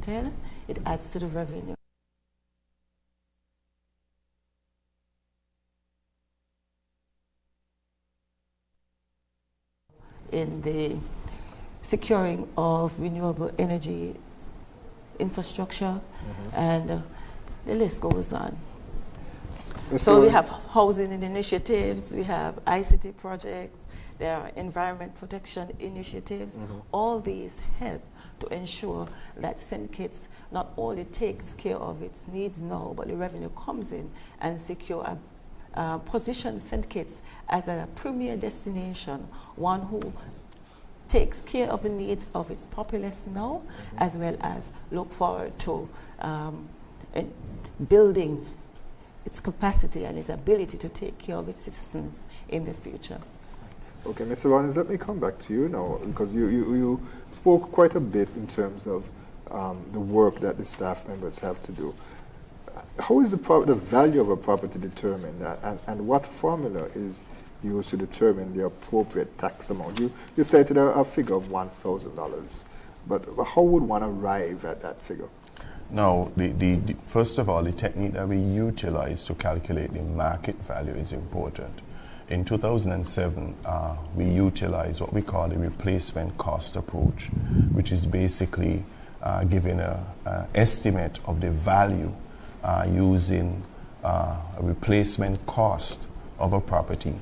rented, it adds to the revenue. In the securing of renewable energy infrastructure, and the list goes on. So we have housing initiatives, we have ICT projects, there are environment protection initiatives. All these help to ensure that St. Kitts not only takes care of its needs now, but the revenue comes in and secure position St. Kitts as a premier destination, one who takes care of the needs of its populace now, as well as look forward to building its capacity and its ability to take care of its citizens in the future. Okay, Mr. Lawrence, let me come back to you now, because you spoke quite a bit in terms of the work that the staff members have to do. How is the value of a property determined, and what formula is used to determine the appropriate tax amount? You cited a figure of $1,000, but how would one arrive at that figure? Now, first of all, the technique that we utilize to calculate the market value is important. In 2007, we utilized what we call the replacement cost approach, which is basically giving an estimate of the value using a replacement cost of a property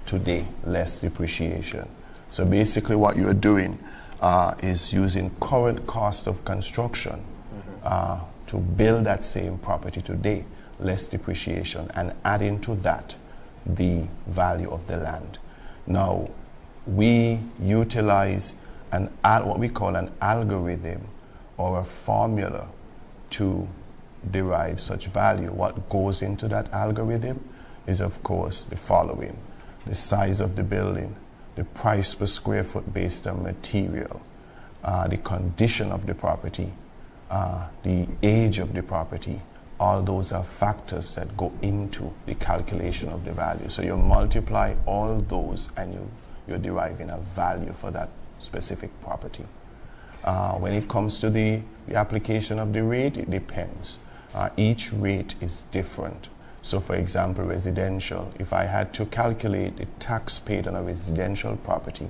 today, less depreciation. So basically what you're doing is using current cost of construction to build that same property today, less depreciation, and adding to that the value of the land. Now, we utilize what we call an algorithm or a formula to derive such value. What goes into that algorithm is, of course, the following: the size of the building, the price per square foot based on material, the condition of the property, the age of the property. All those are factors that go into the calculation of the value. So you multiply all those and you're deriving a value for that specific property. When it comes to the application of the rate, it depends. Each rate is different. So for example, residential, if I had to calculate the tax paid on a residential property,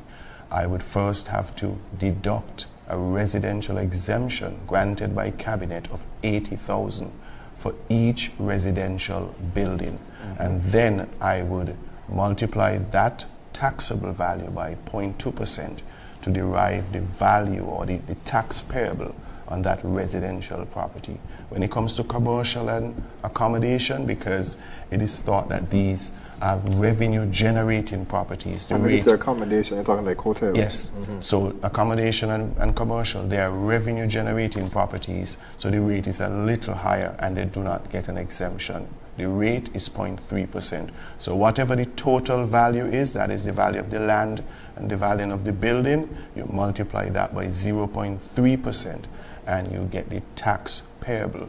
I would first have to deduct a residential exemption granted by cabinet of $80,000 for each residential building. And then I would multiply that taxable value by 0.2% to derive the value or the tax payable on that residential property. When it comes to commercial and accommodation, because it is thought that these are revenue generating properties. And when you say accommodation, you're talking like hotels? Yes. So accommodation and commercial, they are revenue generating properties, so the rate is a little higher and they do not get an exemption. The rate is 0.3%. So whatever the total value is, that is the value of the land and the value of the building, you multiply that by 0.3% and you get the tax payable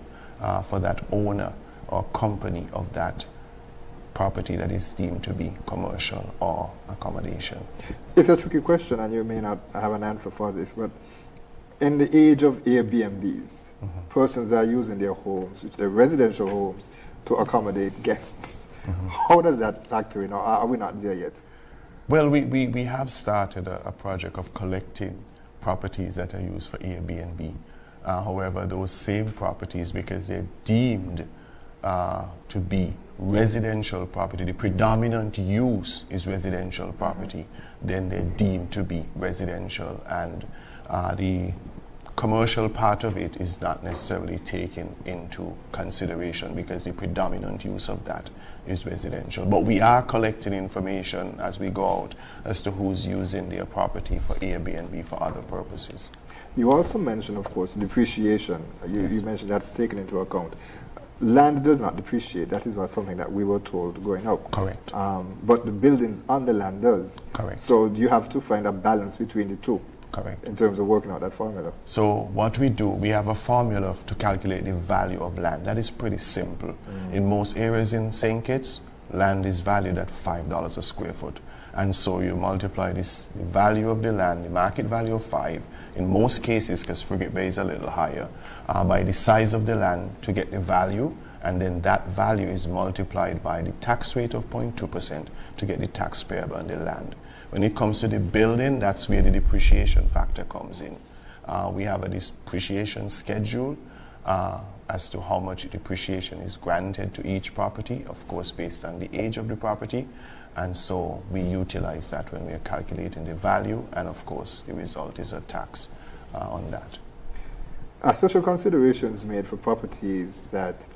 for that owner or company of that property that is deemed to be commercial or accommodation. It's a tricky question and you may not have an answer for this, but in the age of Airbnbs, persons are using their homes, their residential homes, to accommodate guests. How does that factor in, or are we not there yet? Well, we have started a project of collecting properties that are used for Airbnb. However, those same properties, because they're deemed to be residential property, the predominant use is residential property, then they're deemed to be residential, and the commercial part of it is not necessarily taken into consideration because the predominant use of that is residential. But we are collecting information as we go out as to who's using their property for Airbnb for other purposes. You also mentioned, of course, depreciation. You mentioned that's taken into account. Land does not depreciate. That is something that we were told growing up. Correct. But the buildings on the land does. Correct. So you have to find a balance between the two. Correct. In terms of working out that formula. So what we do, we have a formula to calculate the value of land. That is pretty simple. In most areas in St. Kitts, land is valued at $5 a square foot. And so you multiply this value of the land, the market value of 5, in most cases, because Frigate Bay is a little higher, by the size of the land to get the value, and then that value is multiplied by the tax rate of 0.2% to get the tax payable on the land. When it comes to the building, that's where the depreciation factor comes in. We have a depreciation schedule as to how much depreciation is granted to each property, of course based on the age of the property, and so we utilize that when we are calculating the value, and of course the result is a tax on that. Are special considerations made for properties that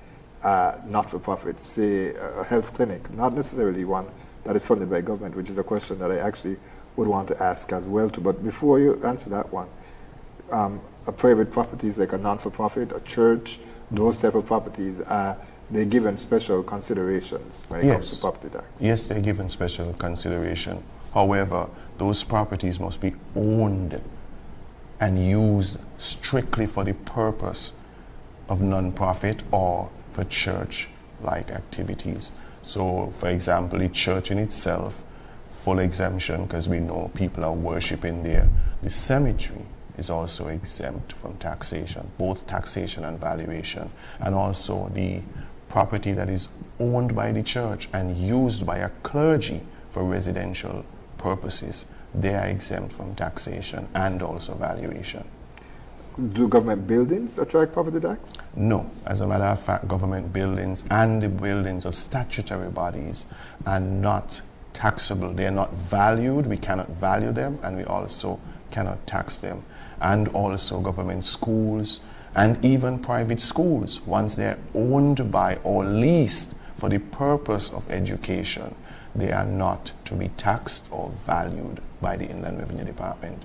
are not for profit, say a health clinic, not necessarily one that is funded by government, which is a question that I actually would want to ask as well too. But before you answer that one, a private properties like a non-for-profit, a church, those type of properties, they're given special considerations when it comes to property tax. Yes, they're given special consideration. However, those properties must be owned and used strictly for the purpose of non-profit or for church-like activities. So, for example, the church in itself, full exemption because we know people are worshiping there. The cemetery is also exempt from taxation, both taxation and valuation, and also the property that is owned by the church and used by a clergy for residential purposes, they are exempt from taxation and also valuation. Do government buildings attract property tax? No. As a matter of fact, government buildings and the buildings of statutory bodies are not taxable. They are not valued. We cannot value them, and we also cannot tax them. And also government schools and even private schools, once they're owned by or leased for the purpose of education, they are not to be taxed or valued by the Inland Revenue Department.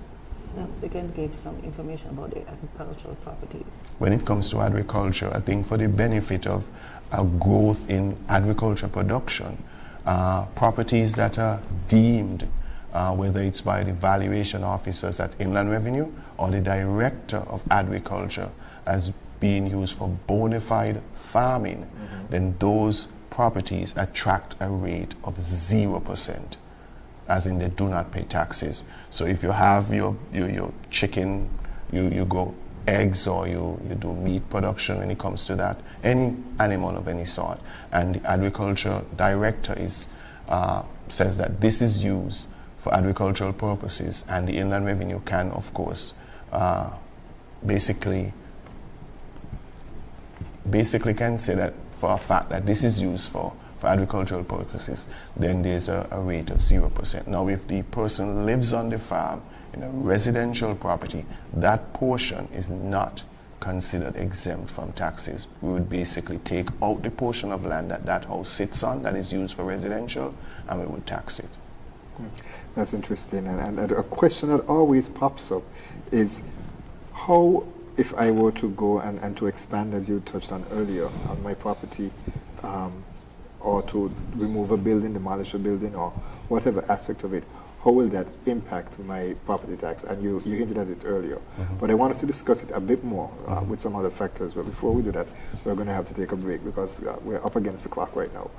Perhaps you can give some information about the agricultural properties. When it comes to agriculture, I think for the benefit of a growth in agriculture production, properties that are deemed, whether it's by the valuation officers at Inland Revenue or the Director of Agriculture, as being used for bona fide farming, then those properties attract a rate of 0%, as in they do not pay taxes. So if you have your chicken, you grow eggs, or you do meat production when it comes to that, any animal of any sort, and the agriculture director says that this is used for agricultural purposes, and the Inland Revenue can, of course, basically can say that for a fact that this is used for agricultural purposes, then there's a rate of 0%. Now, if the person lives on the farm in a residential property, that portion is not considered exempt from taxes. We would basically take out the portion of land that house sits on that is used for residential, and we would tax it. That's interesting. And a question that always pops up is how, if I were to go and to expand, as you touched on earlier, on my property, or to remove a building, demolish a building, or whatever aspect of it, how will that impact my property tax? And you hinted at it earlier. But I wanted to discuss it a bit more with some other factors. But before we do that, we're going to have to take a break because we're up against the clock right now.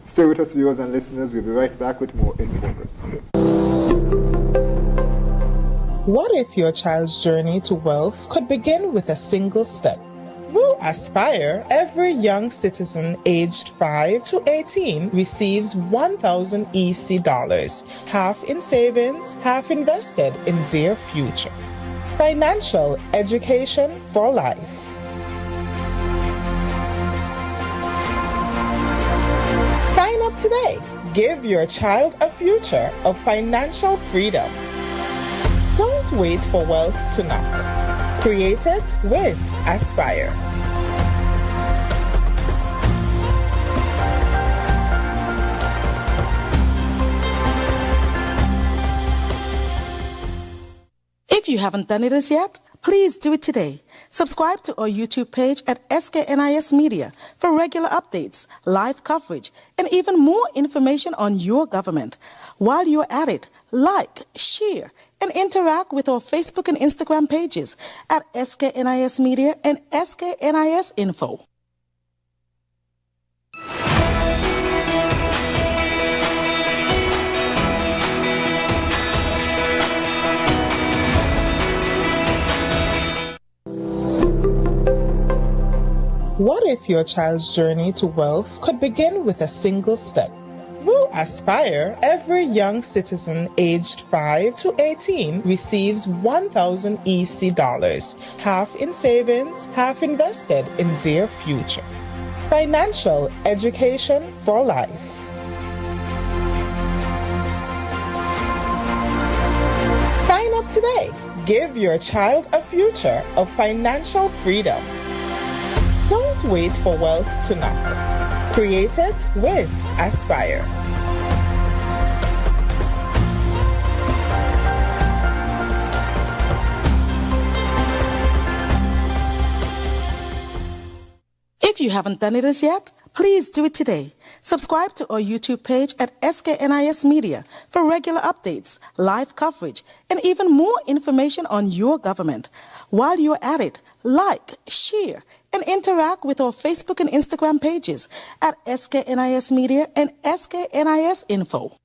Stay with us, viewers and listeners. We'll be right back with more In Focus. What if your child's journey to wealth could begin with a single step? Through Aspire, every young citizen aged 5 to 18 receives 1,000 EC dollars, half in savings, half invested in their future. Financial education for life. Sign up today. Give your child a future of financial freedom. Don't wait for wealth to knock. Create it with Aspire. If you haven't done it as yet, please do it today. Subscribe to our YouTube page at SKNIS Media for regular updates, live coverage, and even more information on your government. While you're at it, like, share, and interact with our Facebook and Instagram pages at SKNIS Media and SKNIS Info. What if your child's journey to wealth could begin with a single step? Through Aspire, every young citizen aged 5 to 18 receives 1,000 EC dollars, half in savings, half invested in their future. Financial education for life. Sign up today. Give your child a future of financial freedom. Don't wait for wealth to knock. Create it with Aspire. If you haven't done it as yet, please do it today. Subscribe to our YouTube page at SKNIS Media for regular updates, live coverage, and even more information on your government. While you're at it, like, share, and interact with our Facebook and Instagram pages at SKNIS Media and SKNIS Info.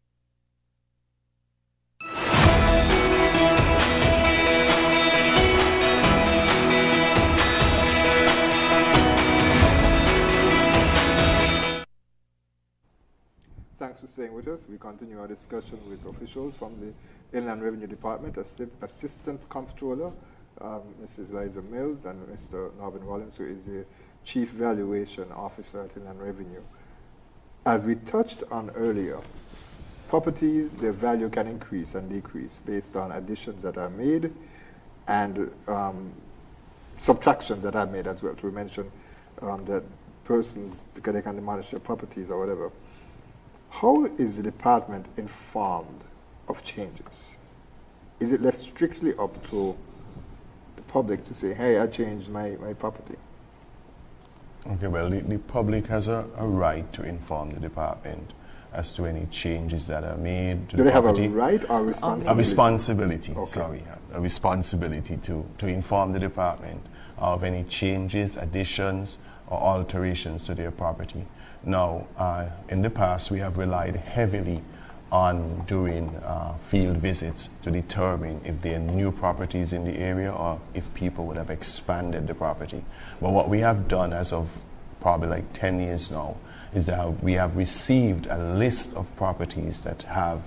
Thanks for staying with us. We continue our discussion with officials from the Inland Revenue Department, Assistant Comptroller, Mrs. Liza Mills, and Mr. Norman Rollins, who is the Chief Valuation Officer at Inland Revenue. As we touched on earlier, properties, their value can increase and decrease based on additions that are made and subtractions that are made as well. So we mentioned that persons, they can demolish their properties or whatever. How is the department informed of changes? Is it left strictly up to the public to say, hey, I changed my property? Okay, well, the public has a right to inform the department as to any changes that are made to Do the they property. have a right or responsibility? A responsibility, Okay. sorry. A responsibility to inform the department of any changes, additions, or alterations to their property. Now, in the past, we have relied heavily on doing field visits to determine if there are new properties in the area or if people would have expanded the property. But what we have done as of probably like 10 years now is that we have received a list of properties that have,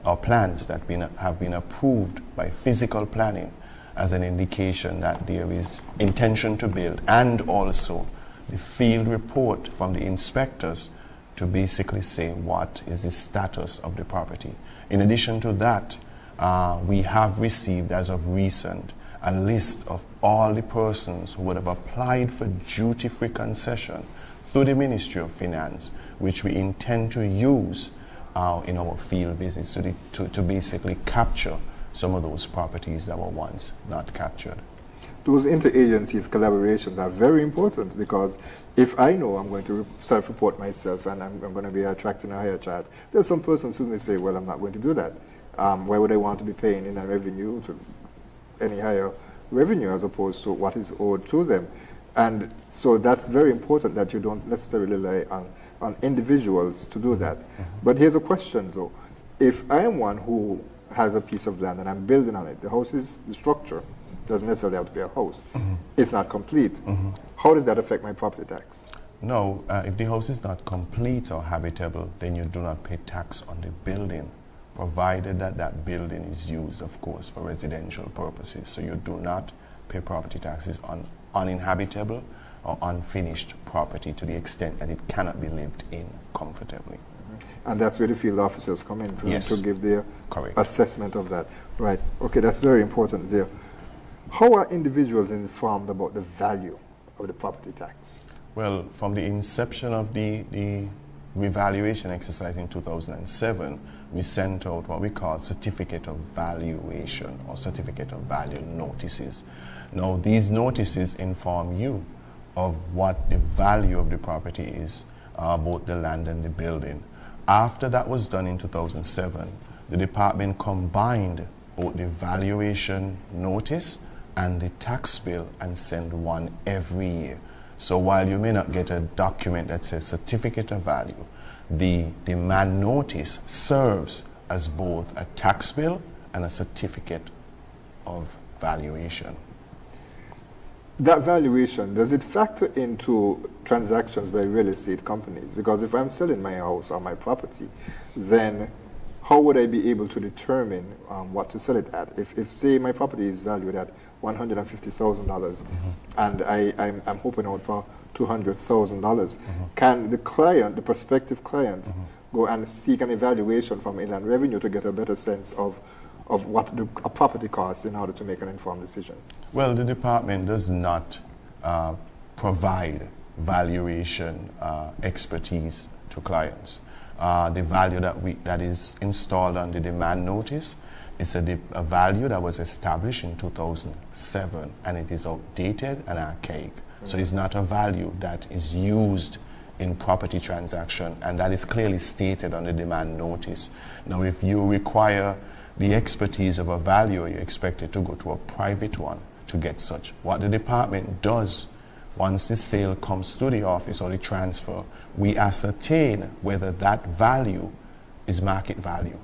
or plans that have been approved by physical planning as an indication that there is intention to build, and also the field report from the inspectors to basically say what is the status of the property. In addition to that, we have received as of recent a list of all the persons who would have applied for duty-free concession through the Ministry of Finance, which we intend to use in our field visits to basically capture some of those properties that were once not captured. Those interagencies collaborations are very important, because if I know I'm going to self-report myself and I'm going to be attracting a higher charge, there's some persons who may say, well, I'm not going to do that. Why would I want to be paying in a revenue to any higher revenue as opposed to what is owed to them? And so that's very important that you don't necessarily rely on individuals to do that. Mm-hmm. But here's a question though. If I am one who has a piece of land and I'm building on it, the house is the structure, doesn't necessarily have to be a house. Mm-hmm. It's not complete. Mm-hmm. How does that affect my property tax? No, if the house is not complete or habitable, then you do not pay tax on the building, provided that that building is used, of course, for residential purposes. So you do not pay property taxes on uninhabitable or unfinished property to the extent that it cannot be lived in comfortably. Mm-hmm. And that's where the field officers come in to give their Correct. assessment of that. Right. Okay, that's very important there. How are individuals informed about the value of the property tax? Well, from the inception of the revaluation exercise in 2007, we sent out what we call certificate of valuation or certificate of value notices. Now, these notices inform you of what the value of the property is, both the land and the building. After that was done in 2007, the department combined both the valuation notice and the tax bill and send one every year. So while you may not get a document that says certificate of value, the demand notice serves as both a tax bill and a certificate of valuation. That valuation, does it factor into transactions by real estate companies? Because if I'm selling my house or my property, then how would I be able to determine what to sell it at? If say, my property is valued at $150,000 and I'm hoping out for $200,000, can the client, the prospective client, go and seek an evaluation from Inland Revenue to get a better sense of what a property costs in order to make an informed decision? Well, the department does not provide valuation expertise to clients. The value that is installed on the demand notice is a value that was established in 2007, and it is outdated and archaic. So it's not a value that is used in property transaction, and that is clearly stated on the demand notice. Now, if you require the expertise of a valuer, you're expected to go to a private one to get such. What the department does, once the sale comes to the office or the transfer, we ascertain whether that value is market value.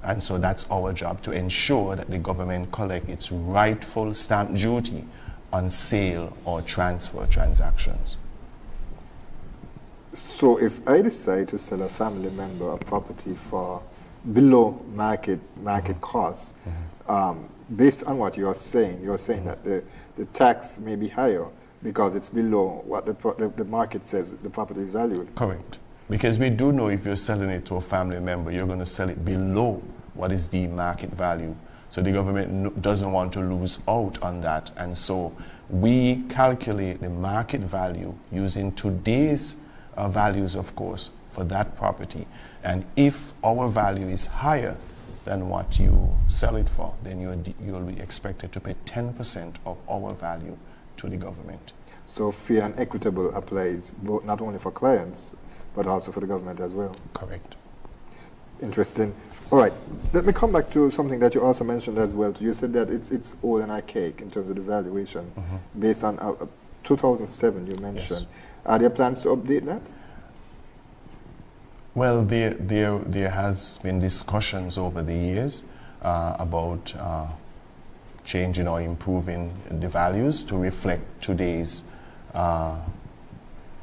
And so that's our job, to ensure that the government collect its rightful stamp duty on sale or transfer transactions. So if I decide to sell a family member a property for below market costs, based on what you're saying that the tax may be higher because it's below what the market says the property is valued. Correct. Because we do know if you're selling it to a family member, you're going to sell it below what is the market value. So the government doesn't want to lose out on that. And so we calculate the market value using today's values, of course, for that property. And if our value is higher than what you sell it for, then you'll be expected to pay 10% of our value to the government. So fair and equitable applies both, not only for clients, but also for the government as well. Correct. Interesting. All right, let me come back to something that you also mentioned as well. You said that it's old and archaic in terms of the valuation, based on 2007 you mentioned. Yes. Are there plans to update that? Well, there has been discussions over the years about changing or improving the values to reflect today's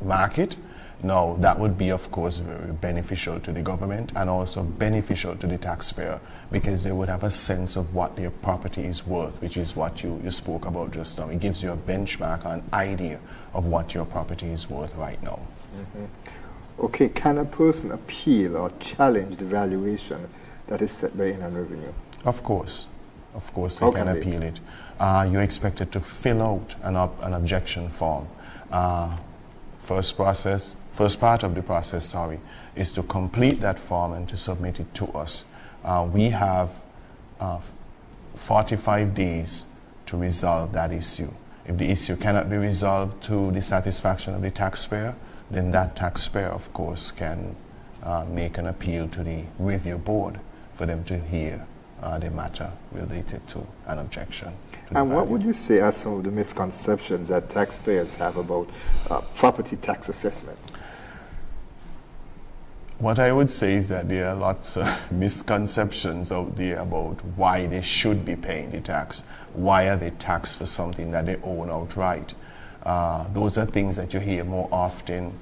market. Now, that would be, of course, very beneficial to the government and also beneficial to the taxpayer, because they would have a sense of what their property is worth, which is what you spoke about just now. It gives you a benchmark, an idea of what your property is worth right now. Okay, can a person appeal or challenge the valuation that is set by Inland Revenue? Of course. Of course, they can appeal it. You're expected to fill out an objection form. First part of the process, is to complete that form and to submit it to us. We have 45 days to resolve that issue. If the issue cannot be resolved to the satisfaction of the taxpayer, then that taxpayer, of course, can make an appeal to the review board for them to hear the matter related to an objection. And what would you say are some of the misconceptions that taxpayers have about property tax assessment? What I would say is that there are lots of misconceptions out there about why they should be paying the tax. Why are they taxed for something that they own outright? Those are things that you hear more often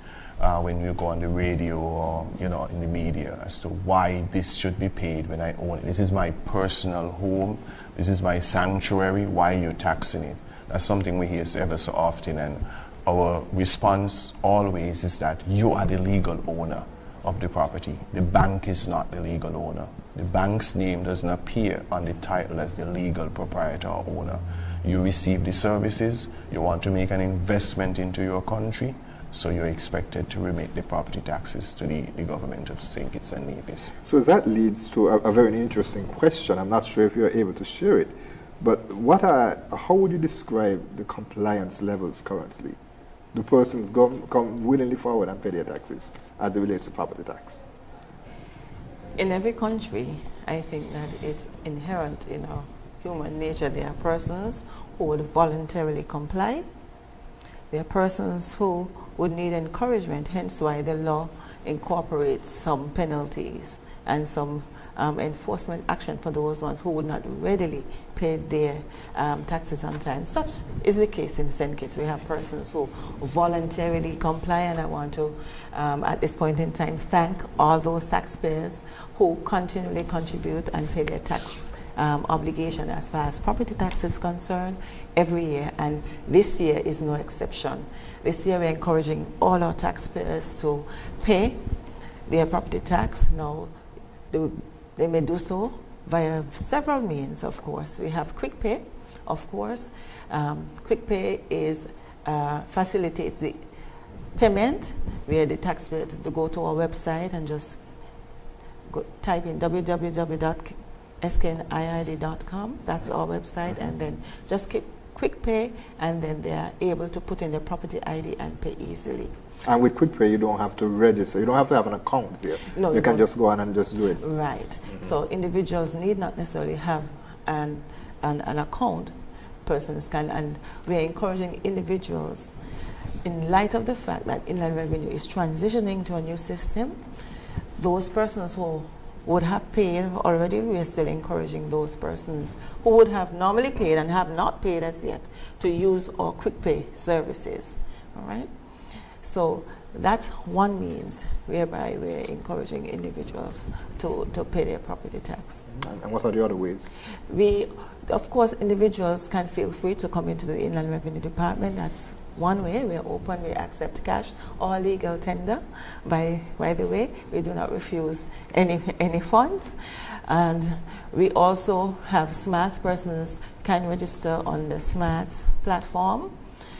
when you go on the radio or in the media as to why this should be paid when I own it. This is my personal home. This is my sanctuary. Why are you taxing it? That's something we hear ever so often, and our response always is that you are the legal owner of the property. The bank is not the legal owner. The bank's name doesn't appear on the title as the legal proprietor or owner. You receive the services, you want to make an investment into your country, so you're expected to remit the property taxes to the government of St. Kitts and Nevis. So that leads to a very interesting question. I'm not sure if you're able to share it, but how would you describe the compliance levels currently? The persons come willingly forward and pay their taxes as it relates to property tax? In every country, I think that it's inherent in our human nature. There are persons who would voluntarily comply. There are persons who would need encouragement, hence why the law incorporates some penalties and some enforcement action for those ones who would not readily pay their taxes on time. Such is the case in St. Kitts. We have persons who voluntarily comply, and I want to, at this point in time, thank all those taxpayers who continually contribute and pay their tax obligation as far as property tax is concerned every year, and this year is no exception. This year we're encouraging all our taxpayers to pay their property tax. Now, they may do so via several means, of course. We have quick pay, of course. Quick pay is facilitates the payment where the taxpayer to go to our website and just type in www.skniid.com. That's our website, and then just keep quick pay, and then they are able to put in their property ID and pay easily. And with quick pay, you don't have to register. You don't have to have an account there. No, you can just go on and just do it. Right. Mm-hmm. So individuals need not necessarily have an account. Persons can, and we're encouraging individuals, in light of the fact that Inland Revenue is transitioning to a new system. Those persons who would have paid already, we are still encouraging those persons who would have normally paid and have not paid as yet to use our quick pay services. All right? So that's one means whereby we're encouraging individuals to pay their property tax. And what are the other ways? Of course, individuals can feel free to come into the Inland Revenue Department. That's one way. We're open, we accept cash or legal tender. By the way, we do not refuse any funds. And we also have SMARTS. Persons can register on the SMARTS platform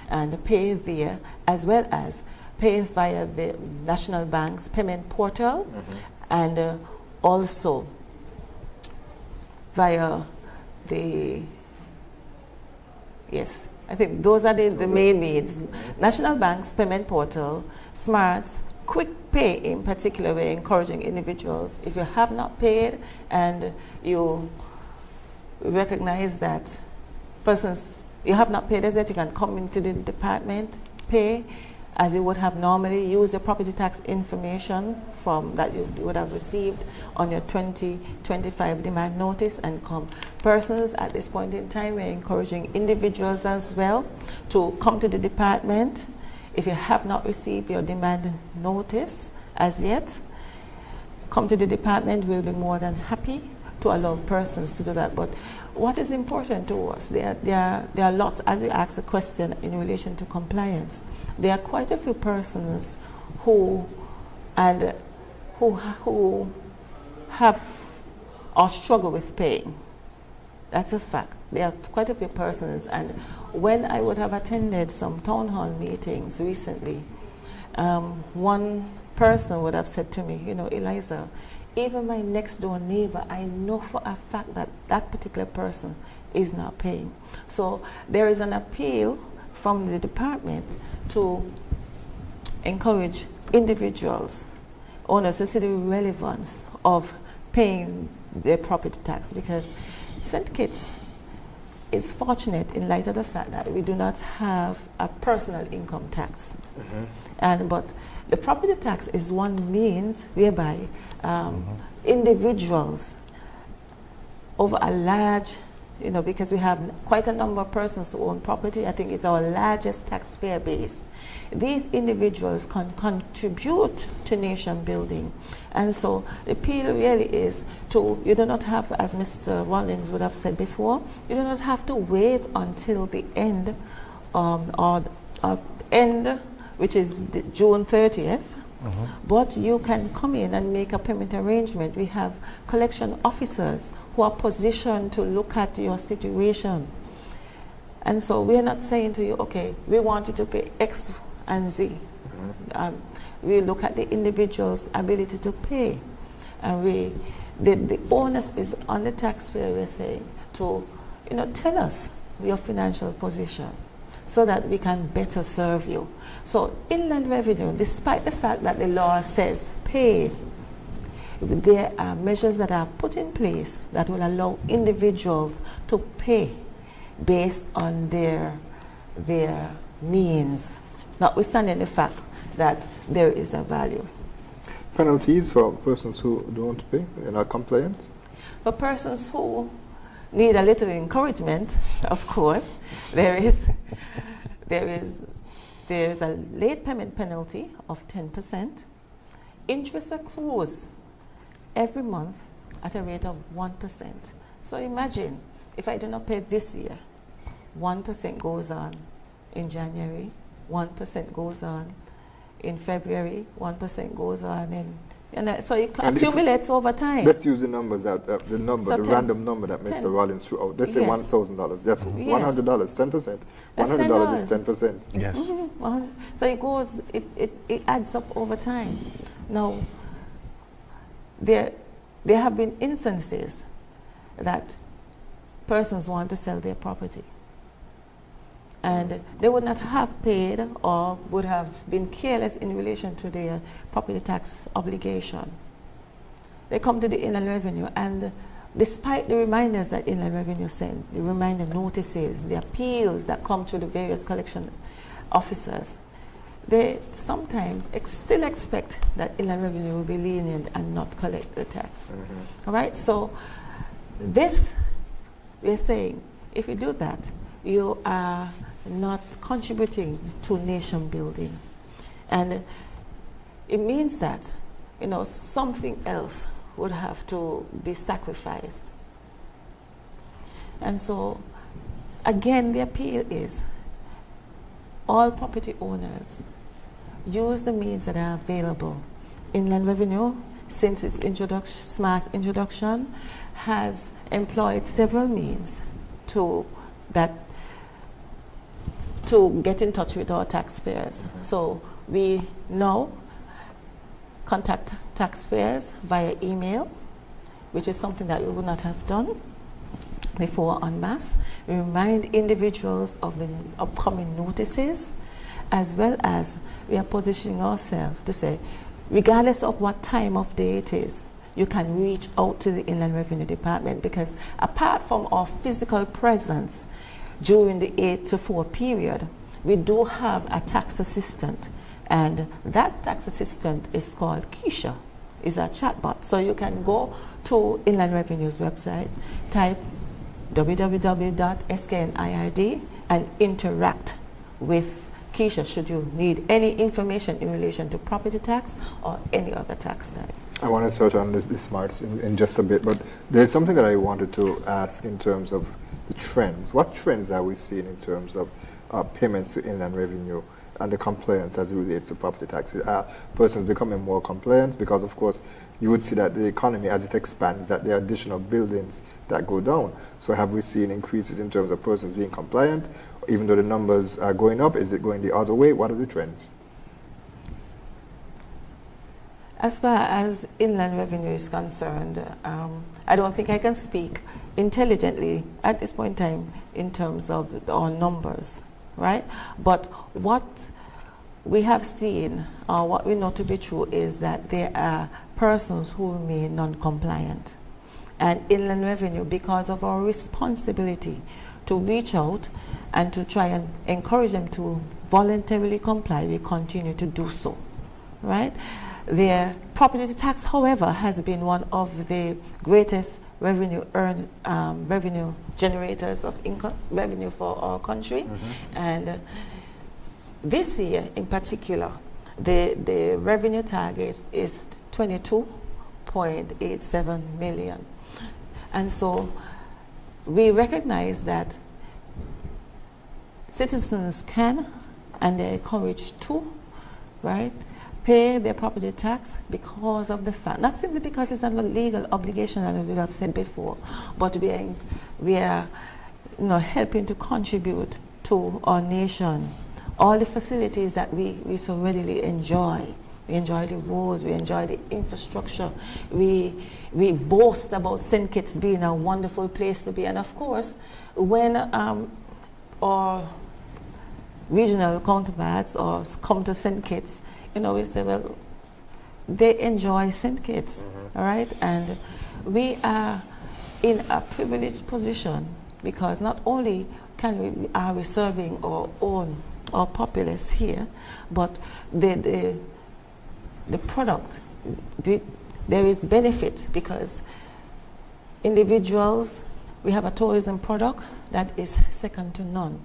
and pay there, as well as pay via the National Bank's payment portal, and also via the, yes, I think those are the main means. National Bank's payment portal, SMARTS, quick pay in particular, we're encouraging individuals, if you have not paid and you recognize that persons, you have not paid as yet, you can come into the department, pay as you would have normally, use your property tax information from that you would have received on your 2025 demand notice, and come. Persons at this point in time, we're encouraging individuals as well to come to the department. If you have not received your demand notice as yet, come to the department. We'll be more than happy to allow persons to do that. But what is important to us, there are lots, as you asked a question in relation to compliance, there are quite a few persons who have or struggle with paying. That's a fact. There are quite a few persons, and when I would have attended some town hall meetings recently, one person would have said to me, you know, Eliza, even my next door neighbor, I know for a fact that that particular person is not paying. So there is an appeal from the department to encourage individuals, owners, to see the relevance of paying their property tax, because St. Kitts is fortunate in light of the fact that we do not have a personal income tax. But the property tax is one means whereby individuals over a large, you know, because we have quite a number of persons who own property. I think it's our largest taxpayer base. These individuals can contribute to nation building. And so the appeal really is to, you do not have, as Mr. Rollins would have said before, you do not have to wait until the end, which is June 30th, but you can come in and make a payment arrangement. We have collection officers who are positioned to look at your situation. And so we're not saying to you, okay, we want you to pay X and Z. We look at the individual's ability to pay. And the onus is on the taxpayer, we're saying, to, you know, tell us your financial position, so that we can better serve you. So Inland Revenue, despite the fact that the law says pay, there are measures that are put in place that will allow individuals to pay based on their means, notwithstanding the fact that there is a value. Penalties for persons who don't pay and are compliant? For persons who need a little encouragement, of course, there is a late payment penalty of 10%. Interest accrues every month at a rate of 1%. So imagine if I do not pay this year, 1% goes on in January, 1% goes on in February, 1% goes on in, so it accumulates over time. Let's use the numbers that the random number that Mr. Rollins threw out. Let's say $1,000. That's $100, 10%. $100 is 10%. Yes. Mm-hmm. So it goes, it adds up over time. Now, there have been instances that persons want to sell their property, and they would not have paid or would have been careless in relation to their property tax obligation. They come to the Inland Revenue, and despite the reminders that Inland Revenue send, the reminder notices, the appeals that come to the various collection officers, they sometimes still expect that Inland Revenue will be lenient and not collect the tax. Mm-hmm. All right, so this, we're saying, if you do that, you are not contributing to nation building. And it means that, something else would have to be sacrificed. And so, again, the appeal is all property owners use the means that are available. Inland Revenue, since its mass introduction, has employed several means to get in touch with our taxpayers. So we now contact taxpayers via email, which is something that we would not have done before en masse. We remind individuals of the upcoming notices, as well as we are positioning ourselves to say, regardless of what time of day it is, you can reach out to the Inland Revenue Department, because apart from our physical presence during the 8 to 4 period, we do have a tax assistant, and that tax assistant is called Keisha, is a chatbot. So you can go to Inland Revenue's website, type www.skniid and interact with Keisha should you need any information in relation to property tax or any other tax type. I want to touch on the smarts in just a bit, but there's something that I wanted to ask in terms of the trends. What trends are we seeing in terms of payments to Inland Revenue and the compliance as it relates to property taxes? Are persons becoming more compliant? Because, of course, you would see that the economy, as it expands, that there are additional buildings that go down. So have we seen increases in terms of persons being compliant? Even though the numbers are going up, is it going the other way? What are the trends? As far as Inland Revenue is concerned, I don't think I can speak intelligently at this point in time in terms of our numbers, right? But what we have seen, or what we know to be true, is that there are persons who remain non-compliant. And Inland Revenue, because of our responsibility to reach out and to try and encourage them to voluntarily comply, we continue to do so, right? Their property tax, however, has been one of the greatest revenue generators of income revenue for our country. Mm-hmm. And this year in particular, the revenue target is 22.87 million. And so we recognize that citizens can, and they're encouraged to, right, pay their property tax because of the fact, not simply because it's a legal obligation, as we have said before, but we are helping to contribute to our nation, all the facilities that we so readily enjoy. We enjoy the roads, we enjoy the infrastructure, we boast about St. Kitts being a wonderful place to be. And of course, when our regional counterparts or come to St. Kitts, we say, well, they enjoy St. Kitts, mm-hmm. all right? And we are in a privileged position because not only are we serving our populace here, but the product there is benefit because individuals, we have a tourism product that is second to none.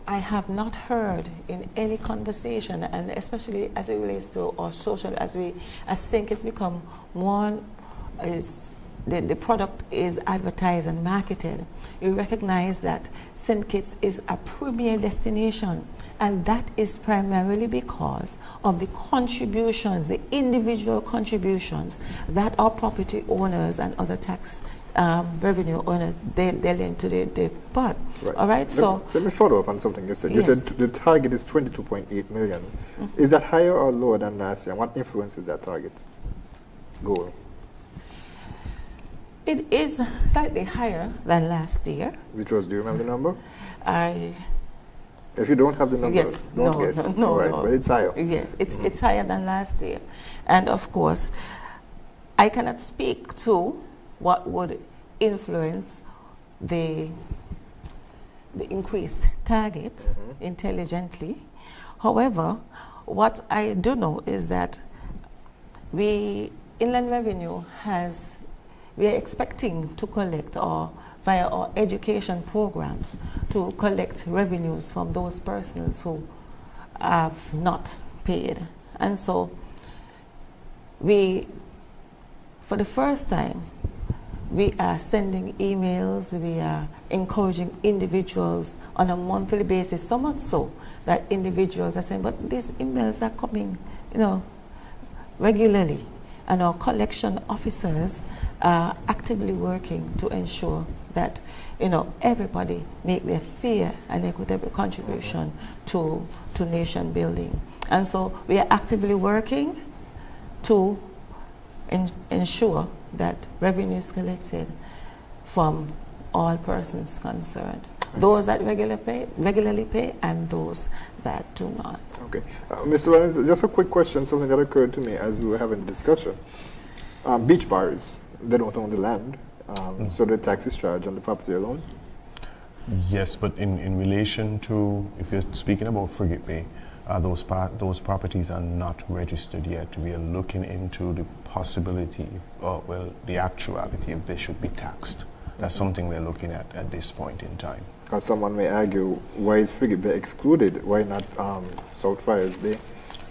I have not heard in any conversation, and especially as it relates to our social, as think it's become more, the product is advertised and marketed, you recognize that St. Kitts is a premier destination, and that is primarily because of the contributions, the individual contributions that our property owners and other tax revenue owners, they lend to the pot. Right. All right, let me follow up on something you said. Yes. You said the target is 22.8 million. Mm-hmm. Is that higher or lower than last year? And what influences that target goal? It is slightly higher than last year. Which was, do you remember the number? If you don't have the number, yes, don't guess. No, right, no. But it's higher. Yes, it's higher than last year. And of course, I cannot speak to what would influence the increased target intelligently. However, what I do know is that Inland Revenue we are expecting to collect, or via our education programs, to collect revenues from those persons who have not paid. And so for the first time, we are sending emails, we are encouraging individuals on a monthly basis, so much so that individuals are saying, but these emails are coming, regularly. And our collection officers are actively working to ensure that, everybody make their fair and equitable contribution to nation building. And so we are actively working to ensure that revenue is collected from all persons concerned. Those that regularly pay and those that do not. Okay. Mr. Wellens, just a quick question, something that occurred to me as we were having a discussion. Beach bars, they don't own the land, so the tax is charged on the property alone? Yes, but in relation to, if you're speaking about Frigate Bay, those properties are not registered yet. We are looking into the possibility, the actuality if they should be taxed. That's something we're looking at this point in time. Because someone may argue, why is Frigate Bay excluded? Why not South Friars Bay?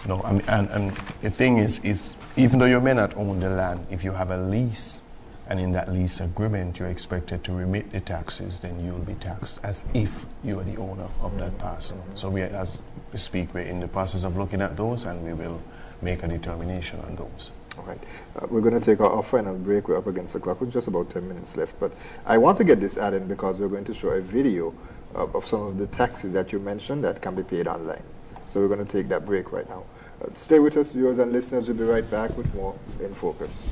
No, and the thing is even though you may not own the land, if you have a lease, and in that lease agreement you're expected to remit the taxes, then you'll be taxed as if you're the owner of that parcel. So as we speak, we're in the process of looking at those, and we will make a determination on those. All right. We're going to take our final break. We're up against the clock with just about 10 minutes left. But I want to get this added because we're going to show a video of some of the taxes that you mentioned that can be paid online. So we're going to take that break right now. Stay with us, viewers and listeners. We'll be right back with more In Focus.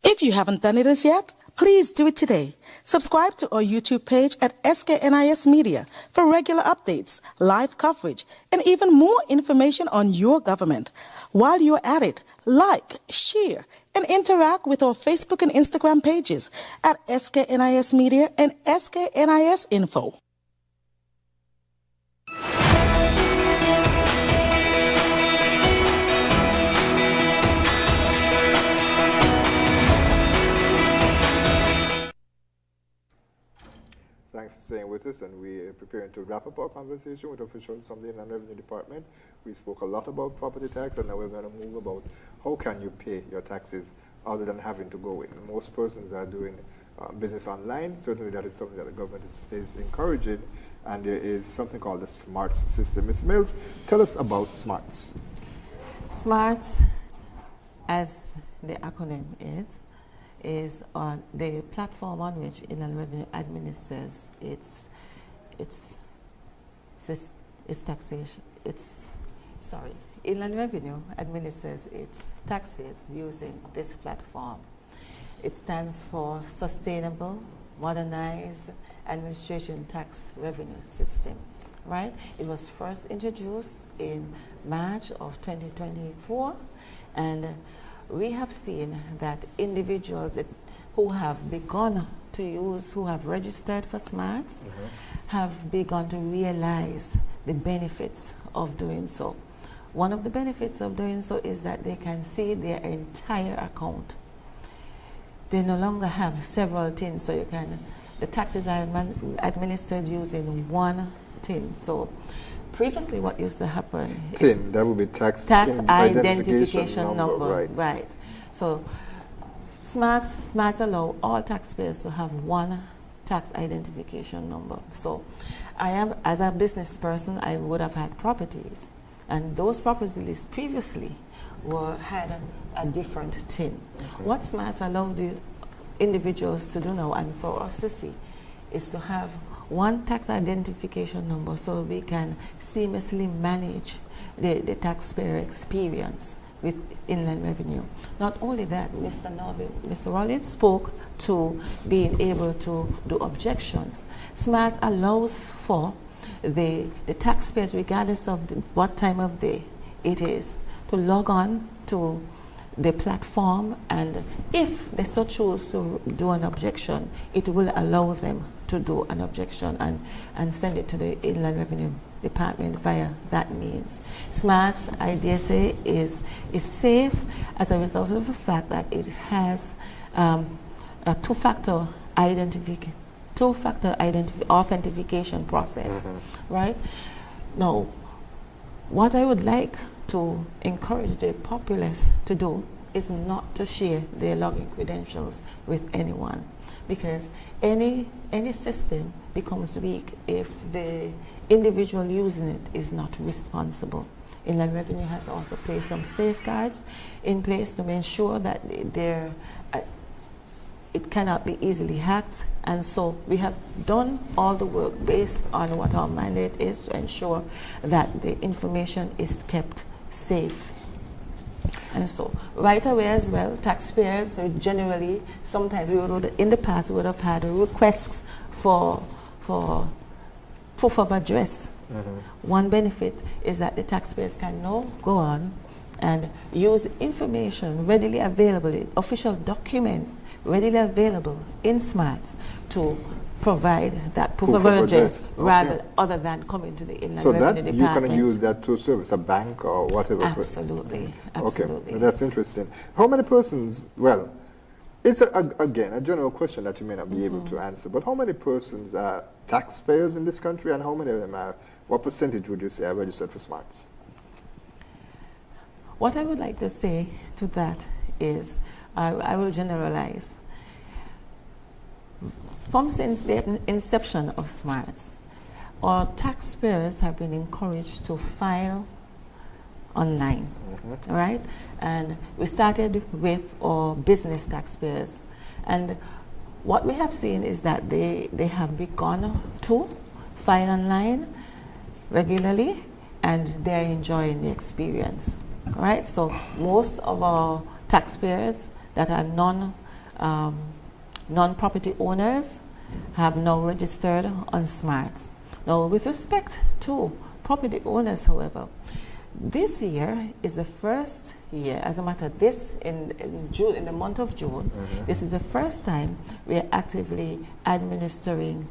If you haven't done it as yet, please do it today. Subscribe to our YouTube page at SKNIS Media for regular updates, live coverage, and even more information on your government. While you're at it, like, share, and interact with our Facebook and Instagram pages at SKNIS Media and SKNIS Info. Thanks for staying with us, and we are preparing to wrap up our conversation with officials from the Inland Revenue Department. We spoke a lot about property tax, and now we're going to move about how can you pay your taxes other than having to go in. Most persons are doing business online. Certainly that is something that the government is encouraging, and there is something called the SMARTS system. Ms. Mills, tell us about SMARTS. SMARTS, as the acronym is, is on the platform on which Inland Revenue administers its taxation. Inland Revenue administers its taxes using this platform. It stands for Sustainable Modernized Administration Tax Revenue System, right? It was first introduced in March of 2024, and we have seen that individuals who have begun to use, who have registered for SMARTS, have begun to realize the benefits of doing so. One of the benefits of doing so is that they can see their entire account. They no longer have several things, so the taxes are administered using one tin. So previously what used to happen tin, that would be tax identification number. Right. So SMARTS allow all taxpayers to have one tax identification number. So as a business person, I would have had properties, and those properties previously had a different tin. What SMARTS allow the individuals to do now, and for us to see, is to have one tax identification number so we can seamlessly manage the taxpayer experience with Inland Revenue. Not only that, Mr. Rollins spoke to being able to do objections. SMART allows for the taxpayers, regardless of what time of day it is, to log on to the platform, and if they so choose to do an objection, it will allow them to do an objection and send it to the Inland Revenue Department via that means. SMARTS, I dare say, is safe as a result of the fact that it has a two-factor authentication process, right? Now, what I would like to encourage the populace to do is not to share their login credentials with anyone, because any system becomes weak if the individual using it is not responsible. Inland Revenue has also placed some safeguards in place to ensure that it cannot be easily hacked, and so we have done all the work based on what our mandate is to ensure that the information is kept safe. And so right away as well, taxpayers generally, sometimes in the past we would have had requests for proof of address. One benefit is that the taxpayers can now go on and use information readily available, official documents readily available in SMARTS to provide that proof of address other than coming to the Inland Revenue Department. So that you can use that to service a bank or whatever. Absolutely. Okay, that's interesting. How many persons, well, it's again a general question that you may not be able to answer, but how many persons are taxpayers in this country, and how many of them are, what percentage would you say are registered for SMARTS? What I would like to say to that is, I will generalize. Since the inception of SMARTS, our taxpayers have been encouraged to file online, right? And we started with our business taxpayers. And what we have seen is that they have begun to file online regularly, and they're enjoying the experience, right? So most of our taxpayers that are non-property owners have now registered on SMARTS. Now, with respect to property owners, however, this year is the first year, as a matter this in the month of June, this is the first time we are actively administering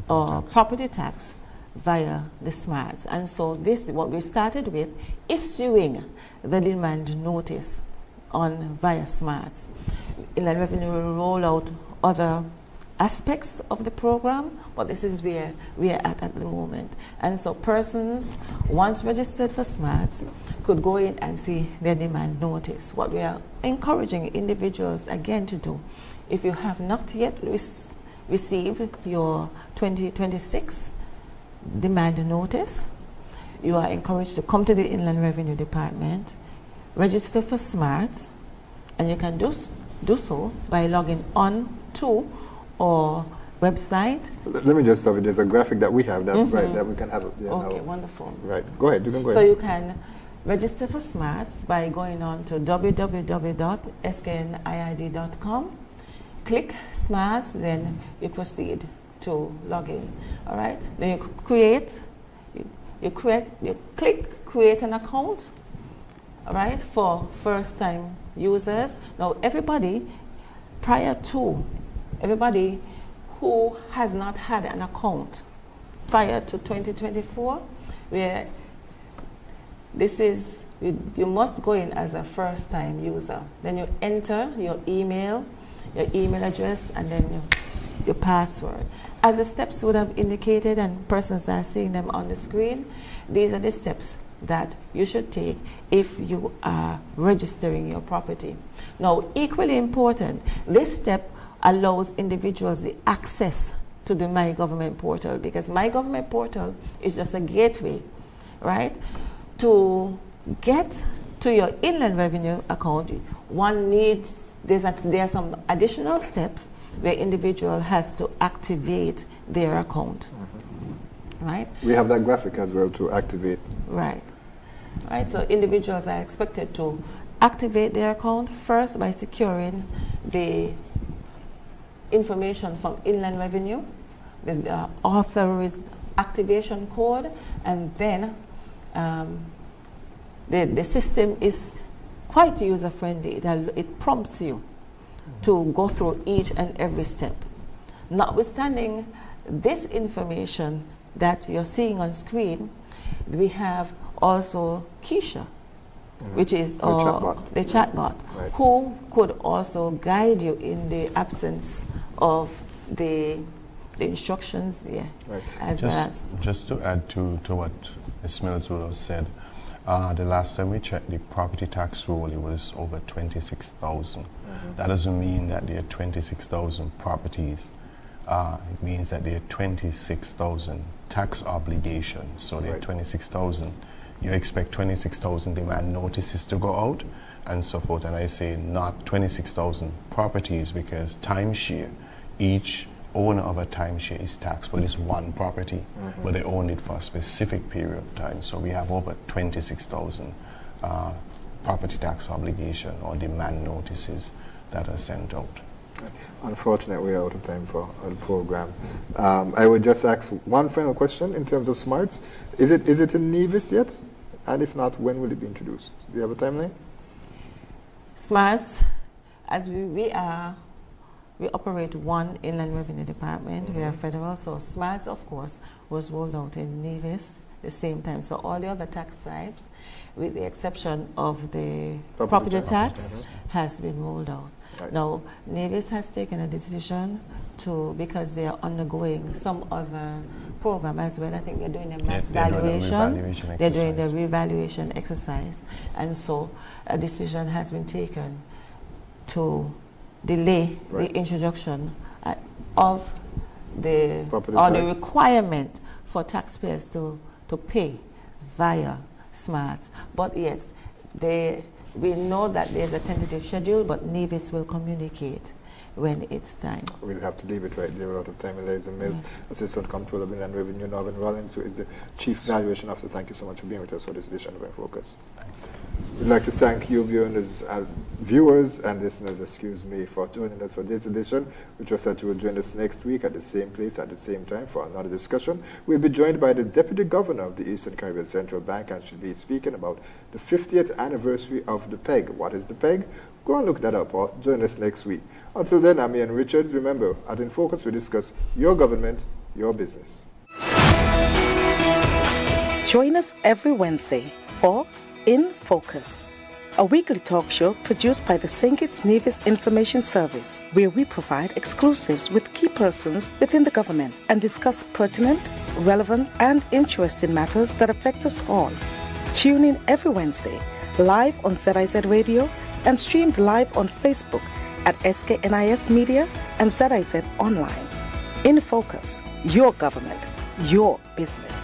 property tax via the SMARTS. And so this, what we started with, issuing the demand notice via SMARTS. Inland Revenue will roll out other aspects of the program, but this is where we are at the moment. And so persons, once registered for SMARTS, could go in and see their demand notice. What we are encouraging individuals again to do, if you have not yet received your 2026 demand notice, you are encouraged to come to the Inland Revenue Department, register for SMARTS, and you can just do so by logging on to our website. Let me just stop it. There's a graphic that we have that right that we can have. Okay, wonderful. Right, go ahead. You can go So ahead. you can register for SMARTS by going on to www.skniid.com. Click SMARTS, then you proceed to log in. All right. Then you click create an account. All right, for first-time users. Now, everybody who has not had an account prior to 2024, where you must go in as a first-time user. Then you enter your email address, and then your password. As the steps would have indicated, and persons are seeing them on the screen, these are the steps that you should take if you are registering your property. Now, equally important, this step allows individuals the access to the My Government portal, because My Government portal is just a gateway, right? To get to your Inland Revenue account, there are some additional steps where individual has to activate their account. Right? We have that graphic as well to activate. Right. Right. So individuals are expected to activate their account first by securing the information from Inland Revenue, the authorized activation code, and then the system is quite user-friendly. It prompts you to go through each and every step. Notwithstanding this information that you're seeing on screen, we have also Keisha, which is the chatbot, right, who could also guide you in the absence of the instructions there. Right. As well as just to add to what Ms. Milton said, the last time we checked the property tax roll, it was over 26,000. That doesn't mean that there are 26,000 properties. It means that there are 26,000 tax obligations. So there are 26,000. You expect 26,000 demand notices to go out and so forth. And I say not 26,000 properties, because timeshare, each owner of a timeshare is taxed, but it's one property, but they own it for a specific period of time. So we have over 26,000 property tax obligation or demand notices that are sent out. Unfortunately, we're out of time for the program. I would just ask one final question in terms of SMARTS. Is it in Nevis yet? And if not, when will it be introduced? Do you have a timeline? SMARTS, as we operate one Inland Revenue Department. We are federal, so SMARTS, of course, was rolled out in Nevis the same time. So all the other tax types, with the exception of the property tax, has been rolled out. Right. Now, Nevis has taken a decision because they are undergoing some other program as well. I think they're doing a mass valuation. They're doing the revaluation exercise. And so a decision has been taken to delay the introduction of the requirement for taxpayers to pay via SMARTS. But yes, we know that there's a tentative schedule, but Nevis will communicate when it's time. We'll have to leave it right there. We're out of time. Eliza Mills, Assistant Comptroller of Inland Revenue, Northern Rollins, who is the Chief Valuation Officer. Thank you so much for being with us for this edition of In Focus. Thanks. We'd like to thank you, viewers and listeners, for joining us for this edition. We trust that you will join us next week at the same place at the same time for another discussion. We'll be joined by the Deputy Governor of the Eastern Caribbean Central Bank, and she'll be speaking about the 50th anniversary of the PEG. What is the PEG? Go and look that up or join us next week. Until then, I'm Ian Richards. Remember, at In Focus, we discuss your government, your business. Join us every Wednesday for In Focus, a weekly talk show produced by the St. Kitts Nevis Information Service, where we provide exclusives with key persons within the government and discuss pertinent, relevant, and interesting matters that affect us all. Tune in every Wednesday, live on ZIZ Radio and streamed live on Facebook at SKNIS Media and ZIZ Online. In Focus, your government, your business.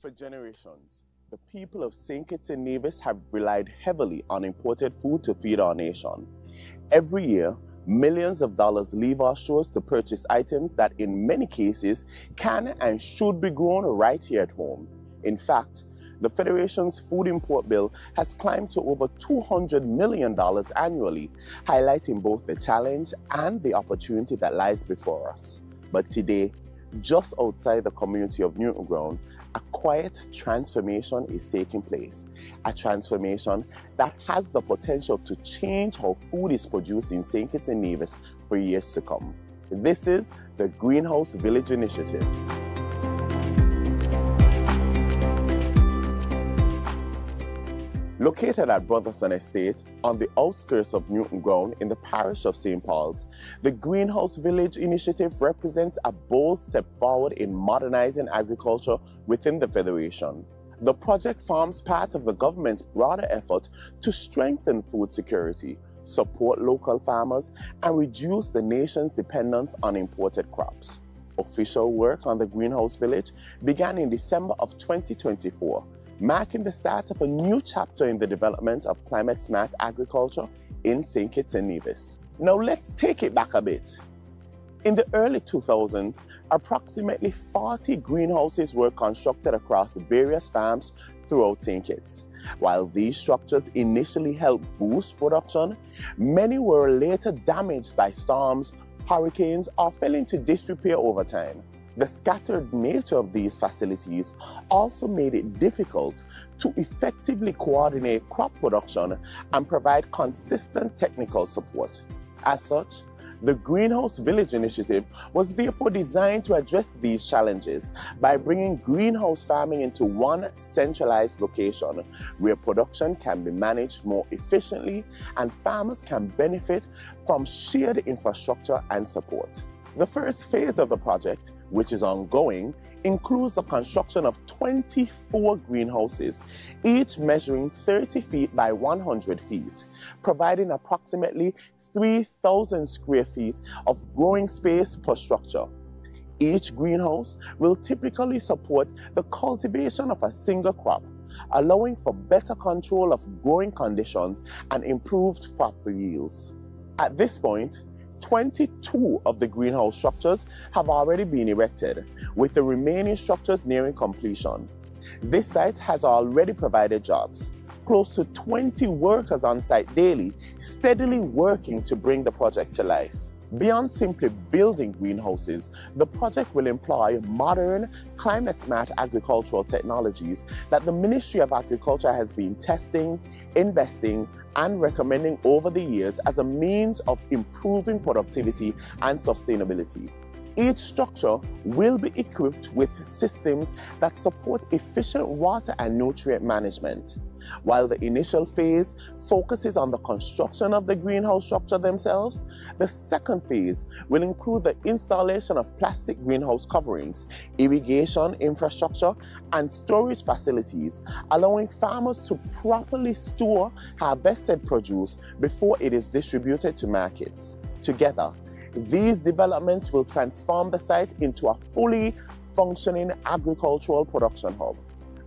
For generations, the people of St. Kitts and Nevis have relied heavily on imported food to feed our nation. Every year, millions of dollars leave our shores to purchase items that in many cases can and should be grown right here at home. In fact, the Federation's food import bill has climbed to over $200 million annually, highlighting both the challenge and the opportunity that lies before us. But today, just outside the community of Newton Ground, a quiet transformation is taking place. A transformation that has the potential to change how food is produced in St. Kitts and Nevis for years to come. This is the Greenhouse Village Initiative. Located at Brotherson Estate on the outskirts of Newton Ground in the parish of St. Paul's, the Greenhouse Village Initiative represents a bold step forward in modernizing agriculture within the Federation. The project forms part of the government's broader effort to strengthen food security, support local farmers, and reduce the nation's dependence on imported crops. Official work on the Greenhouse Village began in December of 2024, marking the start of a new chapter in the development of climate-smart agriculture in St. Kitts and Nevis. Now let's take it back a bit. In the early 2000s, approximately 40 greenhouses were constructed across various farms throughout St. Kitts. While these structures initially helped boost production, many were later damaged by storms, hurricanes, or fell into disrepair over time. The scattered nature of these facilities also made it difficult to effectively coordinate crop production and provide consistent technical support. As such, the Greenhouse Village Initiative was therefore designed to address these challenges by bringing greenhouse farming into one centralized location where production can be managed more efficiently and farmers can benefit from shared infrastructure and support. The first phase of the project, which is ongoing, includes the construction of 24 greenhouses, each measuring 30 feet by 100 feet, providing approximately 3,000 square feet of growing space per structure. Each greenhouse will typically support the cultivation of a single crop, allowing for better control of growing conditions and improved crop yields. At this point, 22 of the greenhouse structures have already been erected, with the remaining structures nearing completion. This site has already provided jobs. Close to 20 workers on site daily, steadily working to bring the project to life. Beyond simply building greenhouses, the project will employ modern, climate-smart agricultural technologies that the Ministry of Agriculture has been testing, investing, and recommending over the years as a means of improving productivity and sustainability. Each structure will be equipped with systems that support efficient water and nutrient management. While the initial phase focuses on the construction of the greenhouse structure themselves, the second phase will include the installation of plastic greenhouse coverings, irrigation infrastructure, and storage facilities, allowing farmers to properly store harvested produce before it is distributed to markets. Together, these developments will transform the site into a fully functioning agricultural production hub.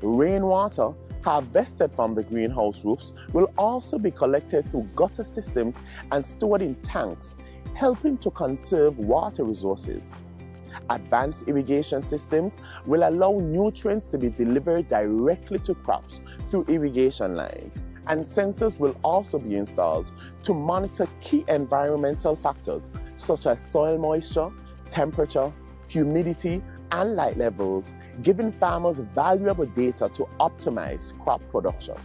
Rainwater harvested from the greenhouse roofs will also be collected through gutter systems and stored in tanks, helping to conserve water resources. Advanced irrigation systems will allow nutrients to be delivered directly to crops through irrigation lines, and sensors will also be installed to monitor key environmental factors such as soil moisture, temperature, humidity, and light levels, giving farmers valuable data to optimize crop production.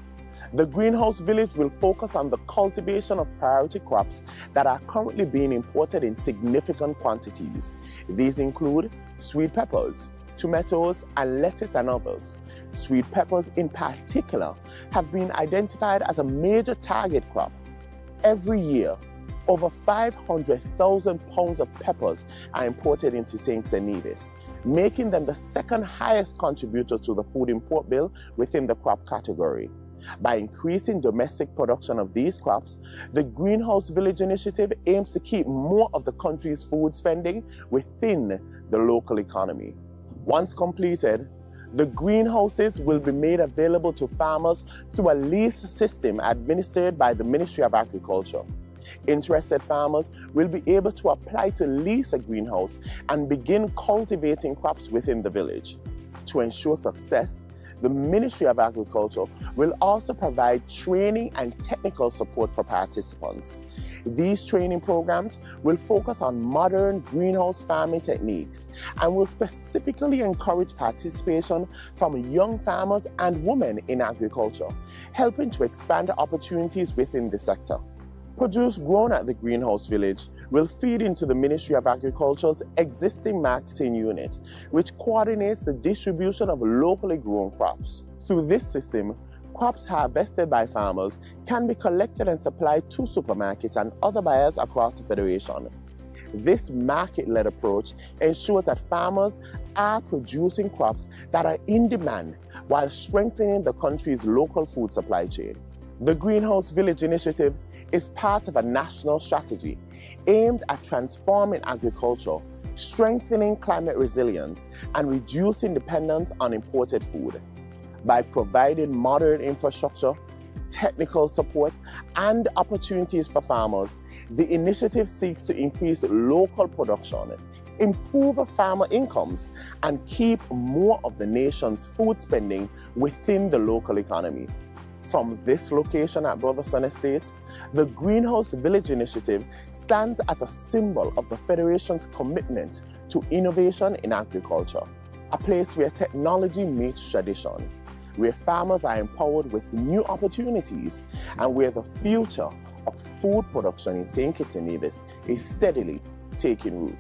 The Greenhouse Village will focus on the cultivation of priority crops that are currently being imported in significant quantities. These include sweet peppers, tomatoes, and lettuce, and others. Sweet peppers in particular have been identified as a major target crop. Every year, over 500,000 pounds of peppers are imported into St. Kitts and Nevis, making them the second highest contributor to the food import bill within the crop category. By increasing domestic production of these crops, the Greenhouse Village Initiative aims to keep more of the country's food spending within the local economy. Once completed, The greenhouses will be made available to farmers through a lease system administered by the Ministry of Agriculture. Interested farmers will be able to apply to lease a greenhouse and begin cultivating crops within the village. To ensure success, the Ministry of Agriculture will also provide training and technical support for participants. These training programs will focus on modern greenhouse farming techniques and will specifically encourage participation from young farmers and women in agriculture, helping to expand opportunities within the sector. Produce grown at the greenhouse village will feed into the Ministry of Agriculture's existing marketing unit, which coordinates the distribution of locally grown crops. Through this system, crops harvested by farmers can be collected and supplied to supermarkets and other buyers across the Federation. This market-led approach ensures that farmers are producing crops that are in demand while strengthening the country's local food supply chain. The Greenhouse Village Initiative is part of a national strategy aimed at transforming agriculture, strengthening climate resilience, and reducing dependence on imported food. By providing modern infrastructure, technical support, and opportunities for farmers, the initiative seeks to increase local production, improve farmer incomes, and keep more of the nation's food spending within the local economy. From this location at Brotherson Estate, the Greenhouse Village Initiative stands as a symbol of the Federation's commitment to innovation in agriculture, a place where technology meets tradition, where farmers are empowered with new opportunities, and where the future of food production in St. Kitts and Nevis is steadily taking root.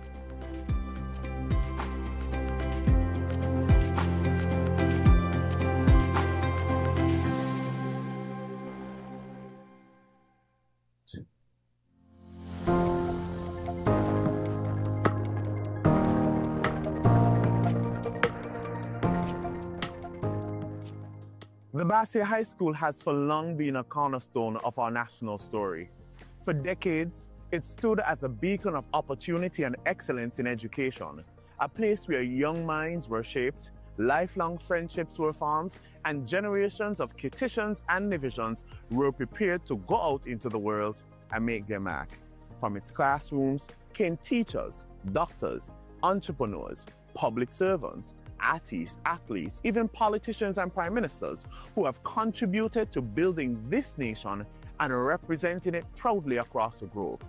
The Bassier High School has for long been a cornerstone of our national story. For decades, it stood as a beacon of opportunity and excellence in education, a place where young minds were shaped, lifelong friendships were formed, and generations of Kittitians and Nevisians were prepared to go out into the world and make their mark. From its classrooms came teachers, doctors, entrepreneurs, public servants, artists, athletes, even politicians and prime ministers who have contributed to building this nation and representing it proudly across the globe.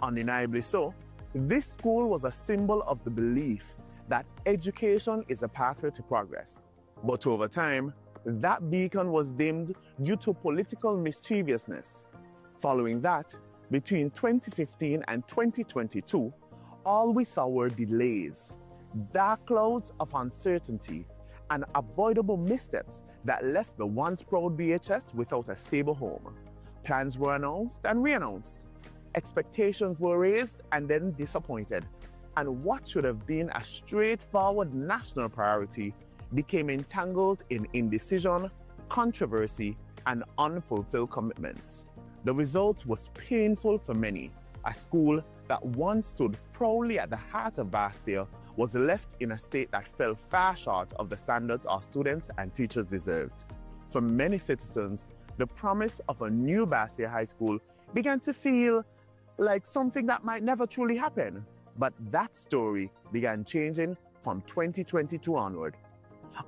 Undeniably so, this school was a symbol of the belief that education is a pathway to progress. But over time, that beacon was dimmed due to political mischievousness. Following that, between 2015 and 2022, all we saw were delays, dark clouds of uncertainty, and avoidable missteps that left the once proud BHS without a stable home. Plans were announced and re-announced. Expectations were raised and then disappointed. And what should have been a straightforward national priority became entangled in indecision, controversy, and unfulfilled commitments. The result was painful for many. A school that once stood proudly at the heart of Bassier was left in a state that fell far short of the standards our students and teachers deserved. For many citizens, the promise of a new Bassier High School began to feel like something that might never truly happen. But that story began changing from 2022 onward.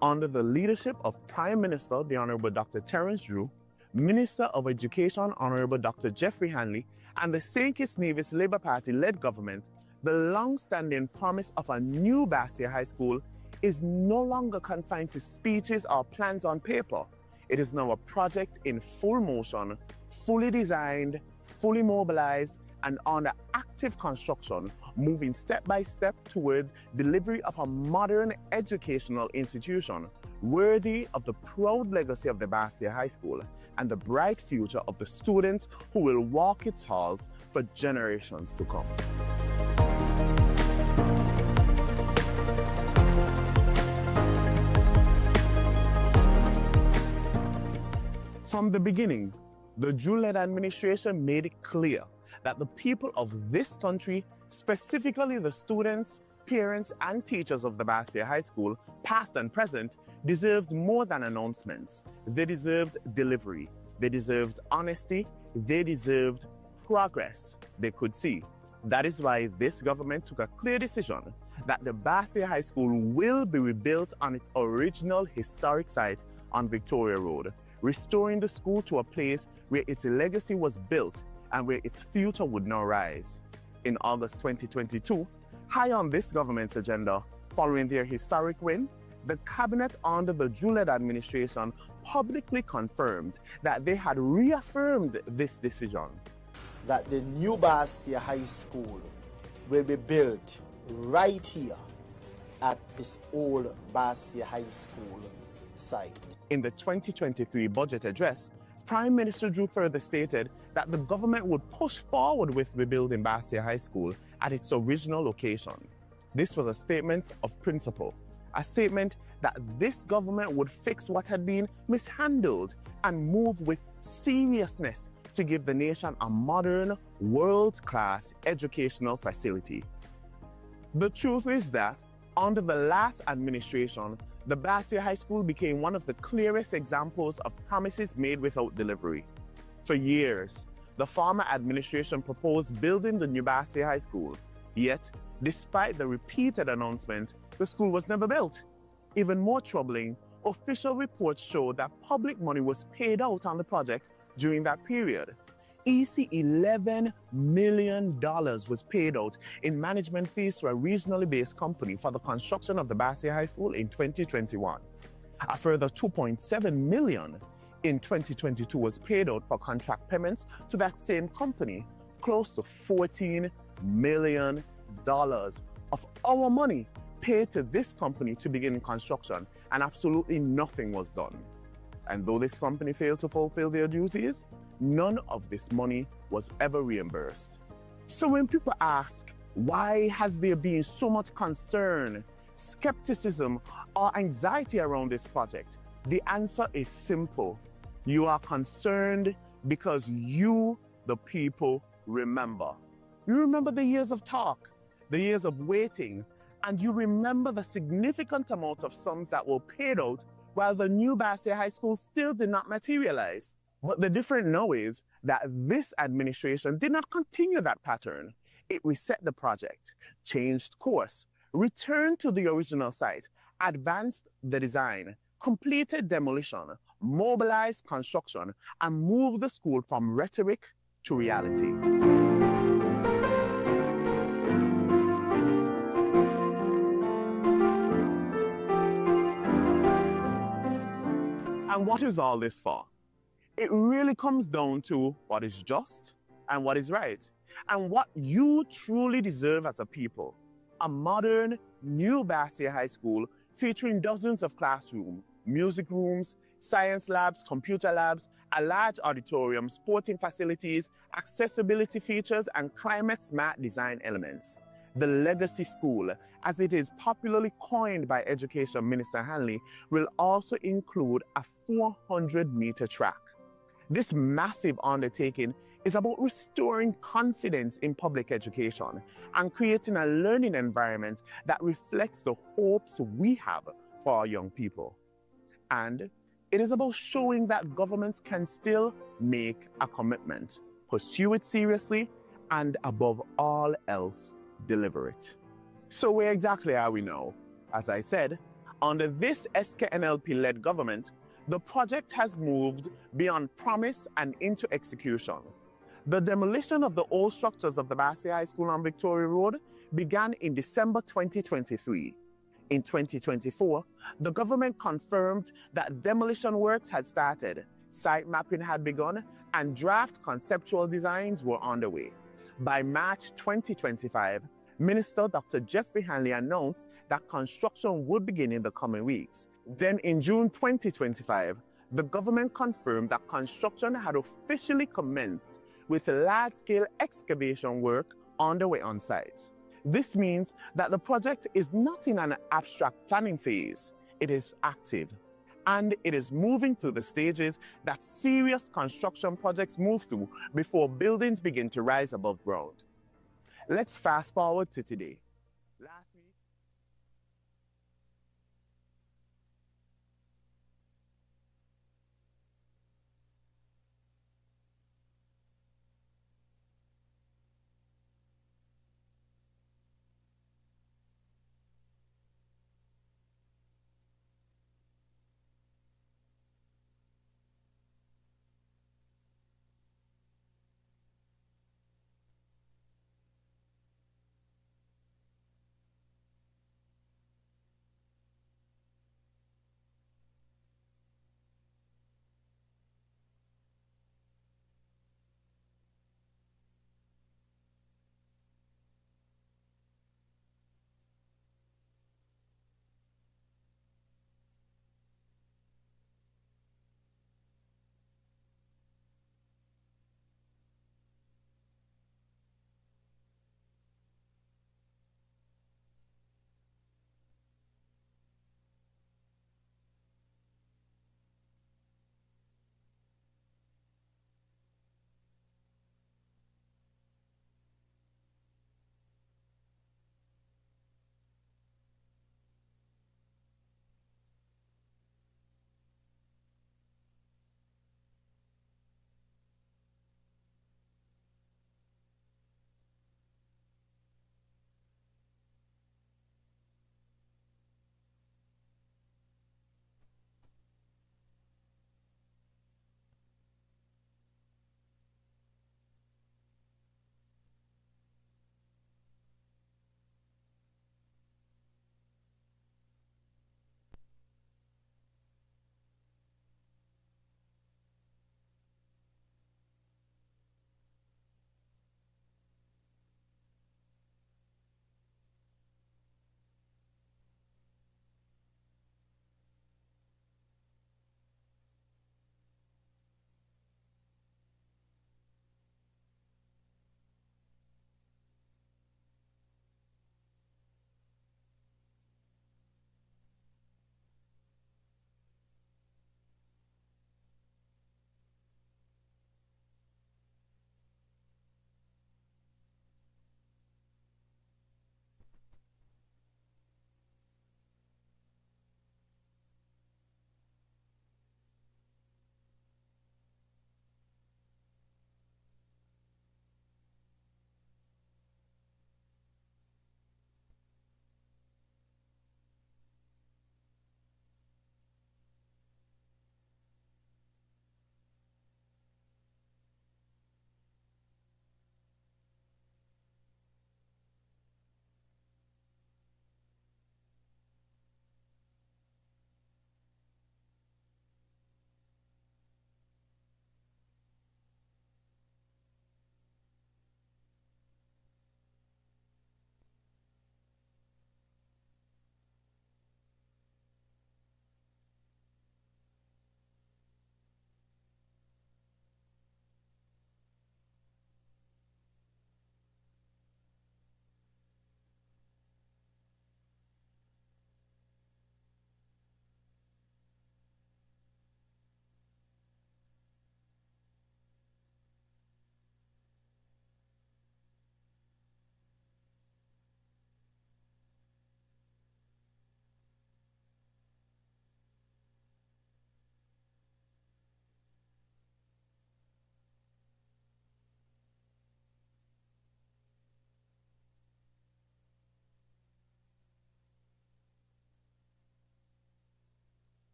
Under the leadership of Prime Minister, the Honorable Dr. Terence Drew, Minister of Education, Honorable Dr. Jeffrey Hanley, and the St. Kitts Nevis Labour Party-led government, the long-standing promise of a new Bassier High School is no longer confined to speeches or plans on paper. It is now a project in full motion, fully designed, fully mobilized, and under active construction, moving step by step toward delivery of a modern educational institution worthy of the proud legacy of the Bassier High School and the bright future of the students who will walk its halls for generations to come. From the beginning, the Drew-led administration made it clear that the people of this country, specifically the students, parents and teachers of the Basse High School, past and present, deserved more than announcements. They deserved delivery. They deserved honesty. They deserved progress they could see. That is why this government took a clear decision that the Basse High School will be rebuilt on its original historic site on Victoria Road, restoring the school to a place where its legacy was built and where its future would now rise. In August 2022, high on this government's agenda, following their historic win, the cabinet under the Juled administration publicly confirmed that they had reaffirmed this decision. That the new Basse High School will be built right here at this old Basse High School site. In the 2023 budget address, Prime Minister Drew further stated that the government would push forward with rebuilding Basse High School at its original location. This was a statement of principle, a statement that this government would fix what had been mishandled and move with seriousness to give the nation a modern, world-class educational facility. The truth is that under the last administration, the Basse High School became one of the clearest examples of promises made without delivery. For years, the former administration proposed building the new Basse High School. Yet, despite the repeated announcement, the school was never built. Even more troubling, official reports showed that public money was paid out on the project during that period. $11 million was paid out in management fees to a regionally based company for the construction of the Basse High School in 2021. A further $2.7 million in 2022 was paid out for contract payments to that same company, close to $14 million of our money paid to this company to begin construction, and absolutely nothing was done. And though this company failed to fulfill their duties, none of this money was ever reimbursed. So when people ask, why has there been so much concern, skepticism, or anxiety around this project? The answer is simple. You are concerned because you, the people, remember. You remember the years of talk, the years of waiting, and you remember the significant amount of sums that were paid out while the new Basse High School still did not materialize. But the difference now is that this administration did not continue that pattern. It reset the project, changed course, returned to the original site, advanced the design, completed demolition, mobilized construction, and moved the school from rhetoric to reality. And what is all this for? It really comes down to what is just and what is right, and what you truly deserve as a people. A modern, new Basse High School featuring dozens of classrooms, music rooms, science labs, computer labs, a large auditorium, sporting facilities, accessibility features, and climate-smart design elements. The Legacy School, as it is popularly coined by Education Minister Hanley, will also include a 400-meter track. This massive undertaking is about restoring confidence in public education and creating a learning environment that reflects the hopes we have for our young people. And it is about showing that governments can still make a commitment, pursue it seriously, and above all else, deliver it. So where exactly are we now? As I said, under this SKNLP-led government, the project has moved beyond promise and into execution. The demolition of the old structures of the Basse High School on Victoria Road began in December 2023. In 2024, the government confirmed that demolition works had started, site mapping had begun, and draft conceptual designs were underway. By March 2025, Minister Dr. Jeffrey Hanley announced that construction would begin in the coming weeks. Then in June 2025, the government confirmed that construction had officially commenced with large-scale excavation work underway on site. This means that the project is not in an abstract planning phase. It is active, and it is moving through the stages that serious construction projects move through before buildings begin to rise above ground. Let's fast forward to today. Last week,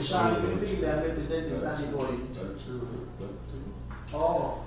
Sean, you think they are representing anybody? Oh.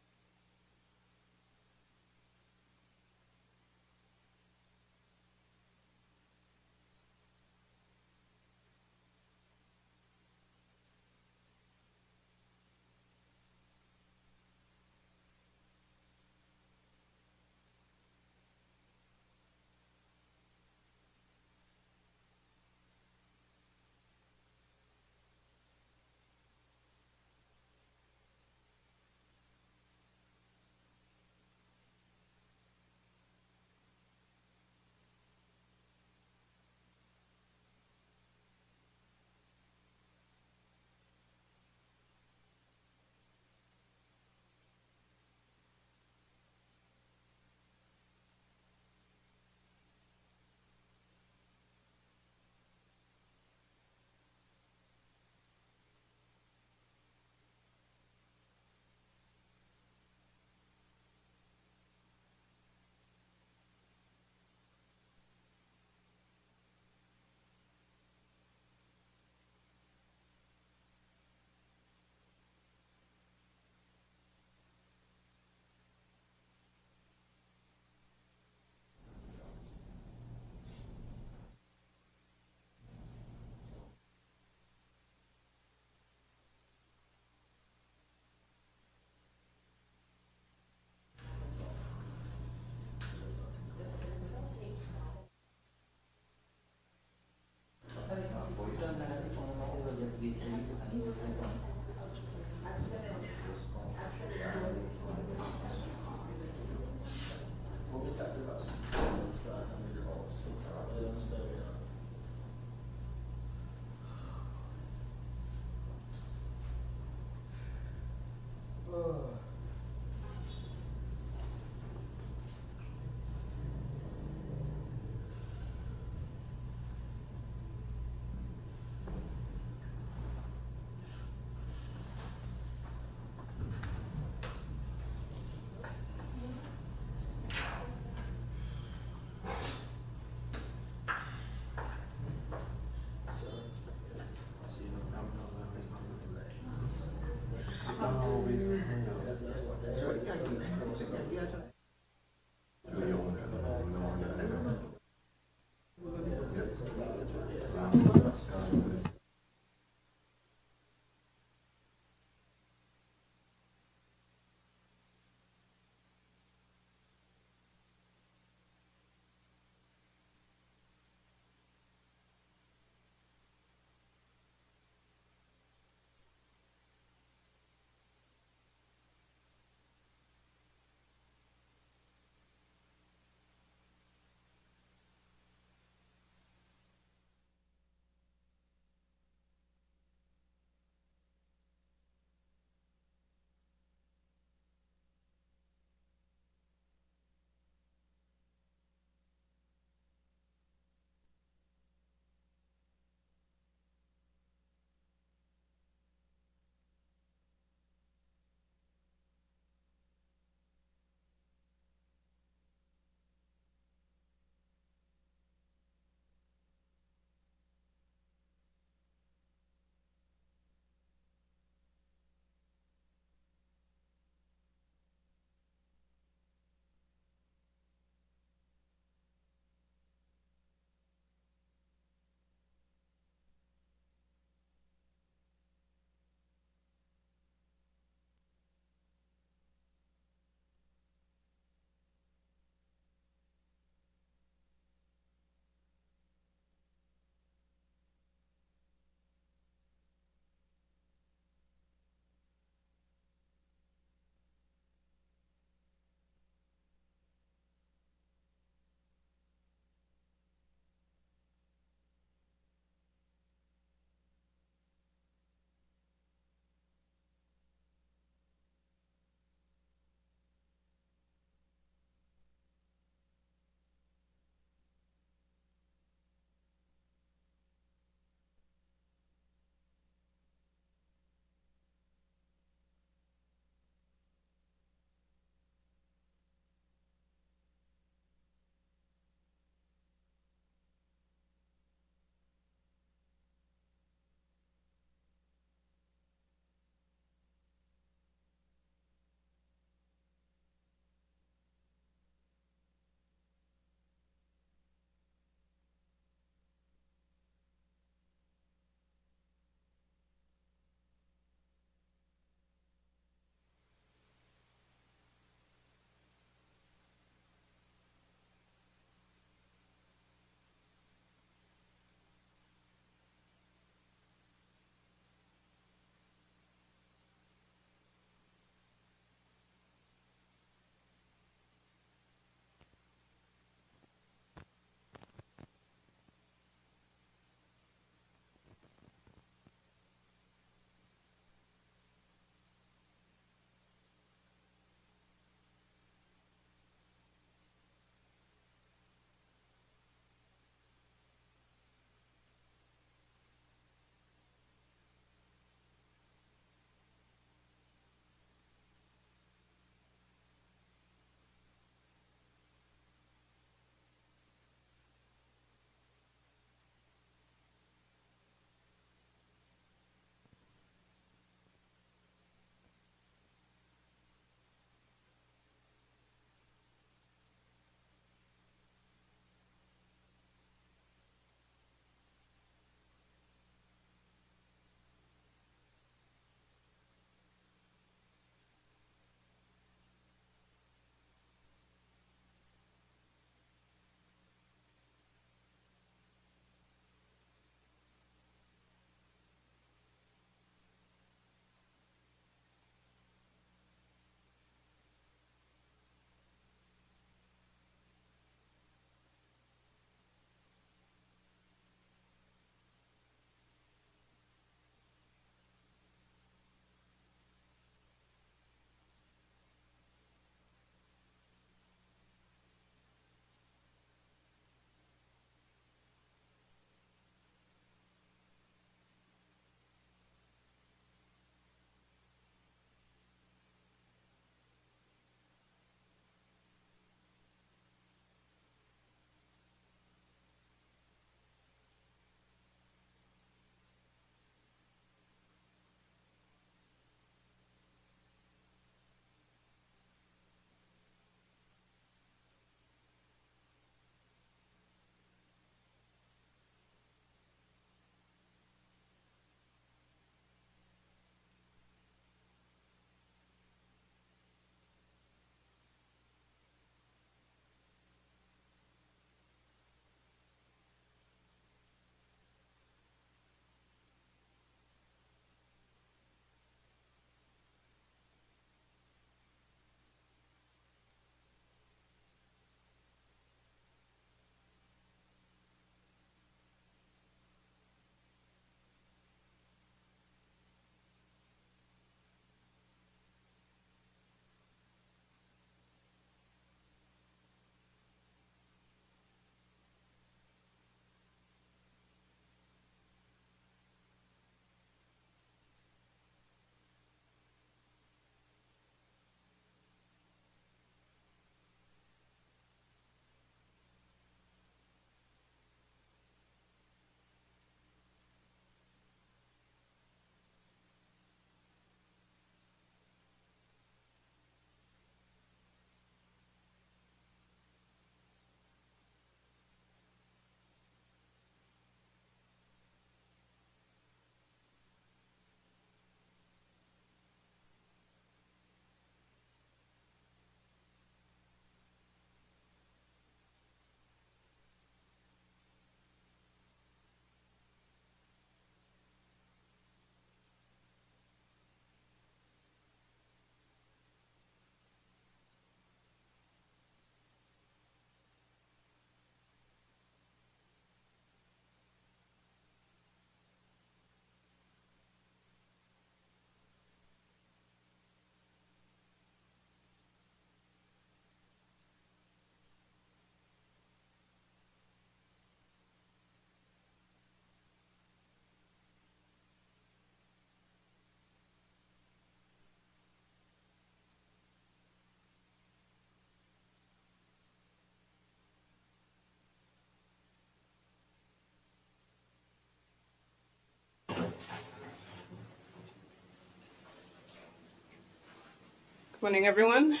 Morning, everyone.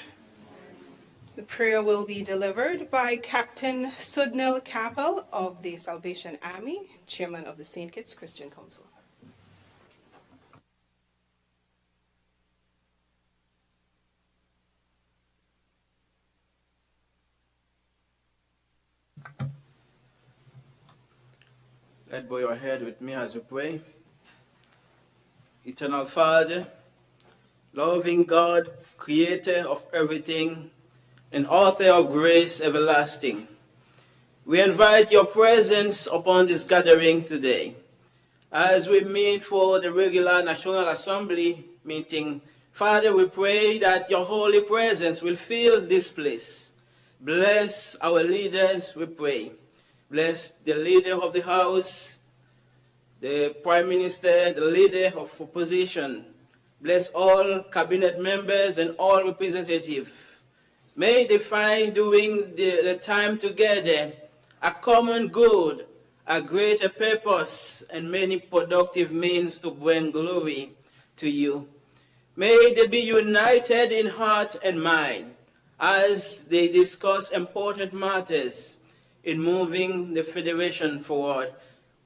The prayer will be delivered by Captain Sudnil Capel of the Salvation Army, Chairman of the St. Kitts Christian Council. Let's bow your head with me as we pray. Eternal Father, loving God, creator of everything, and author of grace everlasting, we invite your presence upon this gathering today. As we meet for the regular National Assembly meeting, Father, we pray that your holy presence will fill this place. Bless our leaders, we pray. Bless the leader of the House, the Prime Minister, the leader of opposition. Bless all cabinet members and all representatives. May they find during the time together a common good, a greater purpose, and many productive means to bring glory to you. May they be united in heart and mind as they discuss important matters in moving the Federation forward.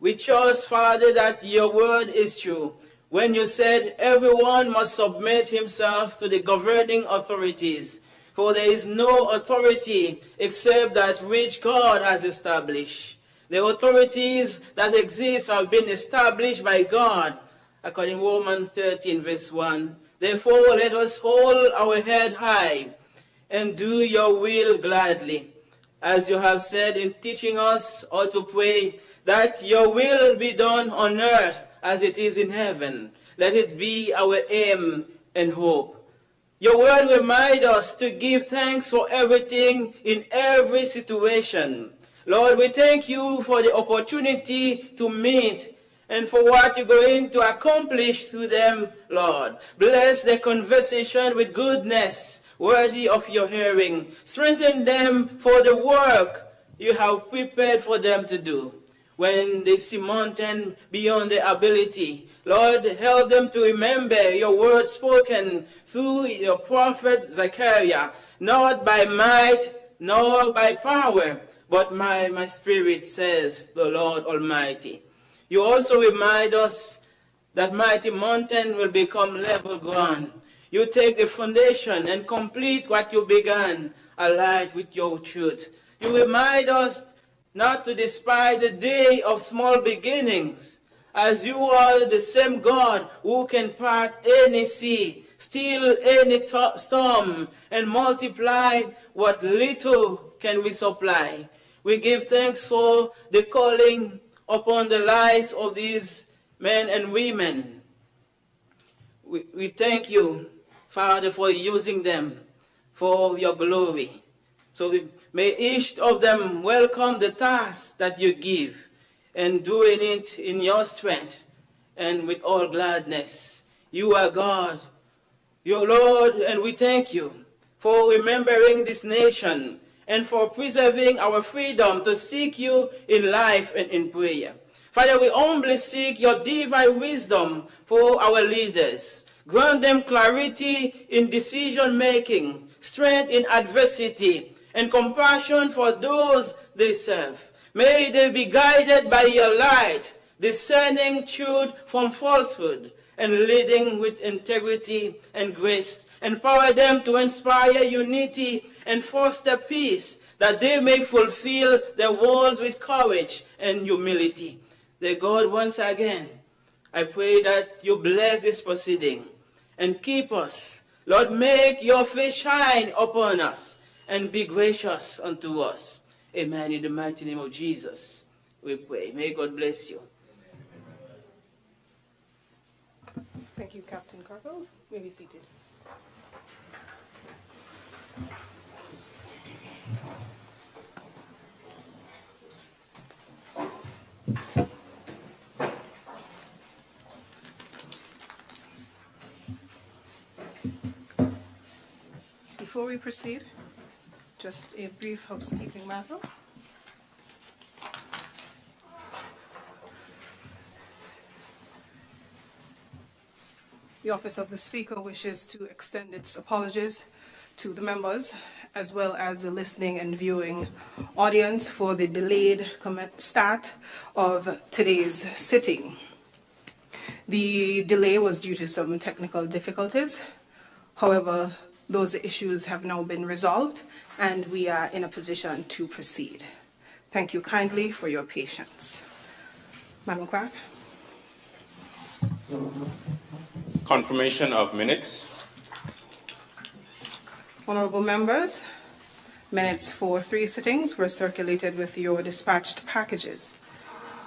We trust, Father, that your word is true when you said everyone must submit himself to the governing authorities, for there is no authority except that which God has established. The authorities that exist have been established by God, according to Romans 13, verse 1. Therefore, let us hold our head high and do your will gladly, as you have said in teaching us how to pray, that your will be done on earth as it is in heaven. Let it be our aim and hope. Your word reminds us to give thanks for everything in every situation. Lord, we thank you for the opportunity to meet and for what you're going to accomplish through them, Lord. Bless their conversation with goodness, worthy of your hearing. Strengthen them for the work you have prepared for them to do. When they see mountain beyond their ability, Lord, help them to remember your word spoken through your prophet Zechariah, not by might nor by power, but my spirit, says the Lord Almighty. You also remind us that mighty mountain will become level ground. You take the foundation and complete what you began, allied with your truth. You remind us not to despise the day of small beginnings, as you are the same God who can part any sea, still any storm, and multiply what little can we supply. We give thanks for the calling upon the lives of these men and women. We thank you, Father, for using them for your glory. So may each of them welcome the task that you give and doing it in your strength and with all gladness. You are God, your Lord, and we thank you for remembering this nation and for preserving our freedom to seek you in life and in prayer. Father, we humbly seek your divine wisdom for our leaders. Grant them clarity in decision-making, strength in adversity, and compassion for those they serve. May they be guided by your light, discerning truth from falsehood, and leading with integrity and grace. Empower them to inspire unity and foster peace, that they may fulfill their roles with courage and humility. Dear God, once again, I pray that you bless this proceeding and keep us. Lord, make your face shine upon us and be gracious unto us. Amen. In the mighty name of Jesus, we pray. May God bless you. Thank you, Captain Carpel. You may be seated. Before we proceed, just a brief housekeeping matter. The Office of the Speaker wishes to extend its apologies to the members as well as the listening and viewing audience for the delayed start of today's sitting. The delay was due to some technical difficulties. However, those issues have now been resolved and we are in a position to proceed. Thank you kindly for your patience. Madam Clerk. Confirmation of minutes. Honorable members, minutes for 3 sittings were circulated with your dispatched packages.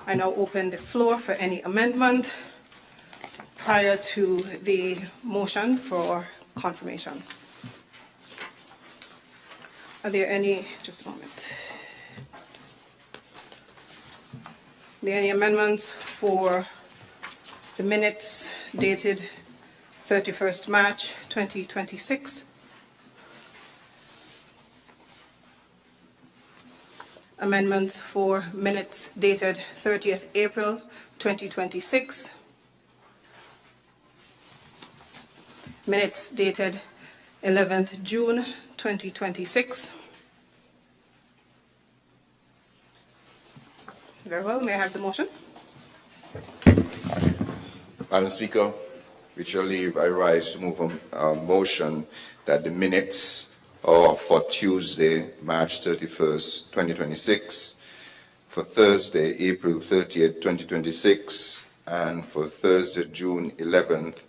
I now open the floor for any amendment prior to the motion for confirmation. Are there any, just a moment. Are there any amendments for the minutes dated 31st March 2026? Amendments for minutes dated 30th April 2026. Minutes dated 11th June 2026. Very well, may I have the motion? Madam Speaker, with your leave, I rise to move a motion that the minutes are for Tuesday, March 31st, 2026, for Thursday, April 30th, 2026, and for Thursday, June 11th,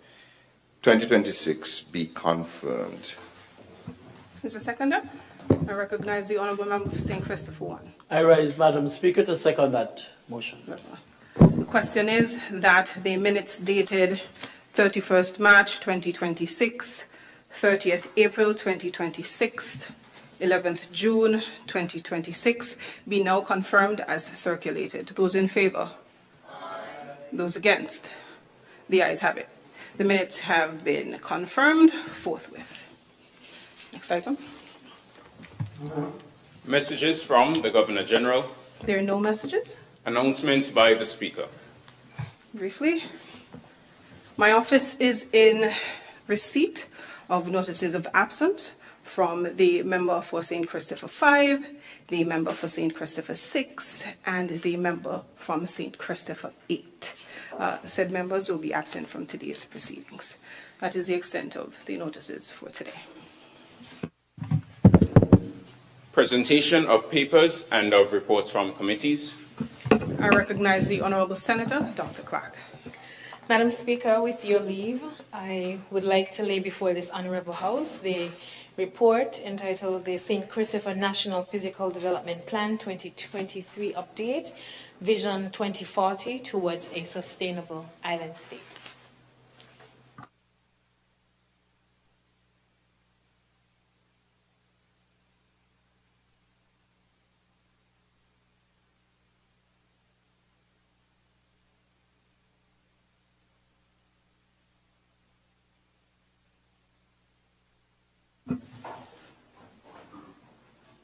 2026 be confirmed. Is there a seconder? I recognize the Honourable Member for St. Christopher 1. I rise, Madam Speaker, to second that motion. The question is that the minutes dated 31st March 2026, 30th April 2026, 11th June 2026 be now confirmed as circulated. Those in favour? Those against? The ayes have it. The minutes have been confirmed forthwith. Next item. Messages from the Governor General. There are no messages. Announcements by the Speaker. Briefly, my office is in receipt of notices of absence from the member for St. Christopher 5, the member for St. Christopher 6, and the member from St. Christopher 8. Said members will be absent from today's proceedings. That is the extent of the notices for today. Presentation of papers and of reports from committees. I recognize the Honourable Senator, Dr. Clark. Madam Speaker, with your leave, I would like to lay before this Honourable House the report entitled the St. Christopher National Physical Development Plan 2023 Update, Vision 2040 towards a Sustainable Island State.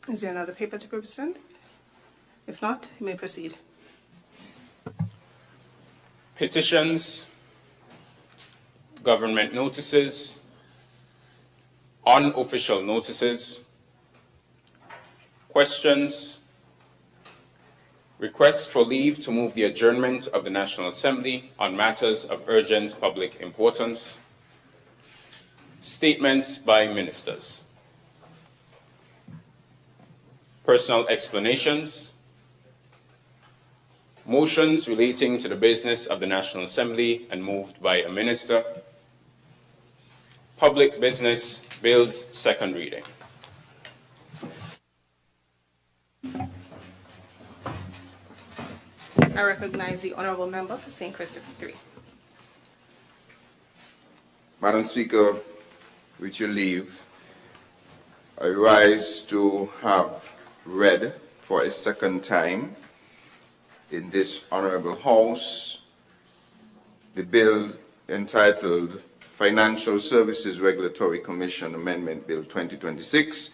Is there another paper to present? If not, you may proceed. Petitions, government notices, unofficial notices, questions, requests for leave to move the adjournment of the National Assembly on matters of urgent public importance, statements by ministers, personal explanations, motions relating to the business of the National Assembly and moved by a minister, public business bills, second reading. I recognize the Honourable Member for St. Christopher 3. Madam Speaker, with your leave, I rise to have read for a second time in this Honourable House the bill entitled Financial Services Regulatory Commission Amendment Bill 2026,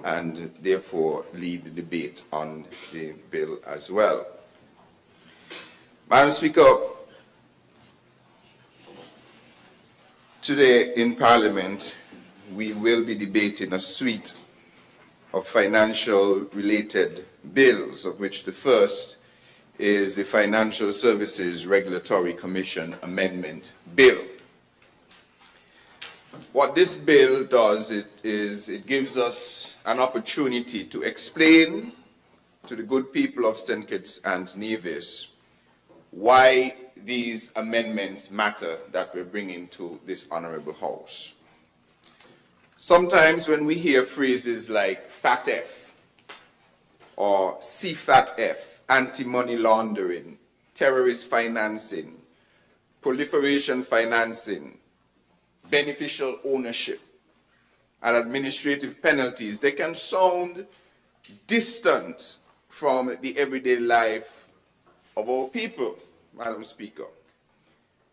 and therefore lead the debate on the bill as well. Madam Speaker, Today in Parliament, we will be debating a suite of financial-related bills, of which the first is the Financial Services Regulatory Commission Amendment Bill. What this bill does is it gives us an opportunity to explain to the good people of St. Kitts and Nevis why these amendments matter that we're bringing to this Honourable House. Sometimes when we hear phrases like FATF or CFATF, anti-money laundering, terrorist financing, proliferation financing, beneficial ownership, and administrative penalties, they can sound distant from the everyday life of our people, Madam Speaker.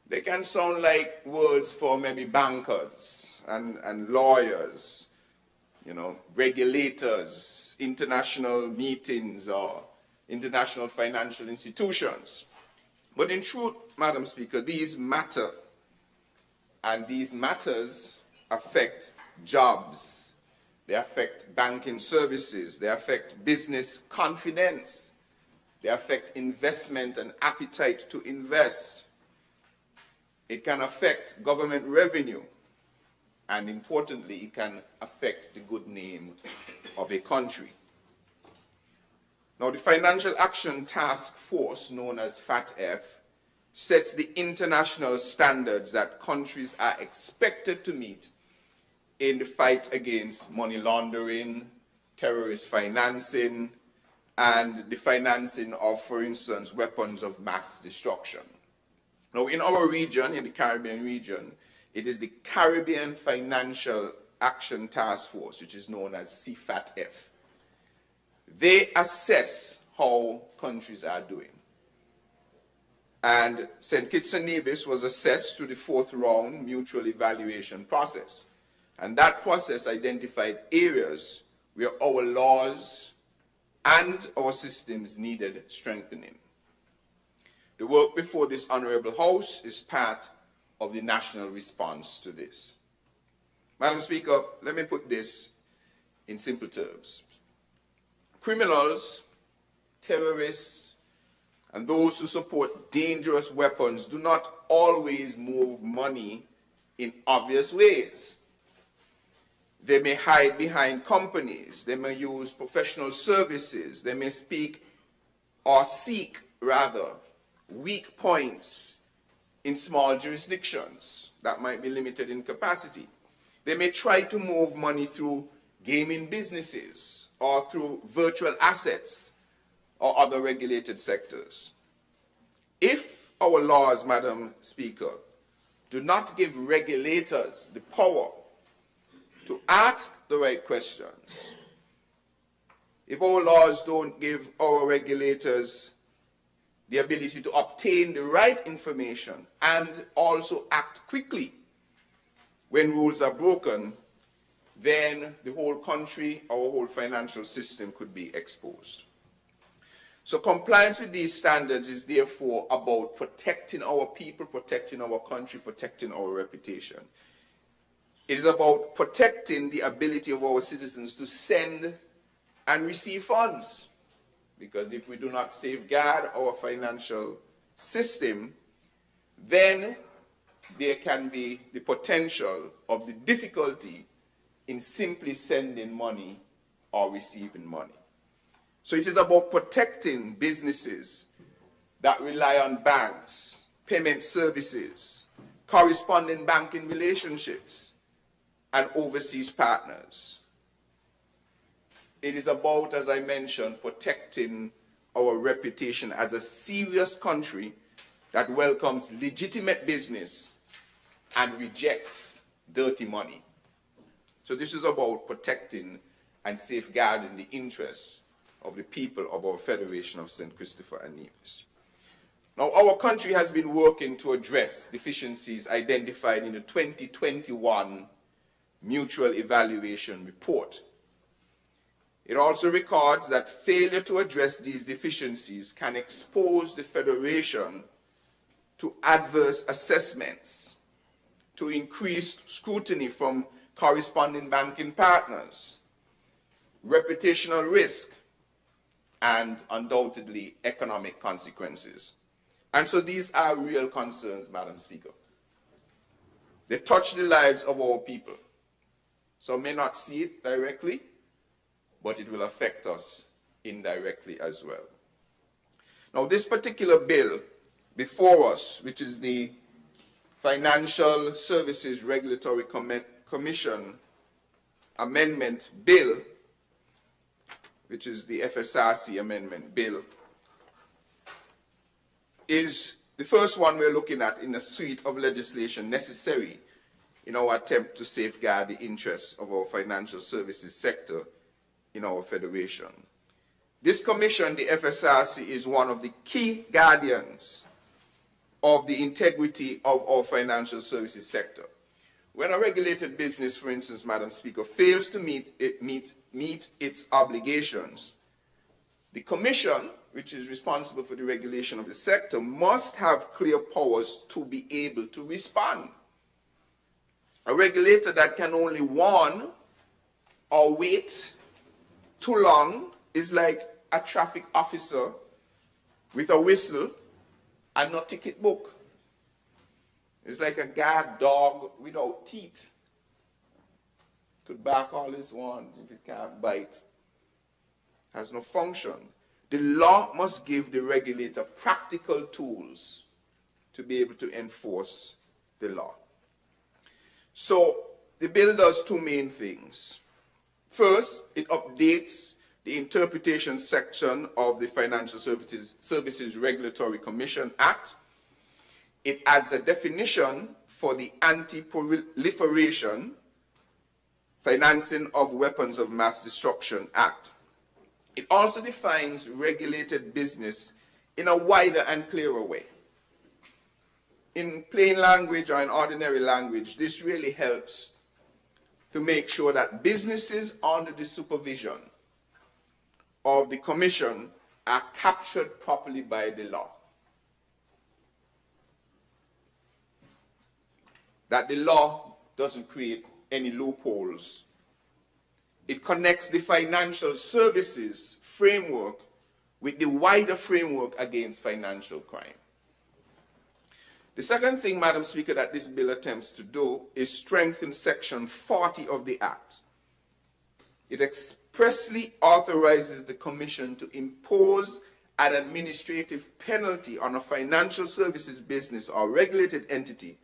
They can sound like words for maybe bankers and lawyers, you know, regulators, international meetings, or international financial institutions. But in truth, Madam Speaker, these matter. And these matters affect jobs, they affect banking services, they affect business confidence, they affect investment and appetite to invest. It can affect government revenue, and importantly, it can affect the good name of a country. Now, the Financial Action Task Force, known as FATF, sets the international standards that countries are expected to meet in the fight against money laundering, terrorist financing, and the financing of, for instance, weapons of mass destruction. Now, in our region, in the Caribbean region, it is the Caribbean Financial Action Task Force, which is known as CFATF. They assess how countries are doing. And St. Kitts and Nevis was assessed through the 4th round mutual evaluation process. And that process identified areas where our laws and our systems needed strengthening. The work before this Honourable House is part of the national response to this. Madam Speaker, let me put this in simple terms. Criminals, terrorists, and those who support dangerous weapons do not always move money in obvious ways. They may hide behind companies, they may use professional services, they may speak or seek, rather, weak points in small jurisdictions that might be limited in capacity. They may try to move money through gaming businesses or through virtual assets or other regulated sectors. If our laws, Madam Speaker, do not give regulators the power to ask the right questions, if our laws don't give our regulators the ability to obtain the right information and also act quickly when rules are broken, then the whole country, our whole financial system could be exposed. So compliance with these standards is therefore about protecting our people, protecting our country, protecting our reputation. It is about protecting the ability of our citizens to send and receive funds. Because if we do not safeguard our financial system, then there can be the potential of the difficulty in simply sending money or receiving money. So it is about protecting businesses that rely on banks, payment services, corresponding banking relationships, and overseas partners. It is about, as I mentioned, protecting our reputation as a serious country that welcomes legitimate business and rejects dirty money. So this is about protecting and safeguarding the interests of the people of our Federation of St. Christopher and Nevis. Now, our country has been working to address deficiencies identified in the 2021 Mutual Evaluation Report. It also records that failure to address these deficiencies can expose the Federation to adverse assessments, to to increased scrutiny from corresponding banking partners, reputational risk, and undoubtedly economic consequences. And so these are real concerns, Madam Speaker. They touch the lives of our people. Some may not see it directly, but it will affect us indirectly as well. Now, this particular bill before us, which is the Financial Services Regulatory Commission Amendment Bill, which is the FSRC Amendment Bill, is the first one we're looking at in a suite of legislation necessary in our attempt to safeguard the interests of our financial services sector in our federation. This commission, the FSRC, is one of the key guardians of the integrity of our financial services sector. When a regulated business, for instance, Madam Speaker, fails to meet its obligations, the commission, which is responsible for the regulation of the sector, must have clear powers to be able to respond. A regulator that can only warn or wait too long is like a traffic officer with a whistle and no ticket book. It's like a guard dog without teeth. Could bark all it wants if it can't bite. Has no function. The law must give the regulator practical tools to be able to enforce the law. So the bill does two main things. First, it updates the interpretation section of the Financial Services Regulatory Commission Act. It adds a definition for the Anti-Proliferation Financing of Weapons of Mass Destruction Act. It also defines regulated business in a wider and clearer way. In plain language or in ordinary language, this really helps to make sure that businesses under the supervision of the Commission are captured properly by the law. That the law doesn't create any loopholes. It connects the financial services framework with the wider framework against financial crime. The second thing, Madam Speaker, that this bill attempts to do is strengthen Section 40 of the Act. It expressly authorizes the Commission to impose an administrative penalty on a financial services business or regulated entity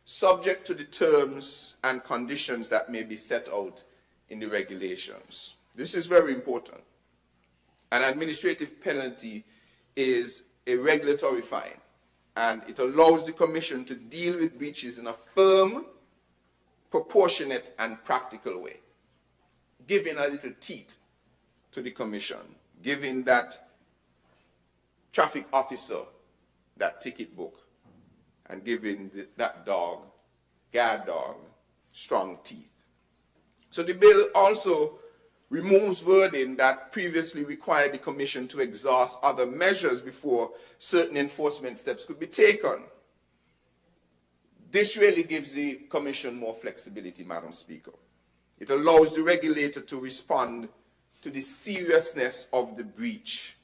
subject to the terms and conditions that may be set out in the regulations. This is very important. An administrative penalty is a regulatory fine, and it allows the Commission to deal with breaches in a firm, proportionate, and practical way, giving a little teeth to the Commission, giving that traffic officer that ticket book, and giving that dog, guard dog, strong teeth. So the bill also removes wording that previously required the Commission to exhaust other measures before certain enforcement steps could be taken. This really gives the Commission more flexibility, Madam Speaker. It allows the regulator to respond to the seriousness of the breach.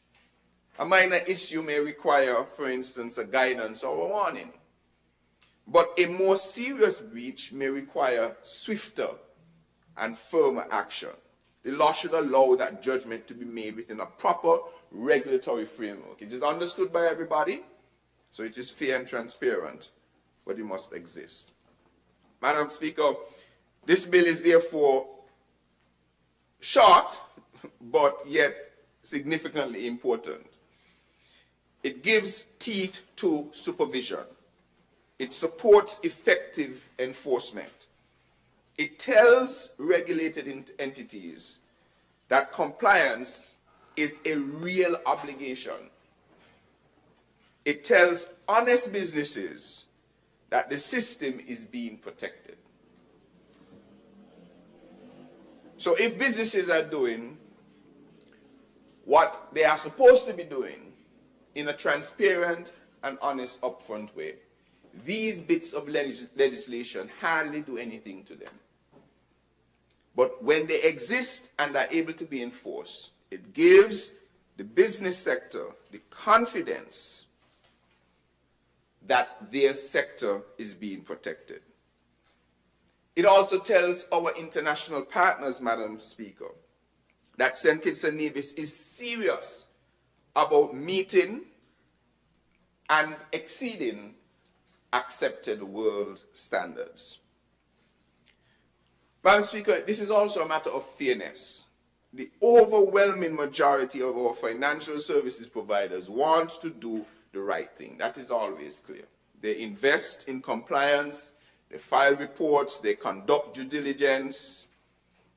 A minor issue may require, for instance, a guidance or a warning. But a more serious breach may require swifter and firmer action. The law should allow that judgment to be made within a proper regulatory framework. It is understood by everybody, so it is fair and transparent, but it must exist. Madam Speaker, this bill is therefore short, but yet significantly important. It gives teeth to supervision. It supports effective enforcement. It tells regulated entities that compliance is a real obligation. It tells honest businesses that the system is being protected. So if businesses are doing what they are supposed to be doing in a transparent and honest, upfront way, these bits of legislation hardly do anything to them. But when they exist and are able to be enforced, it gives the business sector the confidence that their sector is being protected. It also tells our international partners, Madam Speaker, that St. Kitts and Nevis is serious about meeting and exceeding accepted world standards. Madam Speaker, this is also a matter of fairness. The overwhelming majority of our financial services providers want to do the right thing. That is always clear. They invest in compliance, they file reports, they conduct due diligence,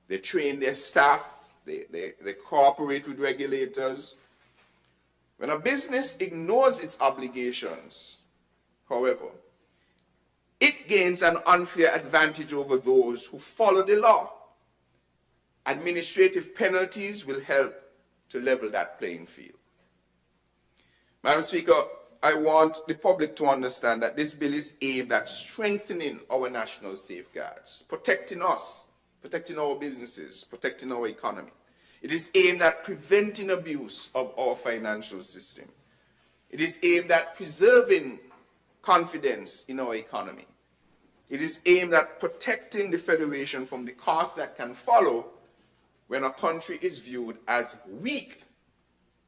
they train their staff, they cooperate with regulators. When a business ignores its obligations, however, it gains an unfair advantage over those who follow the law. Administrative penalties will help to level that playing field. Madam Speaker, I want the public to understand that this bill is aimed at strengthening our national safeguards, protecting us, protecting our businesses, protecting our economy. It is aimed at preventing abuse of our financial system. It is aimed at preserving confidence in our economy. It is aimed at protecting the Federation from the costs that can follow when a country is viewed as weak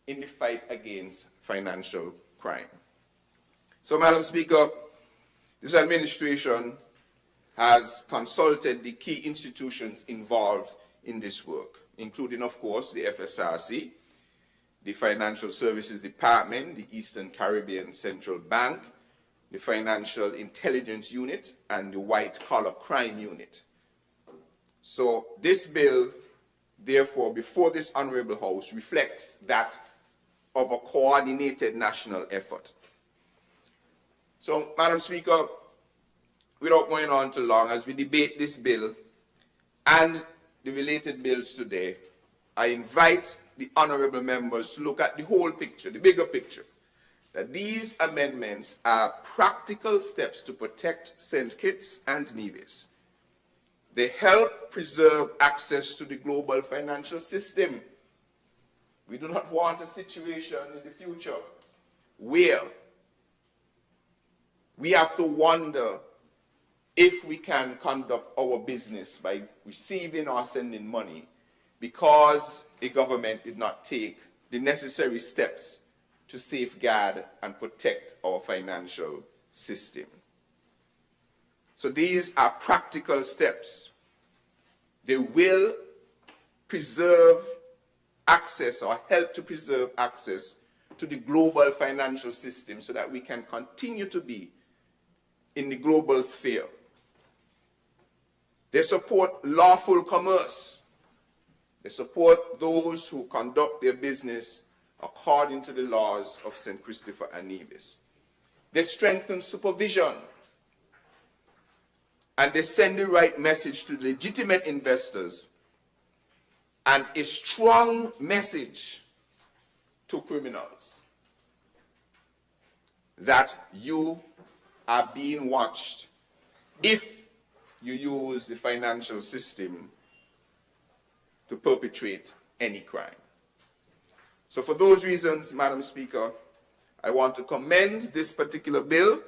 in the fight against financial crime. So, Madam Speaker, this administration has consulted the key institutions involved in this work, including, of course, the FSRC, the Financial Services Department, the Eastern Caribbean Central Bank, the Financial Intelligence Unit, and the White Collar Crime Unit. So this bill, therefore, before this Honourable House, reflects that of a coordinated national effort. So, Madam Speaker, without going on too long, as we debate this bill and the related bills today, I invite the honourable members to look at the whole picture, the bigger picture, that these amendments are practical steps to protect St. Kitts and Nevis. They help preserve access to the global financial system. We do not want a situation in the future where we have to wonder if we can conduct our business by receiving or sending money because a government did not take the necessary steps to safeguard and protect our financial system. So these are practical steps. They will preserve access or help to preserve access to the global financial system so that we can continue to be in the global sphere. They support lawful commerce. They support those who conduct their business according to the laws of St. Christopher and Nevis. They strengthen supervision. And they send the right message to legitimate investors and a strong message to criminals that you are being watched if you use the financial system to perpetrate any crime. So for those reasons, Madam Speaker, I want to commend this particular bill,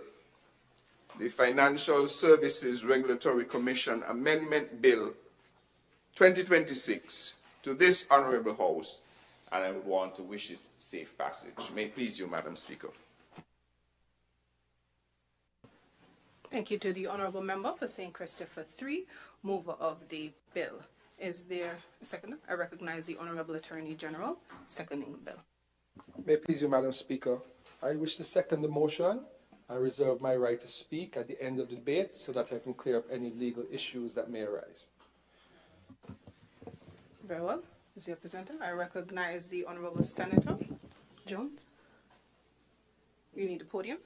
the Financial Services Regulatory Commission Amendment Bill 2026, to this Honourable House, and I would want to wish it safe passage. May it please you, Madam Speaker. Thank you to the Honourable Member for St. Christopher 3, mover of the bill. Is there a seconder? I recognize the Honourable Attorney General seconding the bill. May it please you, Madam Speaker. I wish to second the motion. I reserve my right to speak at the end of the debate so that I can clear up any legal issues that may arise. Very well. As your presenter, I recognize the Honourable Senator Jones. You need a podium.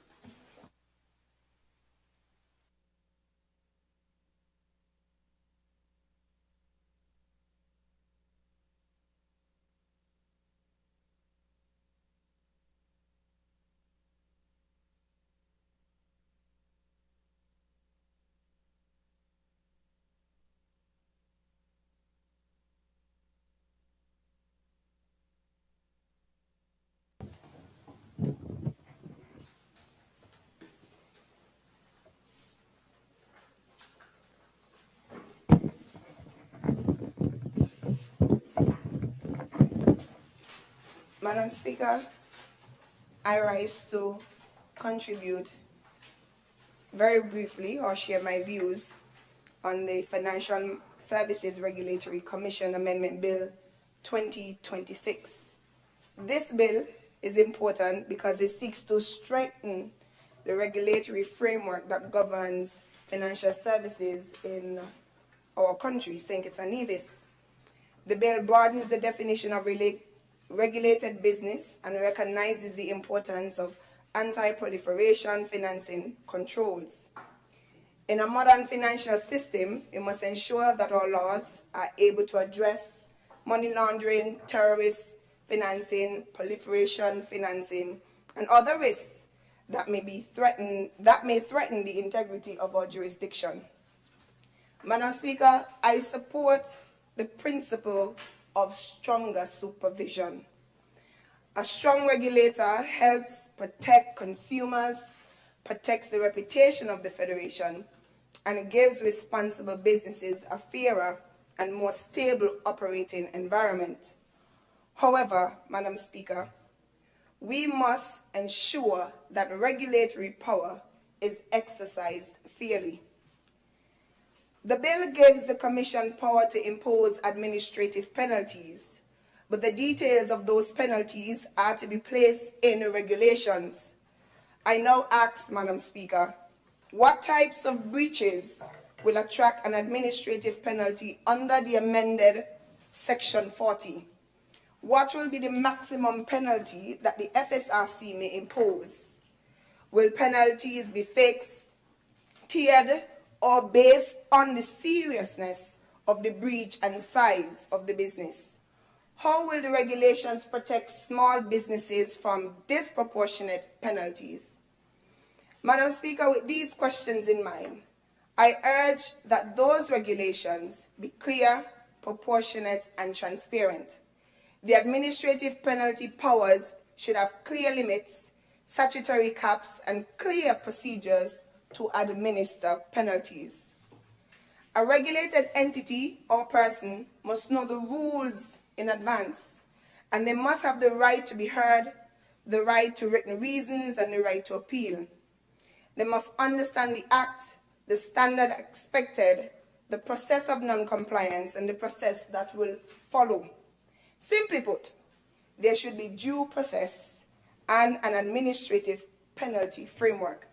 Madam Speaker, I rise to contribute very briefly or share my views on the Financial Services Regulatory Commission Amendment Bill 2026. This bill is important because it seeks to strengthen the regulatory framework that governs financial services in our country, St. Kitts and Nevis. The bill broadens the definition of regulated business and recognizes the importance of anti-proliferation financing controls. In a modern financial system, we must ensure that our laws are able to address money laundering, terrorist financing, proliferation financing, and other risks that may threaten the integrity of our jurisdiction. Madam Speaker, I support the principle of stronger supervision. A strong regulator helps protect consumers, protects the reputation of the Federation, and it gives responsible businesses a fairer and more stable operating environment. However, Madam Speaker, we must ensure that regulatory power is exercised fairly. The bill gives the Commission power to impose administrative penalties, but the details of those penalties are to be placed in the regulations. I now ask, Madam Speaker, what types of breaches will attract an administrative penalty under the amended Section 40? What will be the maximum penalty that the FSRC may impose? Will penalties be fixed, tiered, or based on the seriousness of the breach and size of the business? How will the regulations protect small businesses from disproportionate penalties? Madam Speaker, with these questions in mind, I urge that those regulations be clear, proportionate, and transparent. The administrative penalty powers should have clear limits, statutory caps, and clear procedures to administer penalties. A regulated entity or person must know the rules in advance, and they must have the right to be heard, the right to written reasons, and the right to appeal. They must understand the act, the standard expected, the process of non-compliance, and the process that will follow. Simply put, there should be due process and an administrative penalty framework.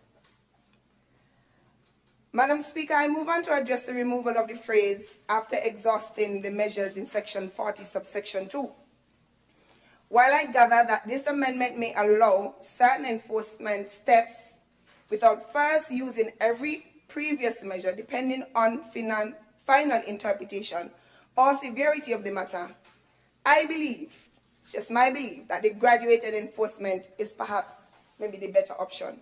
Madam Speaker, I move on to address the removal of the phrase after exhausting the measures in Section 40, subsection 2. While I gather that this amendment may allow certain enforcement steps without first using every previous measure depending on final interpretation or severity of the matter, I believe, it's just my belief, that the graduated enforcement is perhaps maybe the better option.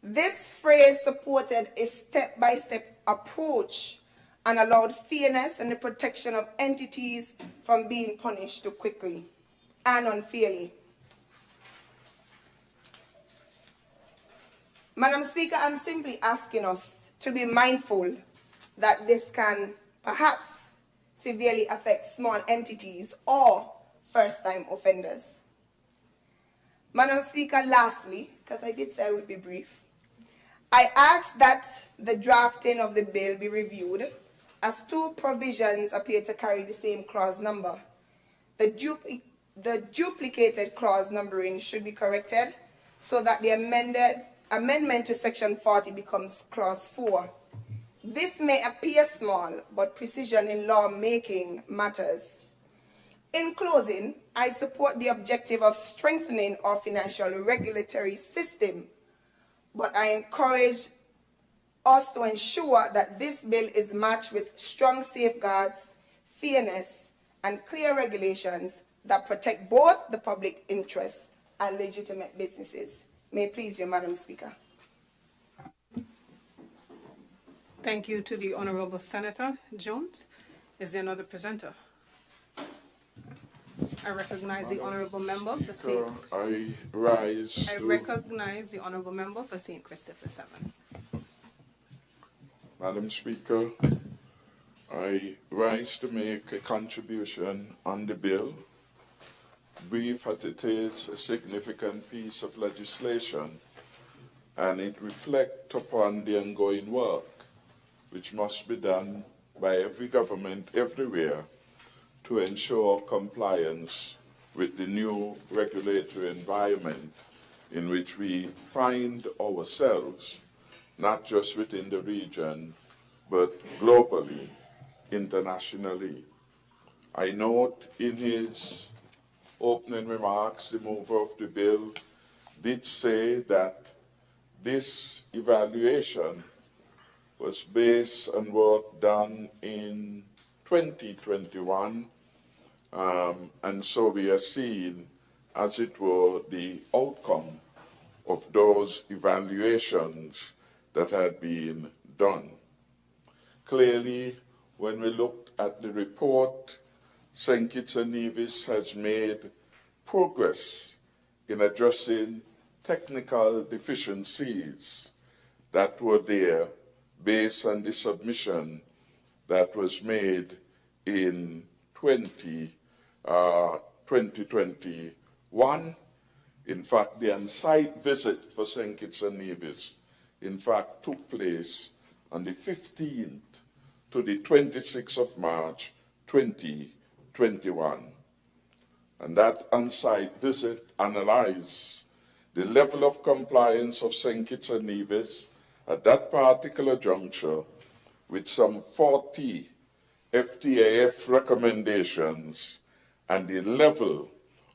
This phrase supported a step-by-step approach and allowed fairness and the protection of entities from being punished too quickly and unfairly. Madam Speaker, I'm simply asking us to be mindful that this can perhaps severely affect small entities or first-time offenders. Madam Speaker, lastly, because I did say I would be brief, I ask that the drafting of the bill be reviewed as two provisions appear to carry the same clause number. The duplicated clause numbering should be corrected so that the amendment to Section 40 becomes Clause 4. This may appear small, but precision in law-making matters. In closing, I support the objective of strengthening our financial regulatory system, but I encourage us to ensure that this bill is matched with strong safeguards, fairness, and clear regulations that protect both the public interest and legitimate businesses. May it please you, Madam Speaker. Thank you to the Honourable Senator Jones. Is there another presenter? I recognize the Honourable Member for St. I recognize the Honourable Member for St. Christopher 7. Madam Speaker, I rise to make a contribution on the bill. brief as it is, a significant piece of legislation, and it reflects upon the ongoing work which must be done by every government everywhere to ensure compliance with the new regulatory environment in which we find ourselves, not just within the region, but globally, internationally. I note in his opening remarks, the mover of the bill did say that this evaluation was based on work done in 2021, and so we are seeing, as it were, the outcome of those evaluations that had been done. Clearly, when we look at the report, St. Kitts and Nevis has made progress in addressing technical deficiencies that were there based on the submission that was made in 2021. In fact, the on-site visit for St. Kitts and Nevis, in fact, took place on the 15th to the 26th of March, 2021. And that on-site visit analyzed the level of compliance of St. Kitts and Nevis at that particular juncture with some 40 FTAF recommendations and the level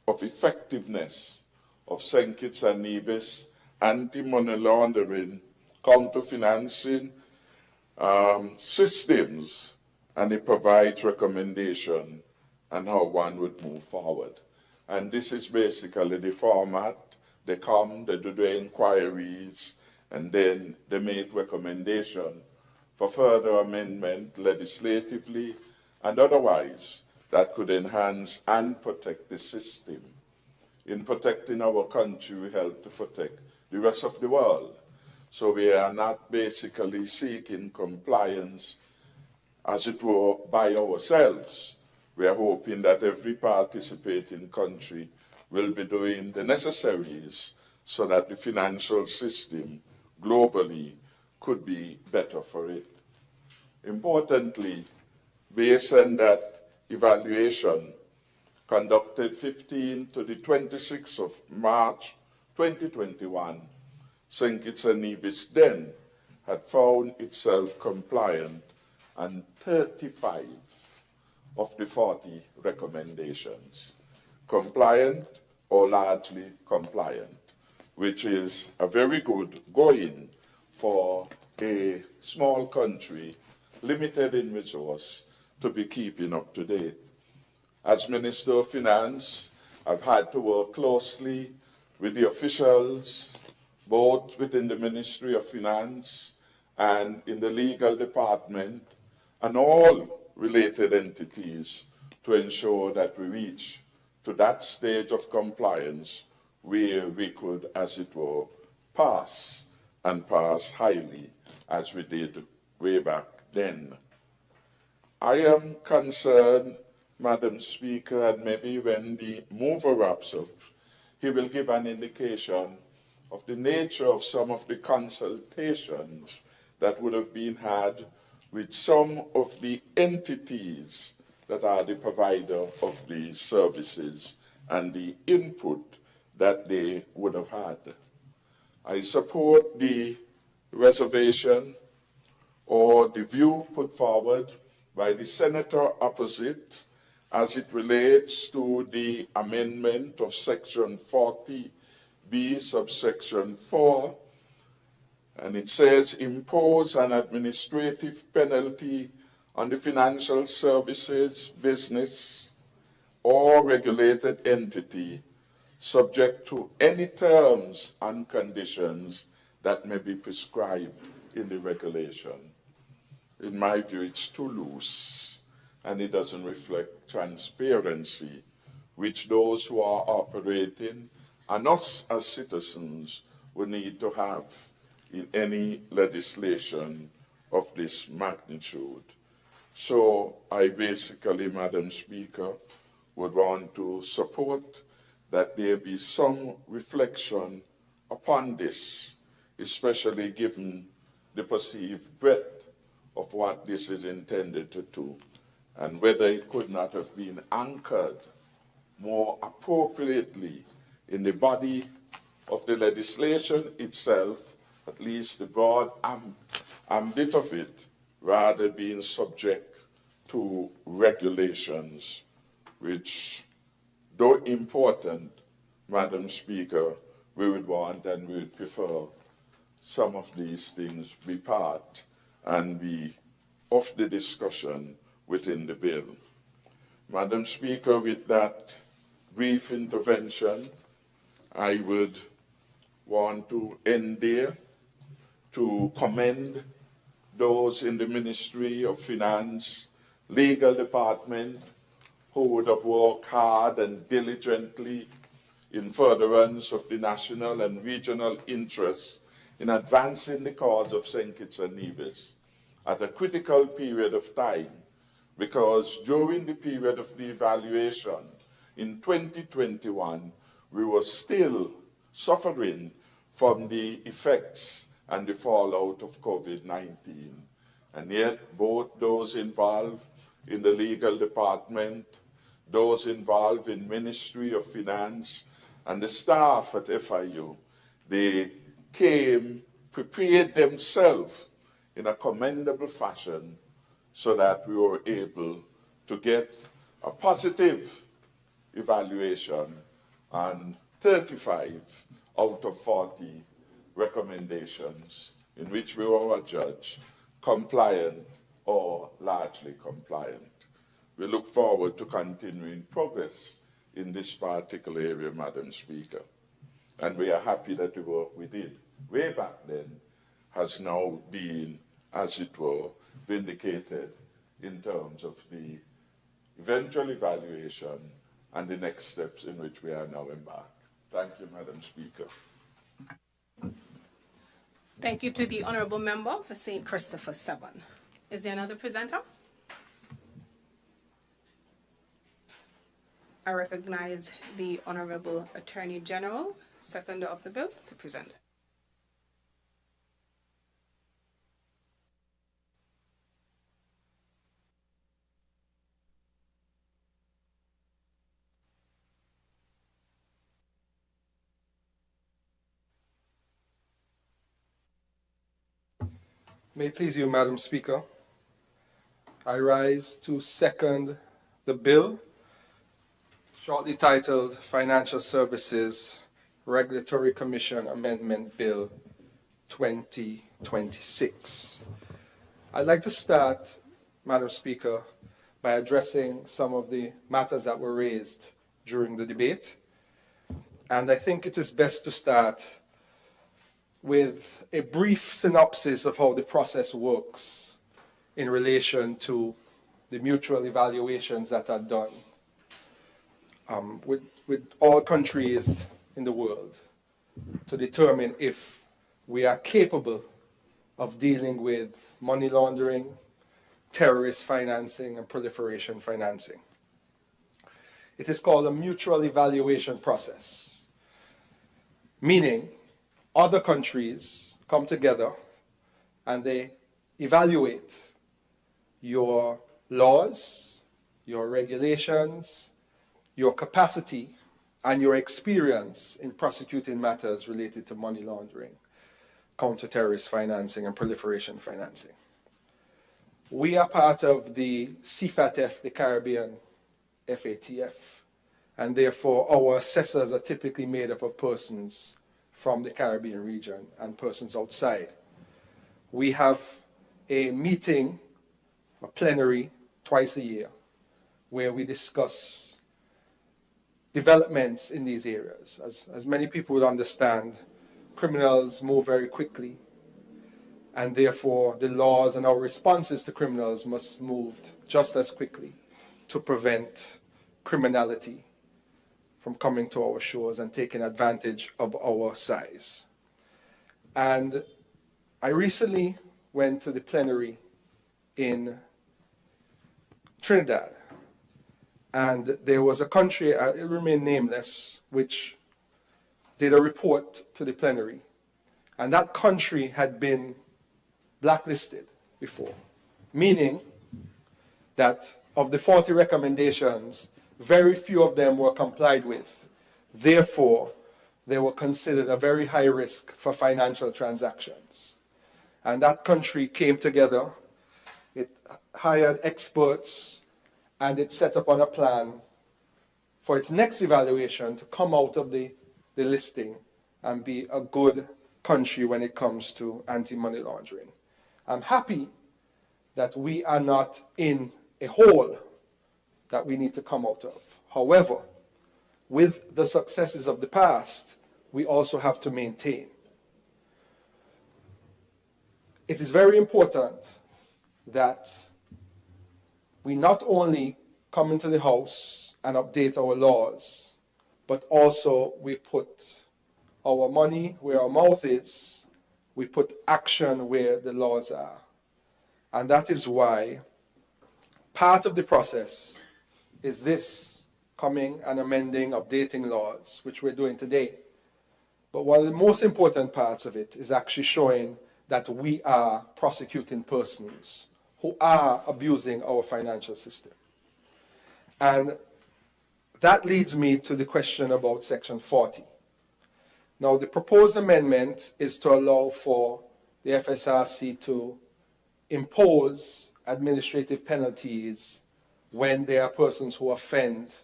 of effectiveness of St. Kitts and Nevis anti-money laundering, counter-financing systems, and it provides recommendation on how one would move forward. And this is basically the format. They come, they do their inquiries, and then they make recommendation for further amendment legislatively and otherwise that could enhance and protect the system. In protecting our country, we help to protect the rest of the world. So we are not basically seeking compliance, as it were, by ourselves. We are hoping that every participating country will be doing the necessaries so that the financial system globally could be better for it. Importantly, based on that evaluation conducted 15 to the 26th of March 2021, St. Kitts and Nevis then had found itself compliant on 35 of the 40 recommendations. Compliant or largely compliant, which is a very good going for a small country, limited in resource, to be keeping up to date. As Minister of Finance, I've had to work closely with the officials, both within the Ministry of Finance and in the legal department, and all related entities to ensure that we reach to that stage of compliance where we could, as it were, pass and pass highly as we did way back then. I am concerned, Madam Speaker, and maybe when the mover wraps up, he will give an indication of the nature of some of the consultations that would have been had with some of the entities that are the provider of these services and the input that they would have had. I support the reservation or the view put forward by the senator opposite as it relates to the amendment of Section 40B, subsection 4, and it says, impose an administrative penalty on the financial services business or regulated entity subject to any terms and conditions that may be prescribed in the regulation. In my view, it's too loose, and it doesn't reflect transparency, which those who are operating and us as citizens will need to have in any legislation of this magnitude. So I basically, Madam Speaker, would want to support that there be some reflection upon this, especially given the perceived breadth of what this is intended to do, and whether it could not have been anchored more appropriately in the body of the legislation itself, at least the broad ambit of it, rather being subject to regulations, which, though important, Madam Speaker, we would want and we would prefer some of these things be part and be of the discussion within the bill. Madam Speaker, with that brief intervention, I would want to end there to commend those in the Ministry of Finance, Legal Department, who would have worked hard and diligently in furtherance of the national and regional interests in advancing the cause of St. Kitts and Nevis at a critical period of time, because during the period of the evaluation in 2021, we were still suffering from the effects and the fallout of COVID-19. And yet, both those involved in the legal department, those involved in Ministry of Finance, and the staff at FIU, they came, prepared themselves in a commendable fashion so that we were able to get a positive evaluation and 35 out of 40 recommendations in which we were adjudged compliant or largely compliant. We look forward to continuing progress in this particular area, Madam Speaker. And we are happy that the work we did way back then has now been, as it were, vindicated in terms of the eventual evaluation and the next steps in which we are now embarked. Thank you, Madam Speaker. Thank you to the Honourable Member for St. Christopher 7. Is there another presenter? I recognize the Honourable Attorney General, seconder of the bill, to present it. May it please you, Madam Speaker, I rise to second the bill, shortly titled Financial Services Regulatory Commission Amendment Bill 2026. I'd like to start, Madam Speaker, by addressing some of the matters that were raised during the debate. And I think it is best to start with a brief synopsis of how the process works in relation to the mutual evaluations that are done with all countries in the world to determine if we are capable of dealing with money laundering, terrorist financing, and proliferation financing. It is called a mutual evaluation process, meaning other countries come together and they evaluate your laws, your regulations, your capacity, and your experience in prosecuting matters related to money laundering, counter-terrorist financing, and proliferation financing. We are part of the CFATF, the Caribbean FATF, and therefore our assessors are typically made up of persons from the Caribbean region and persons outside. We have a meeting, a plenary, twice a year, where we discuss developments in these areas. As many people would understand, criminals move very quickly, and therefore the laws and our responses to criminals must move just as quickly to prevent criminality from coming to our shores and taking advantage of our size. And I recently went to the plenary in Trinidad, And there was a country, it remained nameless, which did a report to the plenary. And that country had been blacklisted before, meaning that of the 40 recommendations, very few of them were complied with. Therefore, they were considered a very high risk for financial transactions. And that country came together, it hired experts, and it set up on a plan for its next evaluation to come out of the listing and be a good country when it comes to anti-money laundering. I'm happy that we are not in a hole that we need to come out of. However, with the successes of the past, we also have to maintain. It is very important that we not only come into the House and update our laws, but also we put our money where our mouth is, we put action where the laws are. And that is why part of the process is this coming and amending, updating laws, which we're doing today. But one of the most important parts of it is actually showing that we are prosecuting persons who are abusing our financial system. And that leads me to the question about Section 40. Now, the proposed amendment is to allow for the FSRC to impose administrative penalties when there are persons who offend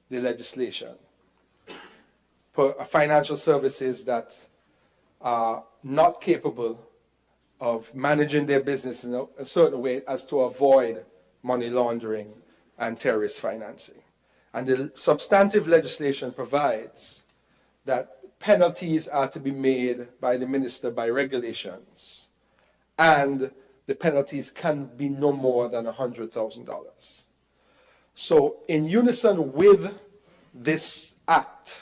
the legislation. Financial services that are not capable of managing their business in a certain way as to avoid money laundering and terrorist financing. And the substantive legislation provides that penalties are to be made by the minister by regulations, and the penalties can be no more than $100,000. So in unison with this act,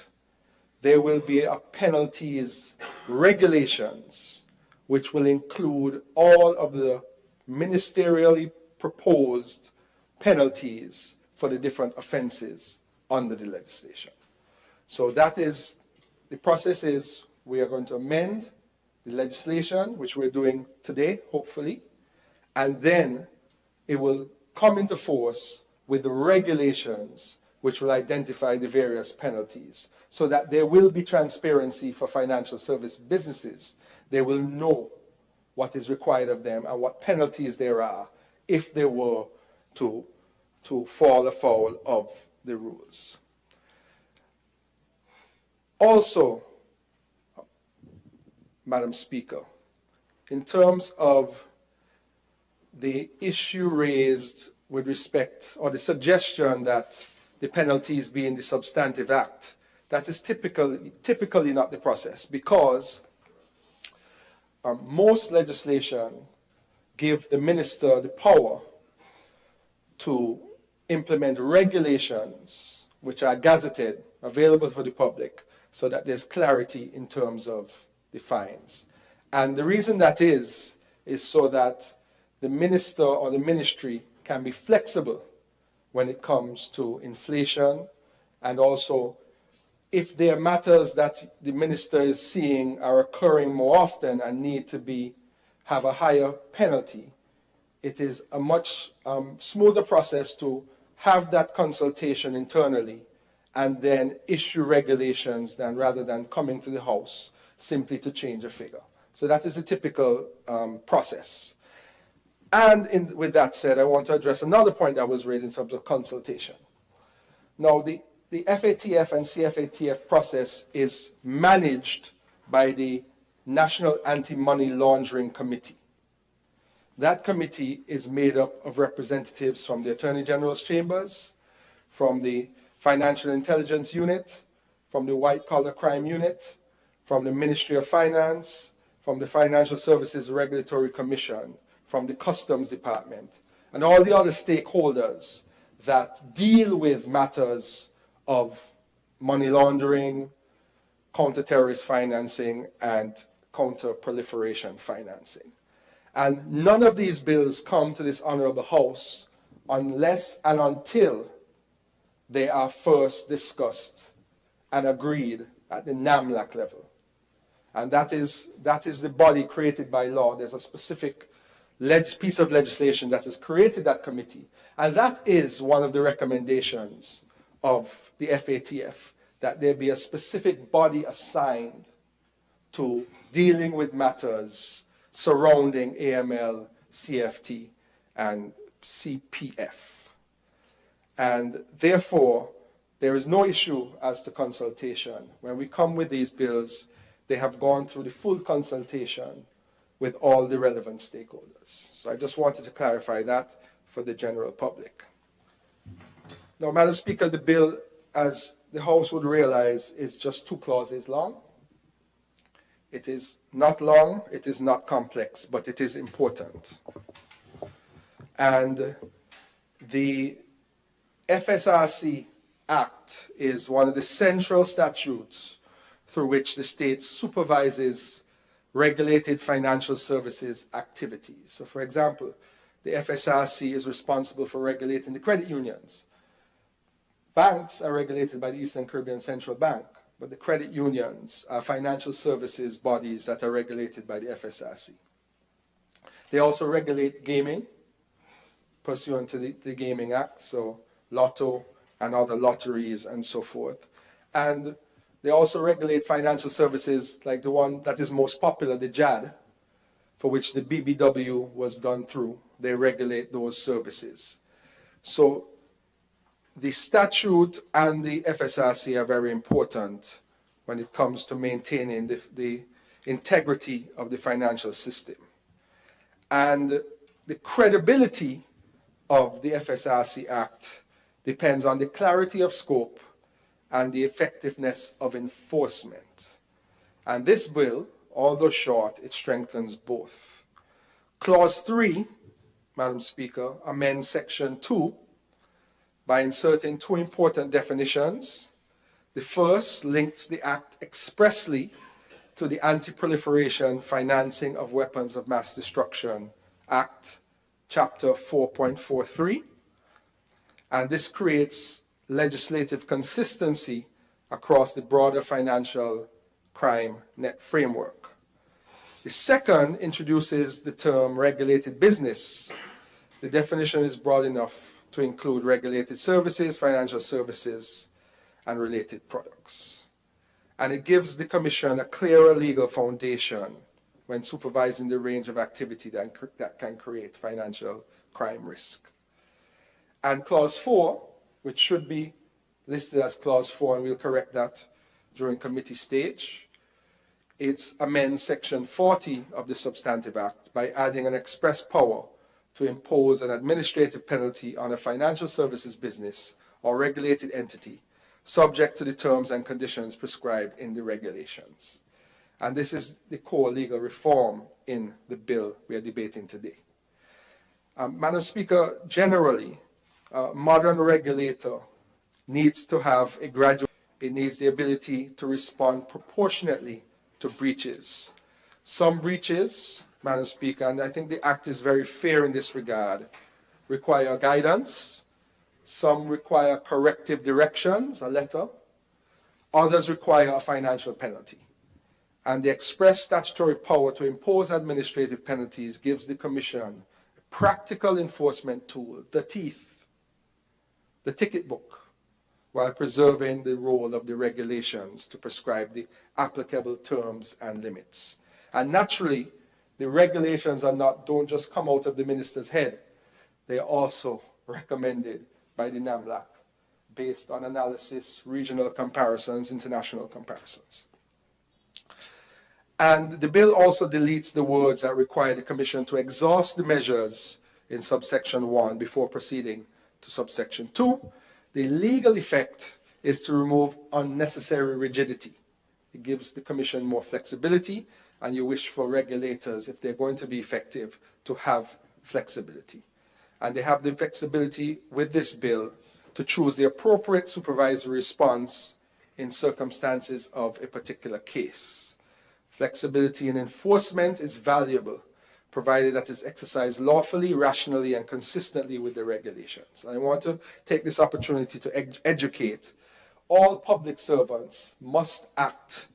there will be a penalties regulations which will include all of the ministerially proposed penalties for the different offenses under the legislation. So that is, the process is we are going to amend the legislation, which we're doing today, hopefully, and then it will come into force with the regulations which will identify the various penalties so that there will be transparency for financial service businesses. They will know what is required of them and what penalties there are if they were to fall afoul of the rules. Also, Madam Speaker, in terms of the issue raised with respect, or the suggestion that the penalties be in the substantive act, that is typically not the process, because most legislation give the minister the power to implement regulations which are gazetted, available for the public, so that there's clarity in terms of the fines. And the reason that is so that the minister or the ministry can be flexible when it comes to inflation, and also if there are matters that the minister is seeing are occurring more often and need to have a higher penalty, it is a much smoother process to have that consultation internally and then issue regulations rather than coming to the House simply to change a figure. So that is a typical process. And with that said, I want to address another point that was raised in terms of consultation. Now, the FATF and CFATF process is managed by the National Anti-Money Laundering Committee. That committee is made up of representatives from the Attorney General's Chambers, from the Financial Intelligence Unit, from the White Collar Crime Unit, from the Ministry of Finance, from the Financial Services Regulatory Commission, from the Customs Department, and all the other stakeholders that deal with matters of money laundering, counter-terrorist financing, and counter-proliferation financing. And none of these bills come to this honorable House unless and until they are first discussed and agreed at the NAMLAC level. And that is the body created by law. There's a specific piece of legislation that has created that committee. And that is one of the recommendations of the FATF, that there be a specific body assigned to dealing with matters surrounding AML, CFT, and CPF. And therefore, there is no issue as to consultation. When we come with these bills, they have gone through the full consultation with all the relevant stakeholders. So I just wanted to clarify that for the general public. Now, Madam Speaker, the bill, as the House would realize, is just 2 clauses long. It is not long, it is not complex, but it is important. And the FSRC Act is one of the central statutes through which the state supervises regulated financial services activities. So, for example, the FSRC is responsible for regulating the credit unions. Banks are regulated by the Eastern Caribbean Central Bank, but the credit unions are financial services bodies that are regulated by the FSRC. They also regulate gaming, pursuant to the Gaming Act, so lotto and other lotteries and so forth. And they also regulate financial services like the one that is most popular, the JAD, for which the BBW was done through. They regulate those services. So the statute and the FSRC are very important when it comes to maintaining the integrity of the financial system. And the credibility of the FSRC Act depends on the clarity of scope and the effectiveness of enforcement. And this bill, although short, it strengthens both. Clause 3, Madam Speaker, amends Section 2 by inserting 2 important definitions. The first links the Act expressly to the Anti-Proliferation Financing of Weapons of Mass Destruction Act, Chapter 4.43, and this creates legislative consistency across the broader financial crime net framework. The second introduces the term regulated business. The definition is broad enough to include regulated services, financial services, and related products. And it gives the Commission a clearer legal foundation when supervising the range of activity that can create financial crime risk. And Clause 4, which should be listed as Clause 4, and we'll correct that during committee stage, it amends Section 40 of the Substantive Act by adding an express power to impose an administrative penalty on a financial services business or regulated entity subject to the terms and conditions prescribed in the regulations. And this is the core legal reform in the bill we are debating today. Madam Speaker, generally, a modern regulator needs to have a gradual, it needs the ability to respond proportionately to breaches. Some breaches, Madam Speaker, and I think the Act is very fair in this regard, require guidance. Some require corrective directions, a letter. Others require a financial penalty. And the express statutory power to impose administrative penalties gives the Commission a practical enforcement tool, the teeth, the ticket book, while preserving the role of the regulations to prescribe the applicable terms and limits. And naturally, the regulations don't just come out of the minister's head. They are also recommended by the NAMLAC based on analysis, regional comparisons, international comparisons. And the bill also deletes the words that require the Commission to exhaust the measures in subsection 1 before proceeding to subsection 2. The legal effect is to remove unnecessary rigidity. It gives the Commission more flexibility, and you wish for regulators, if they're going to be effective, to have flexibility. And they have the flexibility with this bill to choose the appropriate supervisory response in circumstances of a particular case. Flexibility in enforcement is valuable, provided that it's exercised lawfully, rationally, and consistently with the regulations. I want to take this opportunity to educate all public servants must act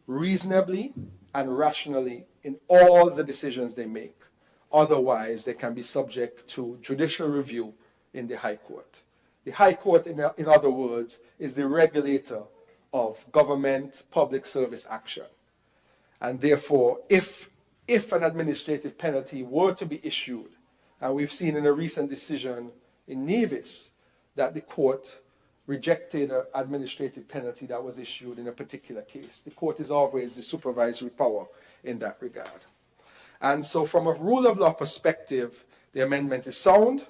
reasonably and rationally in all the decisions they make. Otherwise, they can be subject to judicial review in the High Court. The High Court, in other words, is the regulator of government public service action. And therefore, if an administrative penalty were to be issued, and we've seen in a recent decision in Nevis that the court rejected an administrative penalty that was issued in a particular case. The court is always the supervisory power in that regard. And so from a rule of law perspective, the amendment is sound.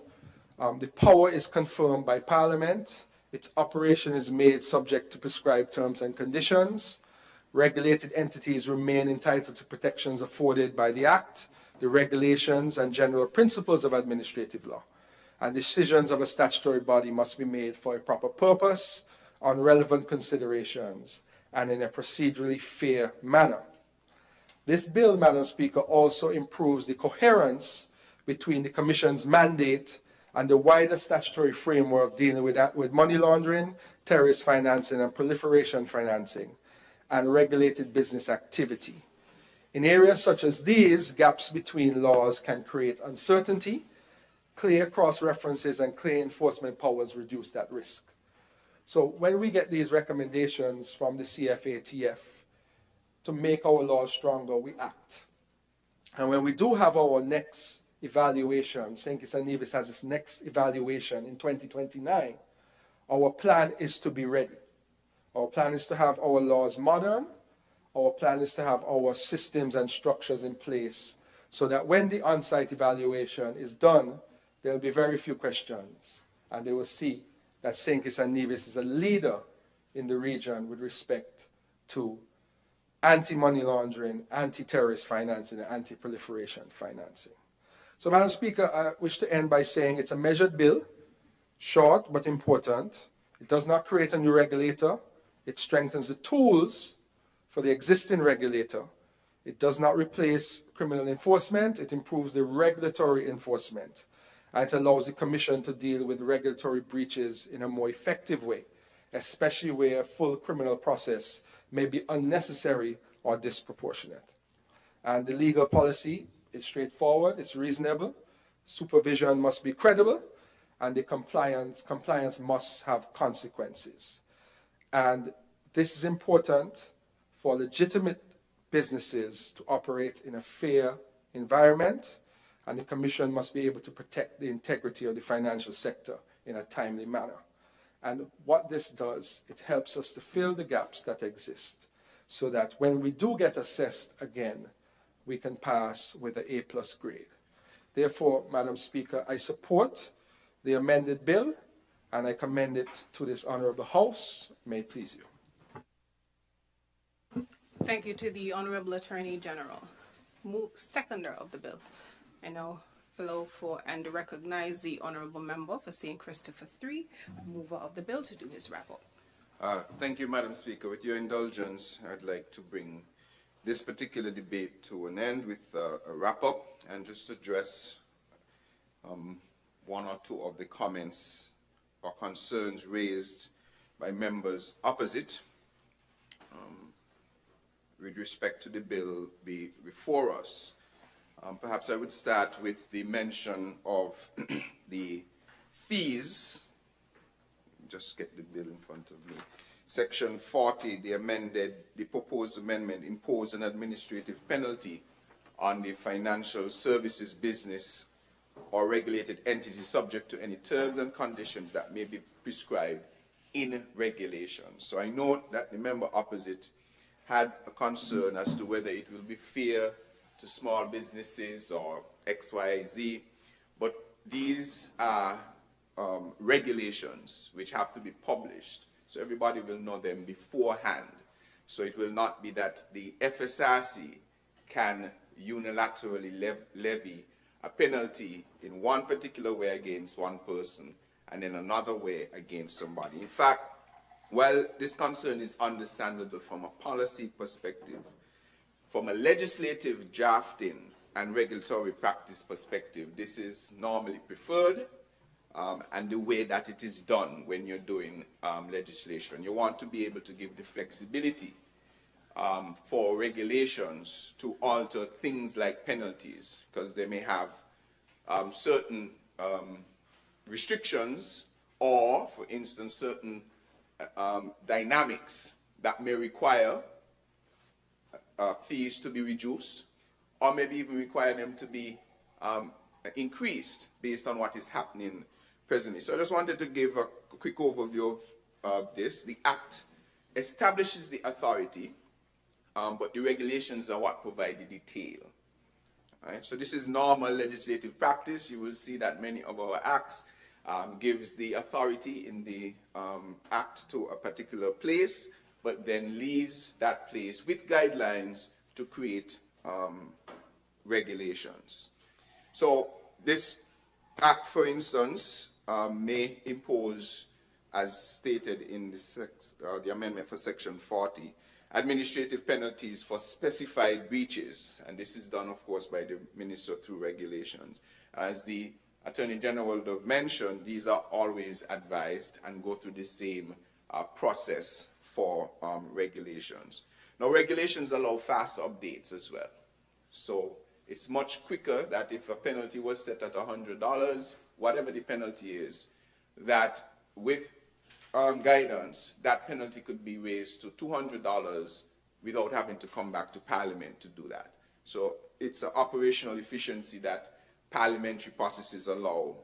The power is confirmed by Parliament. Its operation is made subject to prescribed terms and conditions. Regulated entities remain entitled to protections afforded by the Act, the regulations, and general principles of administrative law. And decisions of a statutory body must be made for a proper purpose, on relevant considerations, and in a procedurally fair manner. This bill, Madam Speaker, also improves the coherence between the Commission's mandate and the wider statutory framework dealing with money laundering, terrorist financing, and proliferation financing, and regulated business activity. In areas such as these, gaps between laws can create uncertainty. Clear cross-references and clear enforcement powers reduce that risk. So when we get these recommendations from the CFATF to make our laws stronger, we act. And when we do have our next evaluation, St. Kitts and Nevis has its next evaluation in 2029, our plan is to be ready. Our plan is to have our laws modern. Our plan is to have our systems and structures in place so that when the on-site evaluation is done, there will be very few questions, and they will see that St. Kitts and Nevis is a leader in the region with respect to anti-money laundering, anti-terrorist financing, and anti-proliferation financing. So, Madam Speaker, I wish to end by saying it's a measured bill, short but important. It does not create a new regulator. It strengthens the tools for the existing regulator. It does not replace criminal enforcement. It improves the regulatory enforcement. And it allows the Commission to deal with regulatory breaches in a more effective way, especially where a full criminal process may be unnecessary or disproportionate. And the legal policy is straightforward, it's reasonable, supervision must be credible, and the compliance must have consequences. And this is important for legitimate businesses to operate in a fair environment, and the Commission must be able to protect the integrity of the financial sector in a timely manner. And what this does, it helps us to fill the gaps that exist so that when we do get assessed again, we can pass with an A+ grade. Therefore, Madam Speaker, I support the amended bill and I commend it to this Honourable House. May it please you. Thank you to the Honourable Attorney General. Seconder of the bill. I now allow for and recognize the Honourable Member for St. Christopher III, mover of the bill, to do his wrap-up. Thank you, Madam Speaker. With your indulgence, I'd like to bring this particular debate to an end with a wrap-up and just address one or two of the comments or concerns raised by members opposite with respect to the bill before us. Perhaps I would start with the mention of the fees. Just get the bill in front of me. Section 40, the proposed amendment imposed an administrative penalty on the financial services business or regulated entity subject to any terms and conditions that may be prescribed in regulations. So I note that the member opposite had a concern as to whether it will be fair to small businesses or X, Y, Z, but these are regulations which have to be published, so everybody will know them beforehand. So it will not be that the FSRC can unilaterally levy a penalty in one particular way against one person and in another way against somebody. In fact, while this concern is understandable from a policy perspective, from a legislative drafting and regulatory practice perspective, this is normally preferred, and the way that it is done when you're doing legislation. You want to be able to give the flexibility for regulations to alter things like penalties, because they may have certain restrictions or, for instance, certain dynamics that may require fees to be reduced, or maybe even require them to be increased based on what is happening presently. So I just wanted to give a quick overview of this. The Act establishes the authority, but the regulations are what provide the detail. Right? So this is normal legislative practice. You will see that many of our acts gives the authority in the act to a particular place, but then leaves that place with guidelines to create regulations. So this act, for instance, may impose, as stated in the amendment for Section 40, administrative penalties for specified breaches, and this is done, of course, by the Minister through regulations. As the Attorney General would have mentioned, these are always advised and go through the same process for regulations. Now, regulations allow fast updates as well. So it's much quicker that if a penalty was set at $100, whatever the penalty is, that with guidance, that penalty could be raised to $200 without having to come back to Parliament to do that. So it's an operational efficiency that parliamentary processes allow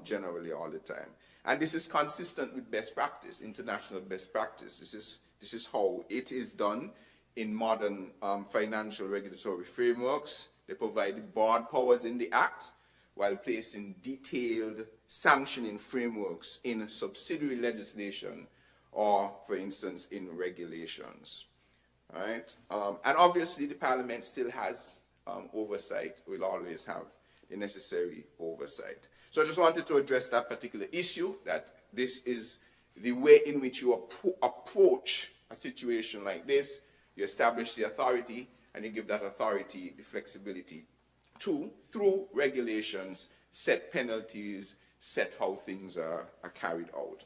generally all the time. And this is consistent with best practice, international best practice. This is how it is done in modern financial regulatory frameworks. They provide the broad powers in the Act while placing detailed sanctioning frameworks in subsidiary legislation or, for instance, in regulations. Right? And obviously the Parliament still has oversight, will always have the necessary oversight. So I just wanted to address that particular issue, that this is the way in which you approach a situation like this. You establish the authority and you give that authority the flexibility to, through regulations, set penalties, set how things are carried out.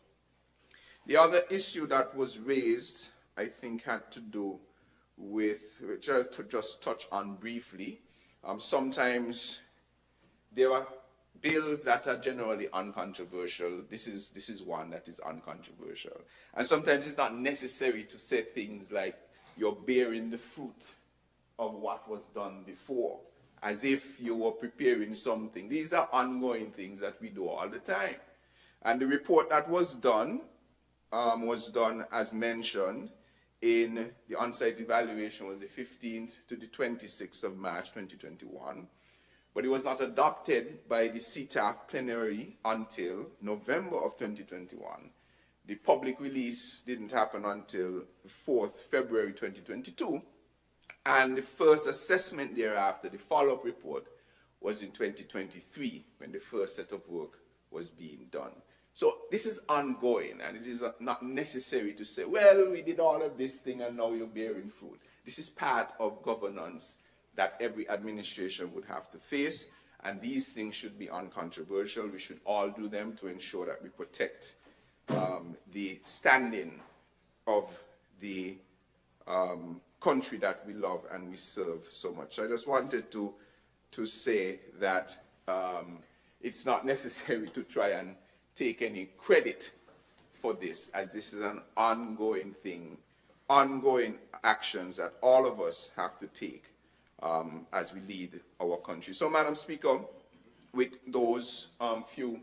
The other issue that was raised, I think, had to do with, which I'll just touch on briefly. Sometimes there are bills that are generally uncontroversial. This is one that is uncontroversial. And sometimes it's not necessary to say things like you're bearing the fruit of what was done before, as if you were preparing something. These are ongoing things that we do all the time. And the report that was done as mentioned in the on-site evaluation was the 15th to the 26th of March 2021. But it was not adopted by the CTAF plenary until November of 2021. The public release didn't happen until the 4th February 2022. And the first assessment thereafter, the follow-up report, was in 2023 when the first set of work was being done. So this is ongoing, and it is not necessary to say, well, we did all of this thing and now you're bearing fruit. This is part of governance that every administration would have to face, and these things should be uncontroversial. We should all do them to ensure that we protect the standing of the country that we love and we serve so much. So I just wanted to say that it's not necessary to try and take any credit for this, as this is an ongoing thing, ongoing actions that all of us have to take as we lead our country. So, Madam Speaker, with those few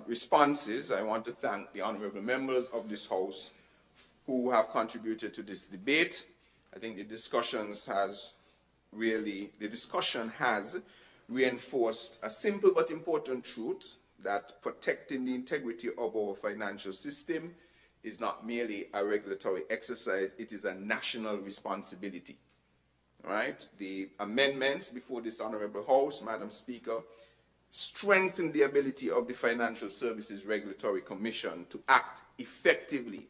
responses, I want to thank the honorable members of this House who have contributed to this debate. I think the discussion has reinforced a simple but important truth, that protecting the integrity of our financial system is not merely a regulatory exercise, it is a national responsibility. Right? The amendments before this Honorable House, Madam Speaker, strengthen the ability of the Financial Services Regulatory Commission to act effectively,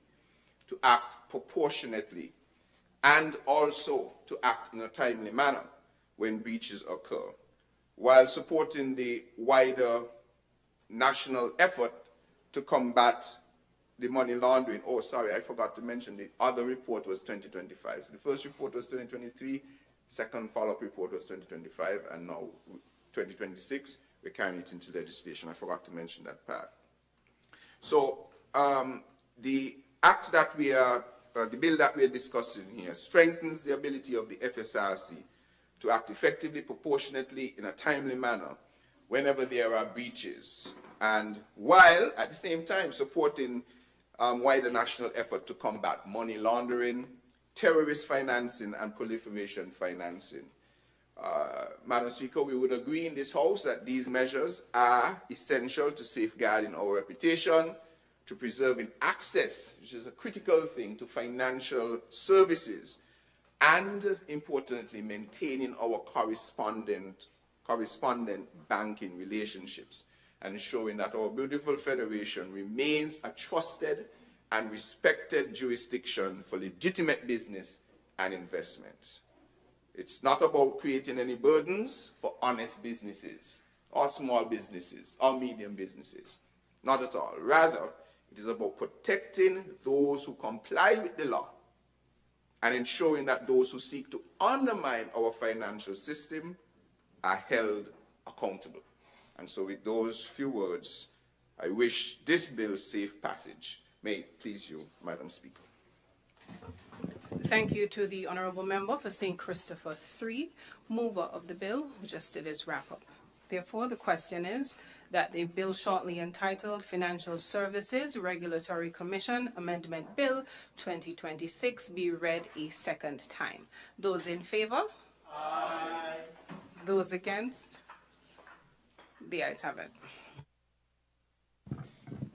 to act proportionately, and also to act in a timely manner when breaches occur, while supporting the wider national effort to combat the money laundering. Oh, sorry, I forgot to mention the other report was 2025. So the first report was 2023, second follow-up report was 2025, and now 2026, we're carrying it into legislation. I forgot to mention that part. So the act that we are, the bill that we are discussing here strengthens the ability of the FSRC to act effectively, proportionately, in a timely manner whenever there are breaches, and while at the same time supporting wider national effort to combat money laundering, terrorist financing, and proliferation financing. Madam Speaker, we would agree in this House that these measures are essential to safeguarding our reputation, to preserving access, which is a critical thing, to financial services, and importantly, maintaining our correspondent banking relationships and ensuring that our beautiful federation remains a trusted and respected jurisdiction for legitimate business and investment. It's not about creating any burdens for honest businesses or small businesses or medium businesses. Not at all. Rather, it is about protecting those who comply with the law and ensuring that those who seek to undermine our financial system are held accountable. And so with those few words, I wish this bill safe passage. May it please you, Madam Speaker. Thank you to the Honourable Member for St. Christopher 3, mover of the bill, who just did his wrap-up. Therefore, the question is that the bill shortly entitled Financial Services Regulatory Commission Amendment Bill 2026 be read a second time. Those in favour? Aye. Those against? The ayes have it.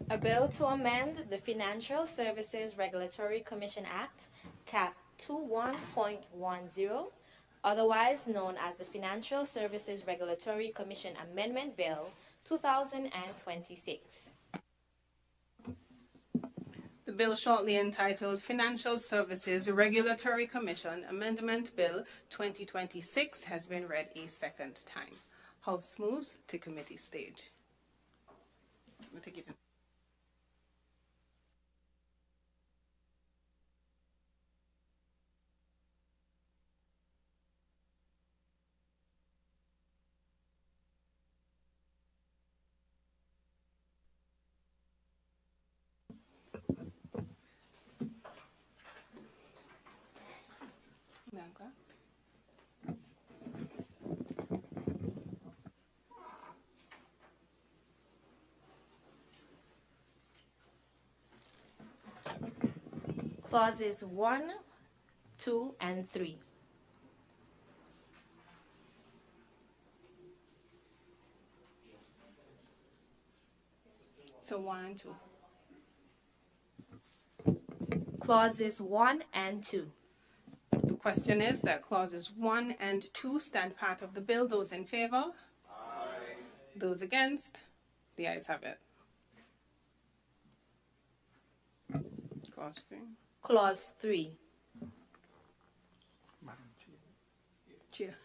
A bill to amend the Financial Services Regulatory Commission Act, Cap 21.10, otherwise known as the Financial Services Regulatory Commission Amendment Bill 2026. The bill shortly entitled Financial Services Regulatory Commission Amendment Bill 2026 has been read a second time. House moves to committee stage. Clauses 1, 2, and 3. So 1 and 2. Clauses 1 and 2. The question is that clauses 1 and 2 stand part of the bill. Those in favour? Aye. Those against? The ayes have it. Clause 3. Clause 3.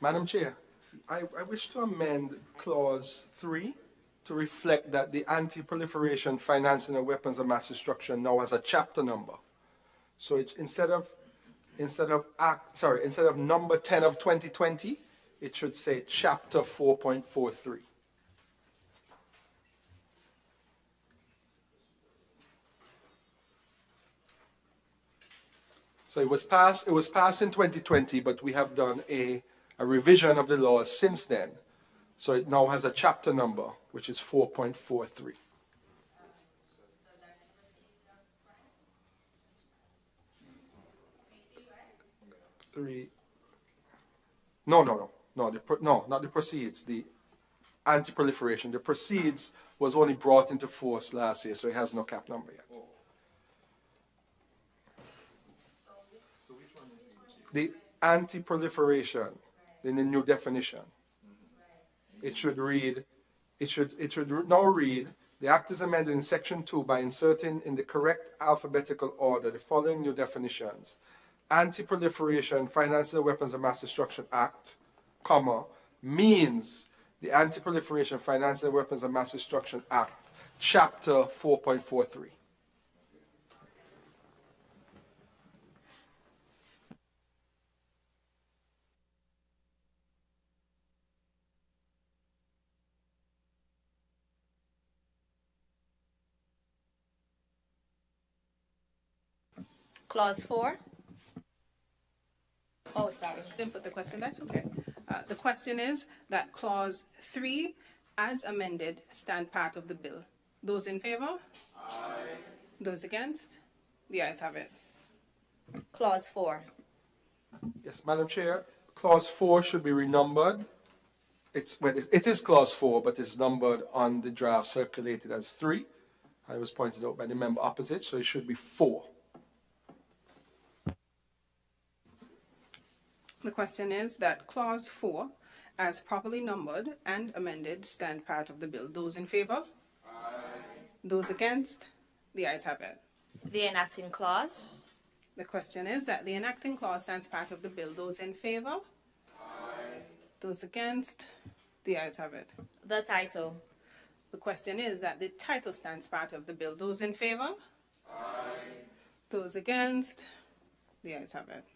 Madam Chair, I wish to amend Clause 3 to reflect that the Anti-Proliferation, Financing of Weapons of Mass Destruction now has a chapter number. So it, instead of number 10 of 2020, it should say chapter 4.43. So it was passed in 2020, but we have done a revision of the laws since then. So it now has a chapter number, which is 4.43. No, not the proceeds, the anti-proliferation. The proceeds was only brought into force last year, so it has no cap number yet. The anti-proliferation in the new definition, it should now read, the act is amended in section 2 by inserting in the correct alphabetical order the following new definitions: Anti-Proliferation, Financing of Weapons of Mass Destruction Act, comma, means the Anti-Proliferation, Financing of Weapons of Mass Destruction Act, Chapter 4.43. Clause 4. Oh, sorry. Didn't put the question, that's okay. The question is that clause 3, as amended, stand part of the bill. Those in favor? Aye. Those against? The ayes have it. Clause 4. Yes, Madam Chair, Clause 4 should be renumbered. It is Clause 4, but it's numbered on the draft circulated as 3. I was pointed out by the member opposite, so it should be 4. The question is that clause 4, as properly numbered and amended, stand part of the bill. Those in favor? Aye. Those against? The ayes have it. The enacting clause. The question is that the enacting clause stands part of the bill. Those in favor? Aye. Those against? The ayes have it. The title. The question is that the title stands part of the bill. Those in favor? Aye. Those against? The ayes have it.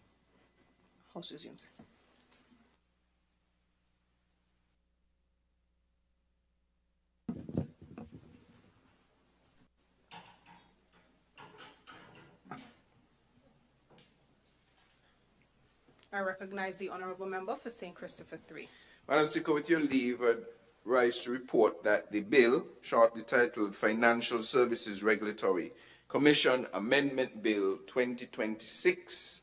House resumes. I recognize the honourable member for St. Christopher 3. Madam Speaker, with your leave, I'd rise to report that the bill, shortly titled Financial Services Regulatory Commission Amendment Bill 2026,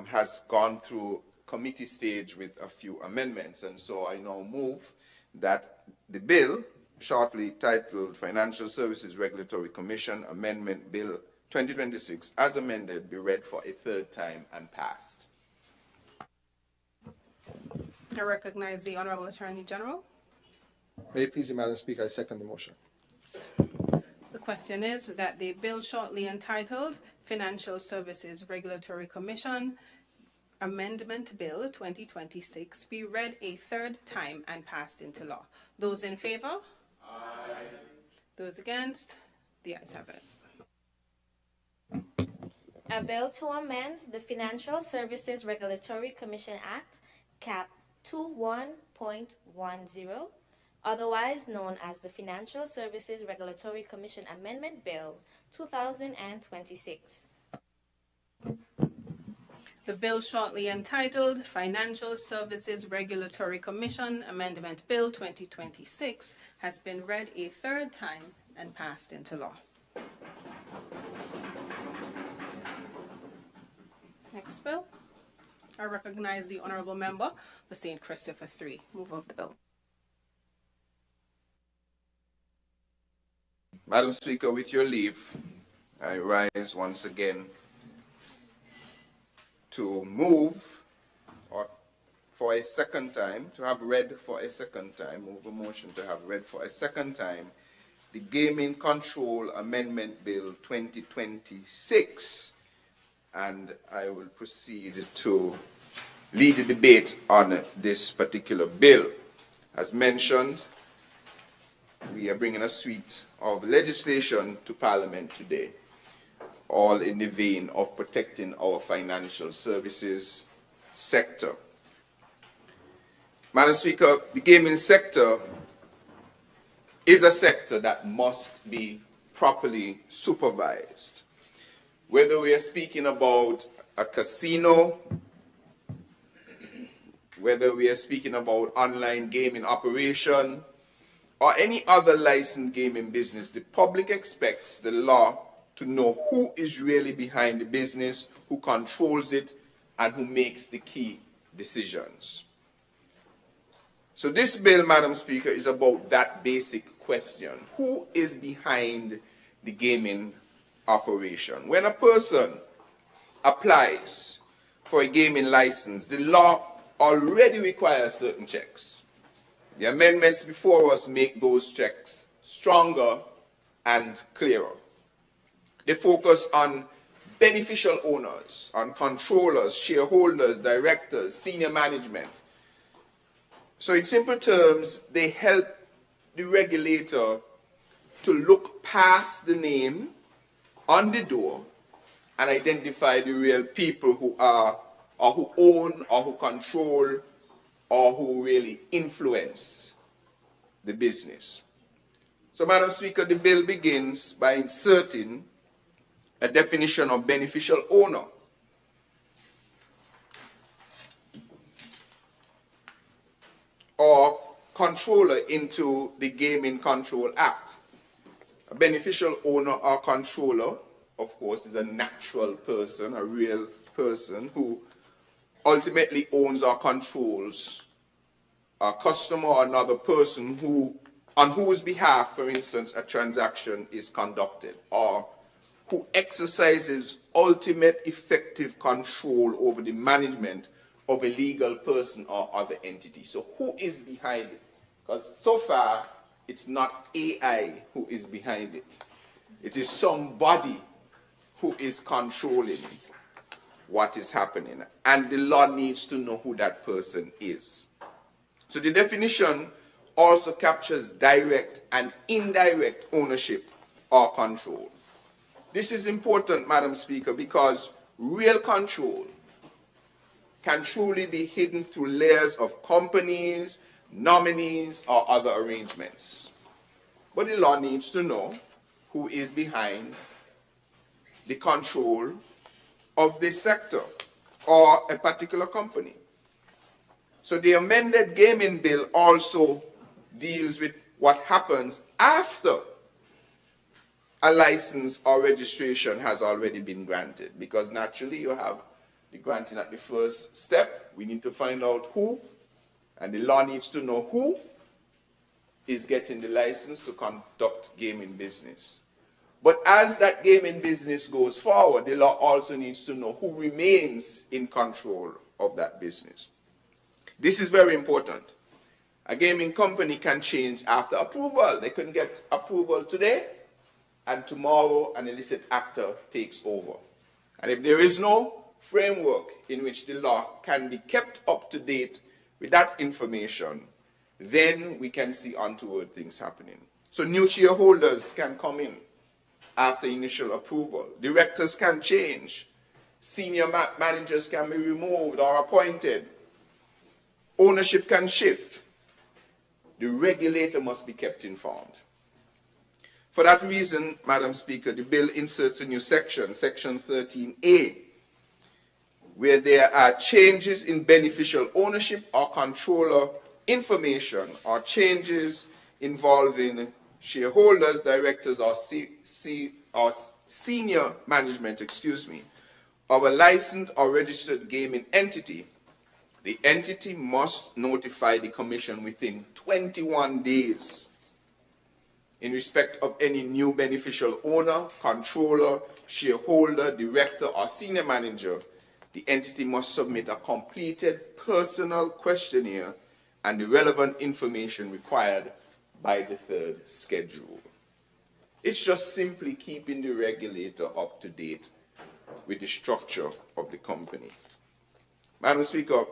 has gone through committee stage with a few amendments, and so I now move that the bill, shortly titled Financial Services Regulatory Commission Amendment Bill 2026, as amended, be read for a third time and passed. I recognize the Honourable Attorney General. May it please you, Madam Speaker, I second the motion. The question is that the bill shortly entitled Financial Services Regulatory Commission Amendment Bill 2026 be read a third time and passed into law. Those in favour? Aye. Those against? The ayes have it. A bill to amend the Financial Services Regulatory Commission Act, Cap 21.10, otherwise known as the Financial Services Regulatory Commission Amendment Bill 2026. The bill shortly entitled Financial Services Regulatory Commission Amendment Bill 2026 has been read a third time and passed into law. Next bill. I recognize the honourable member for St. Christopher 3. Move of the bill. Madam Speaker, with your leave, I rise once again to move, or for a second time, to have read for a second time, move a motion to have read for a second time, the Gaming Control Amendment Bill 2026, and I will proceed to lead the debate on this particular bill. As mentioned, we are bringing a suite of legislation to Parliament today, all in the vein of protecting our financial services sector. Madam Speaker, the gaming sector is a sector that must be properly supervised. Whether we are speaking about a casino, whether we are speaking about online gaming operation, or any other licensed gaming business, the public expects the law to know who is really behind the business, who controls it, and who makes the key decisions. So this bill, Madam Speaker, is about that basic question. Who is behind the gaming operation? When a person applies for a gaming license, the law already requires certain checks. The amendments before us make those checks stronger and clearer. They focus on beneficial owners, on controllers, shareholders, directors, senior management. So in simple terms, they help the regulator to look past the name on the door and identify the real people who are, or who own, or who control, or who really influence the business. So, Madam Speaker, the bill begins by inserting a definition of beneficial owner. Or controller into the Gaming Control Act. A beneficial owner or controller, of course, is a natural person, a real person who ultimately owns or controls a customer or another person who, on whose behalf, for instance, a transaction is conducted, or who exercises ultimate effective control over the management of a legal person or other entity. So who is behind it? Because so far, it's not AI who is behind it. It is somebody who is controlling what is happening. And the law needs to know who that person is. So the definition also captures direct and indirect ownership or control. This is important, Madam Speaker, because real control can truly be hidden through layers of companies, nominees, or other arrangements. But the law needs to know who is behind the control of this sector or a particular company. So the amended gaming bill also deals with what happens after a license or registration has already been granted, because naturally you have the granting at the first step. We need to find out who, and the law needs to know who is getting the license to conduct gaming business. But as that gaming business goes forward, the law also needs to know who remains in control of that business. This is very important. A gaming company can change after approval. They can get approval today, and tomorrow an illicit actor takes over. And if there is no framework in which the law can be kept up to date with that information, then we can see untoward things happening. So new shareholders can come in after initial approval. Directors can change. Senior managers can be removed or appointed. Ownership can shift. The regulator must be kept informed. For that reason, Madam Speaker, the bill inserts a new section, Section 13A, where there are changes in beneficial ownership or controller information, or changes involving shareholders, directors, or senior management, of a licensed or registered gaming entity. The entity must notify the Commission within 21 days in respect of any new beneficial owner, controller, shareholder, director, or senior manager. The entity must submit a completed personal questionnaire and the relevant information required by the third schedule. It's just simply keeping the regulator up to date with the structure of the company. Madam Speaker,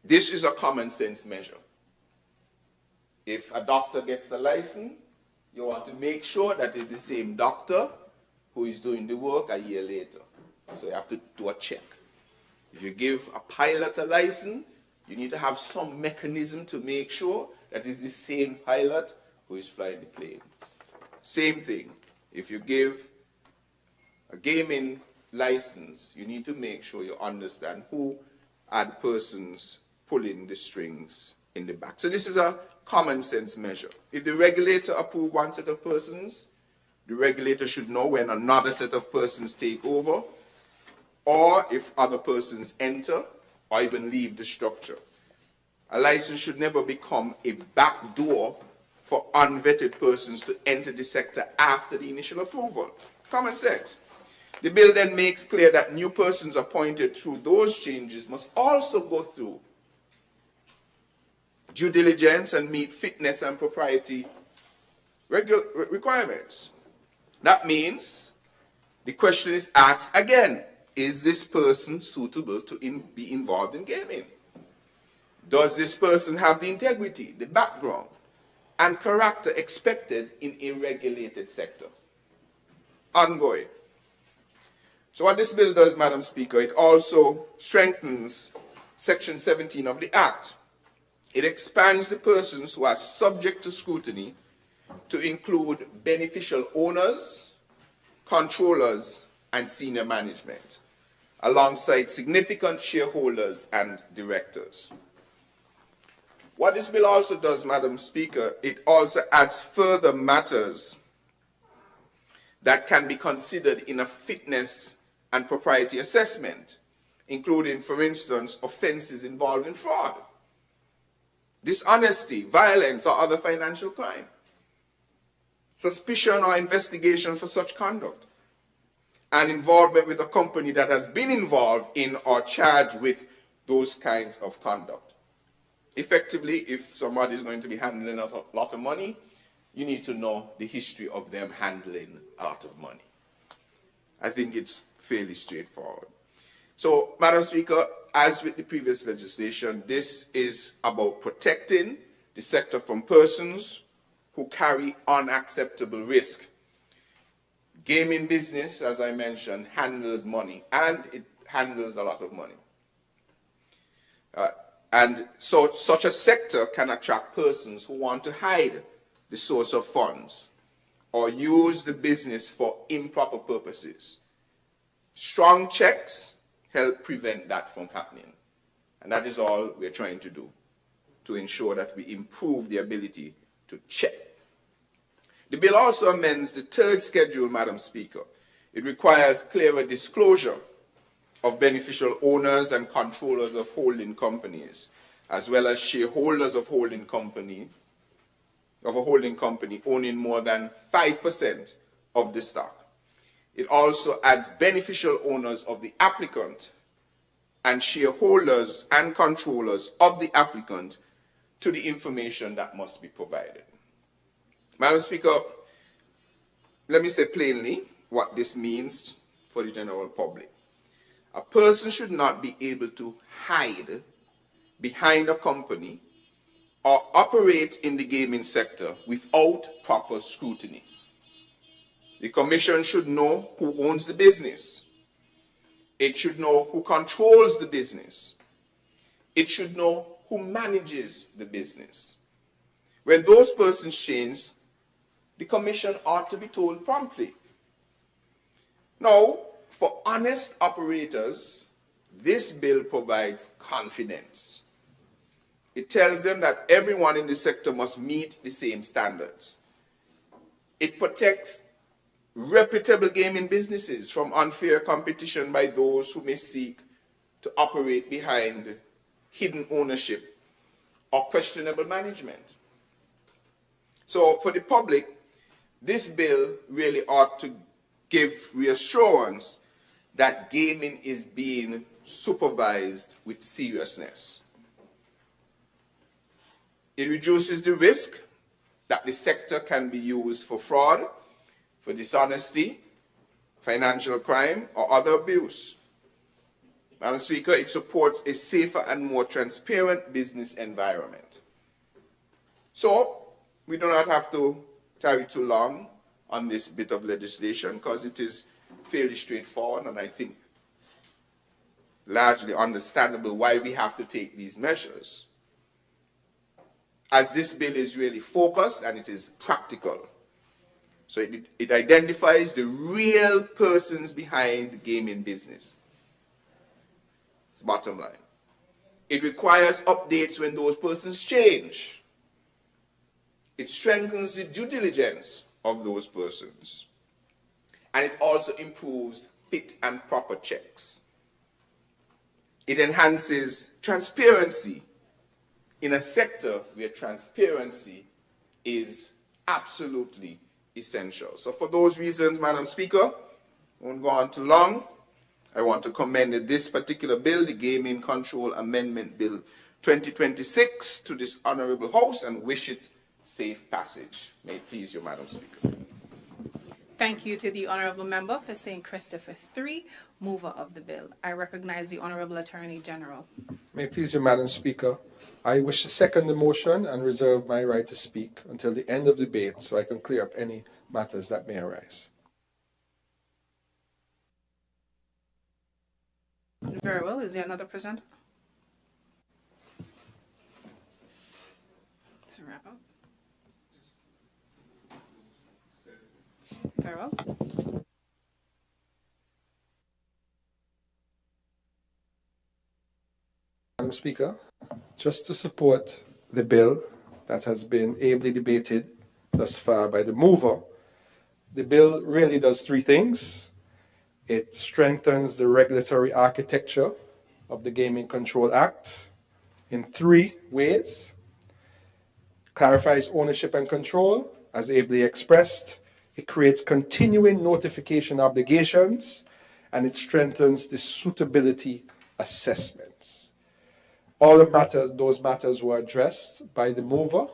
this is a common sense measure. If a doctor gets a license, you want to make sure that it's the same doctor who is doing the work a year later. So you have to do a check. If you give a pilot a license, you need to have some mechanism to make sure that it's the same pilot who is flying the plane. Same thing. If you give a gaming license, you need to make sure you understand who are the persons pulling the strings in the back. So this is a common sense measure. If the regulator approves one set of persons, the regulator should know when another set of persons take over, or if other persons enter or even leave the structure. A license should never become a back door for unvetted persons to enter the sector after the initial approval. Common sense. The bill then makes clear that new persons appointed through those changes must also go through due diligence and meet fitness and propriety requirements. That means the question is asked again, is this person suitable to be involved in gaming? Does this person have the integrity, the background, and character expected in a regulated sector? Ongoing. So what this bill does, Madam Speaker, it also strengthens Section 17 of the Act. It expands the persons who are subject to scrutiny to include beneficial owners, controllers, and senior management, alongside significant shareholders and directors. What this bill also does, Madam Speaker, it also adds further matters that can be considered in a fitness and propriety assessment, including, for instance, offenses involving fraud, dishonesty, violence, or other financial crime, suspicion or investigation for such conduct, and involvement with a company that has been involved in or charged with those kinds of conduct. Effectively, if somebody is going to be handling a lot of money, you need to know the history of them handling a lot of money. I think it's fairly straightforward. So, Madam Speaker, as with the previous legislation, this is about protecting the sector from persons who carry unacceptable risk. Gaming business, as I mentioned, handles money, and it handles a lot of money. And so such a sector can attract persons who want to hide the source of funds or use the business for improper purposes. Strong checks help prevent that from happening. And that is all we're trying to do, to ensure that we improve the ability to check. The bill also amends the third schedule, Madam Speaker. It requires clearer disclosure of beneficial owners and controllers of holding companies, as well as shareholders of a holding company owning more than 5% of the stock. It also adds beneficial owners of the applicant and shareholders and controllers of the applicant to the information that must be provided. Madam Speaker, let me say plainly what this means for the general public. A person should not be able to hide behind a company or operate in the gaming sector without proper scrutiny. The Commission should know who owns the business. It should know who controls the business. It should know who manages the business. When those persons change, the Commission ought to be told promptly. Now, for honest operators, this bill provides confidence. It tells them that everyone in the sector must meet the same standards. It protects reputable gaming businesses from unfair competition by those who may seek to operate behind hidden ownership or questionable management. So for the public, this bill really ought to give reassurance that gaming is being supervised with seriousness. It reduces the risk that the sector can be used for fraud, for dishonesty, financial crime, or other abuse. Madam Speaker, it supports a safer and more transparent business environment. So, we do not have to tarry too long on this bit of legislation because it is fairly straightforward and I think largely understandable why we have to take these measures. As this bill is really focused and it is practical. So it identifies the real persons behind gaming business. It's the bottom line. It requires updates when those persons change. It strengthens the due diligence of those persons. And it also improves fit and proper checks. It enhances transparency in a sector where transparency is absolutely essential. So for those reasons, Madam Speaker, I won't go on too long. I want to commend this particular bill, the Gaming Control Amendment Bill 2026, to this Honourable House and wish it safe passage. May it please you, Madam Speaker. Thank you to the Honourable Member for St. Christopher III, mover of the bill. I recognize the Honourable Attorney General. May it please you, Madam Speaker, I wish to second the motion and reserve my right to speak until the end of the debate so I can clear up any matters that may arise. Very well. Is there another presenter? To wrap up. Very well. Madam Speaker, just to support the bill that has been ably debated thus far by the mover, the bill really does three things. It strengthens the regulatory architecture of the Gaming Control Act in three ways. Clarifies ownership and control, as ably expressed. It creates continuing notification obligations, and it strengthens the suitability assessments. All of those matters were addressed by the mover.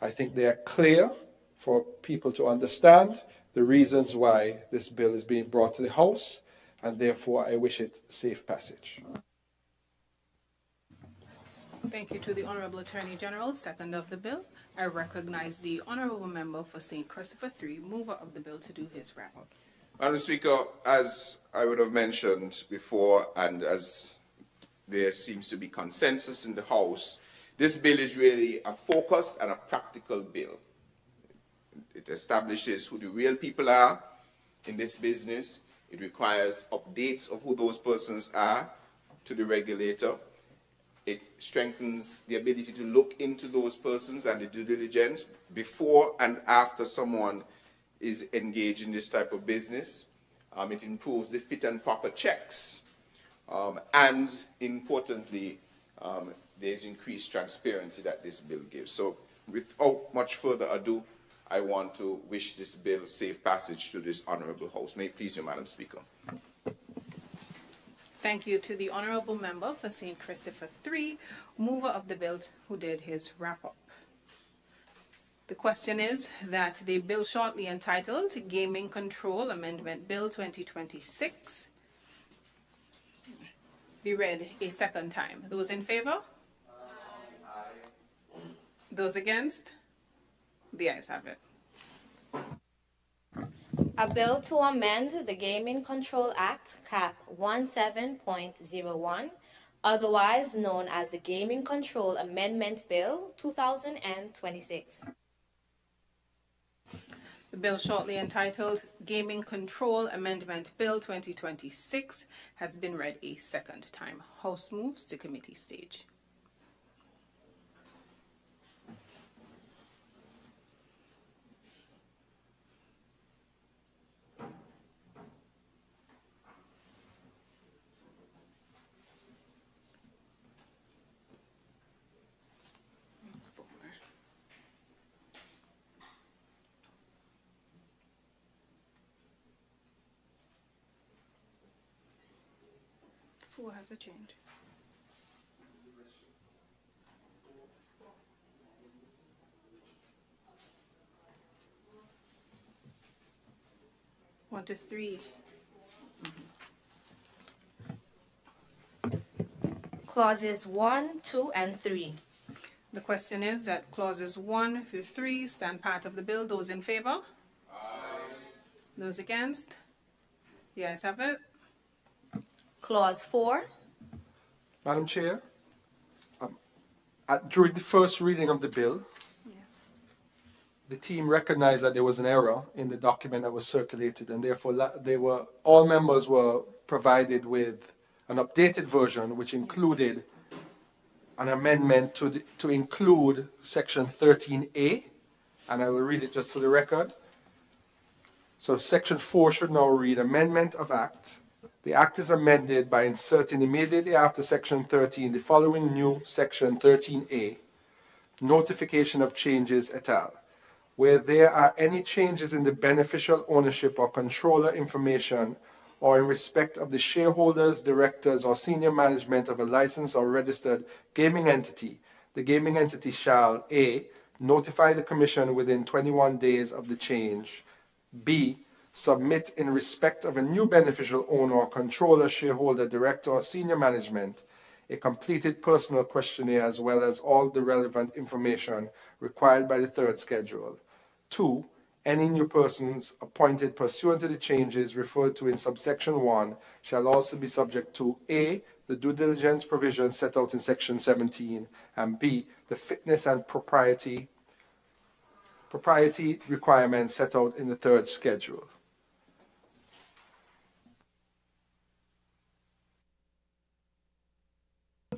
I think they are clear for people to understand the reasons why this bill is being brought to the House, and therefore I wish it safe passage. Thank you to the Honourable Attorney General, second of the bill. I recognize the Honourable Member for St. Christopher III, mover of the bill, to do his wrap-up. Madam Speaker, as I would have mentioned before, and as there seems to be consensus in the House, this bill is really a focused and a practical bill. It establishes who the real people are in this business. It requires updates of who those persons are to the regulator. It strengthens the ability to look into those persons and the due diligence before and after someone is engaged in this type of business. It improves the fit and proper checks. And importantly, there's increased transparency that this bill gives. So without much further ado, I want to wish this bill safe passage to this Honourable House. May it please you, Madam Speaker. Thank you to the Honourable Member for St. Christopher III, mover of the bill, who did his wrap-up. The question is that the bill shortly entitled Gaming Control Amendment Bill 2026 be read a second time. Those in favour? Aye. Those against? The ayes have it. A bill to amend the Gaming Control Act, Cap 17.01, otherwise known as the Gaming Control Amendment Bill 2026. The bill shortly entitled Gaming Control Amendment Bill 2026 has been read a second time. House moves to committee stage. Four has a change. One to three. Clauses 1, 2, and 3. The question is that clauses 1 through 3 stand part of the bill. Those in favour? Aye. Those against? The ayes have it. Clause 4. Madam Chair, during the first reading of the bill, the team recognized that there was an error in the document that was circulated, and therefore all members were provided with an updated version which included an amendment to include section 13A, and I will read it just for the record. So section 4 should now read Amendment of Act. The Act is amended by inserting immediately after section 13 the following new section 13A, Notification of Changes et al. Where there are any changes in the beneficial ownership or controller information or in respect of the shareholders, directors, or senior management of a licensed or registered gaming entity, the gaming entity shall A. Notify the Commission within 21 days of the change, B. Submit in respect of a new beneficial owner or controller, shareholder, director, or senior management a completed personal questionnaire, as well as all the relevant information required by the third schedule. 2. Any new persons appointed pursuant to the changes referred to in subsection 1 shall also be subject to A, the due diligence provisions set out in section 17, and B, the fitness and propriety requirements set out in the third schedule.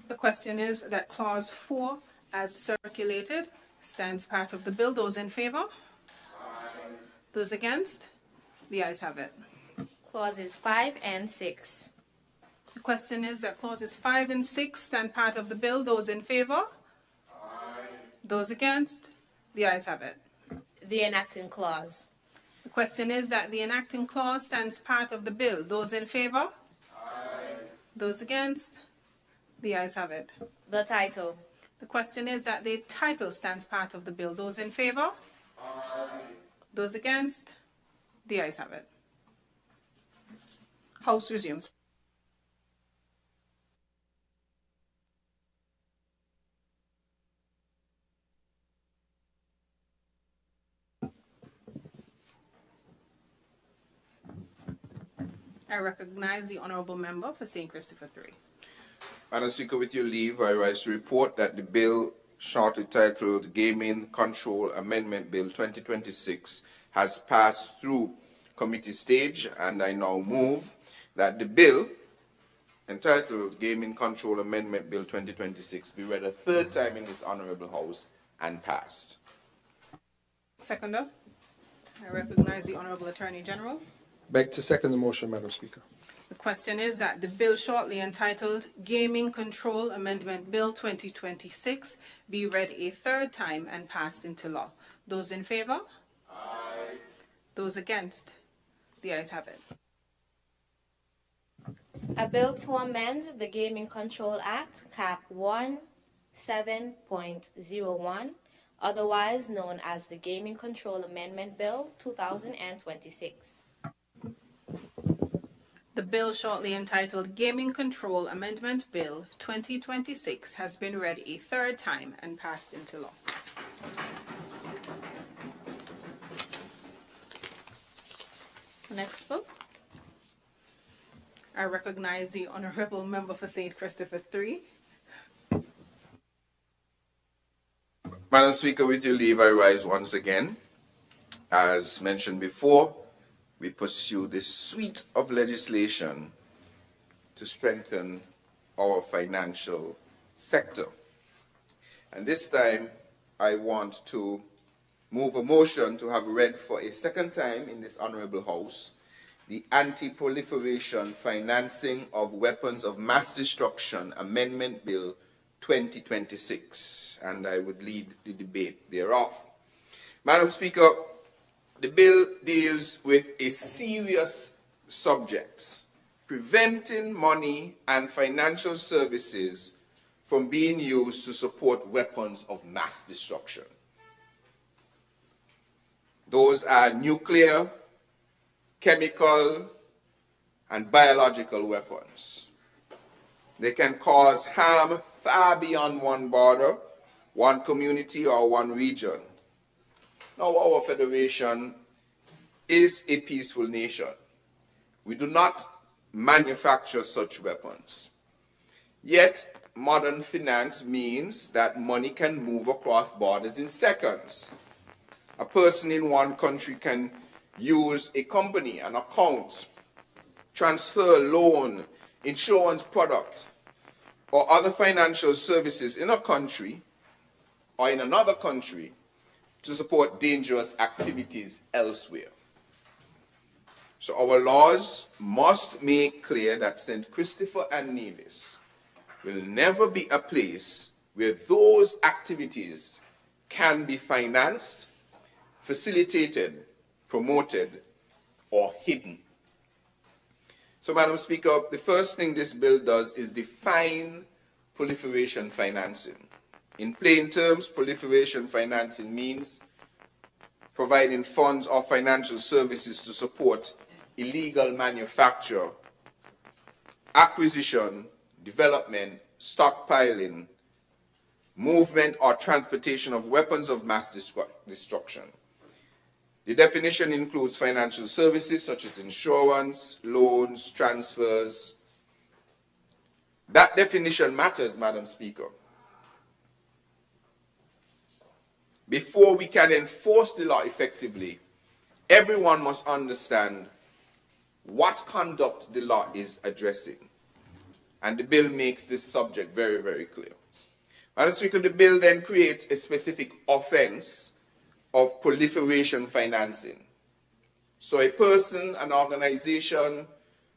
The question is that clause 4, as circulated, stands part of the bill. Those in favor? Aye. Those against? The ayes have it. Clauses 5 and 6. The question is that clauses 5 and 6 stand part of the bill. Those in favor? Aye. Those against? The ayes have it. The enacting clause. The question is that the enacting clause stands part of the bill. Those in favor? Aye. Those against? The ayes have it. The title. The question is that the title stands part of the bill. Those in favor? Aye. Those against? The ayes have it. House resumes. I recognize the Honourable Member for St. Christopher 3. Madam Speaker, with your leave, I rise to report that the bill, shortly titled Gaming Control Amendment Bill 2026, has passed through committee stage, and I now move that the bill, entitled Gaming Control Amendment Bill 2026, be read a third time in this Honourable House and passed. Seconder, I recognize the Honourable Attorney General. Beg to second the motion, Madam Speaker. The question is that the bill shortly entitled Gaming Control Amendment Bill 2026 be read a third time and passed into law. Those in favour? Aye. Those against? The ayes have it. A bill to amend the Gaming Control Act, Cap 17.01, otherwise known as the Gaming Control Amendment Bill 2026. The bill shortly entitled Gaming Control Amendment Bill 2026 has been read a third time and passed into law. Next bill. I recognize the Honourable Member for St. Christopher 3. Madam Speaker, with your leave, I rise once again. As mentioned before, we pursue this suite of legislation to strengthen our financial sector. And this time, I want to move a motion to have read for a second time in this Honourable House the Anti-Proliferation Financing of Weapons of Mass Destruction Amendment Bill 2026, and I would lead the debate thereof. Madam Speaker, the bill deals with a serious subject: preventing money and financial services from being used to support weapons of mass destruction. Those are nuclear, chemical, and biological weapons. They can cause harm far beyond one border, one community, or one region. Now, our federation is a peaceful nation. We do not manufacture such weapons. Yet, modern finance means that money can move across borders in seconds. A person in one country can use a company, an account, transfer a loan, insurance product, or other financial services in a country or in another country to support dangerous activities elsewhere. So our laws must make clear that St. Christopher and Nevis will never be a place where those activities can be financed, facilitated, promoted, or hidden. So, Madam Speaker, the first thing this bill does is define proliferation financing. In plain terms, proliferation financing means providing funds or financial services to support illegal manufacture, acquisition, development, stockpiling, movement, or transportation of weapons of mass destruction. The definition includes financial services such as insurance, loans, transfers. That definition matters, Madam Speaker. Before we can enforce the law effectively, everyone must understand what conduct the law is addressing. And the bill makes this subject very, very clear. Madam Speaker, the bill then creates a specific offense of proliferation financing. So a person, an organization,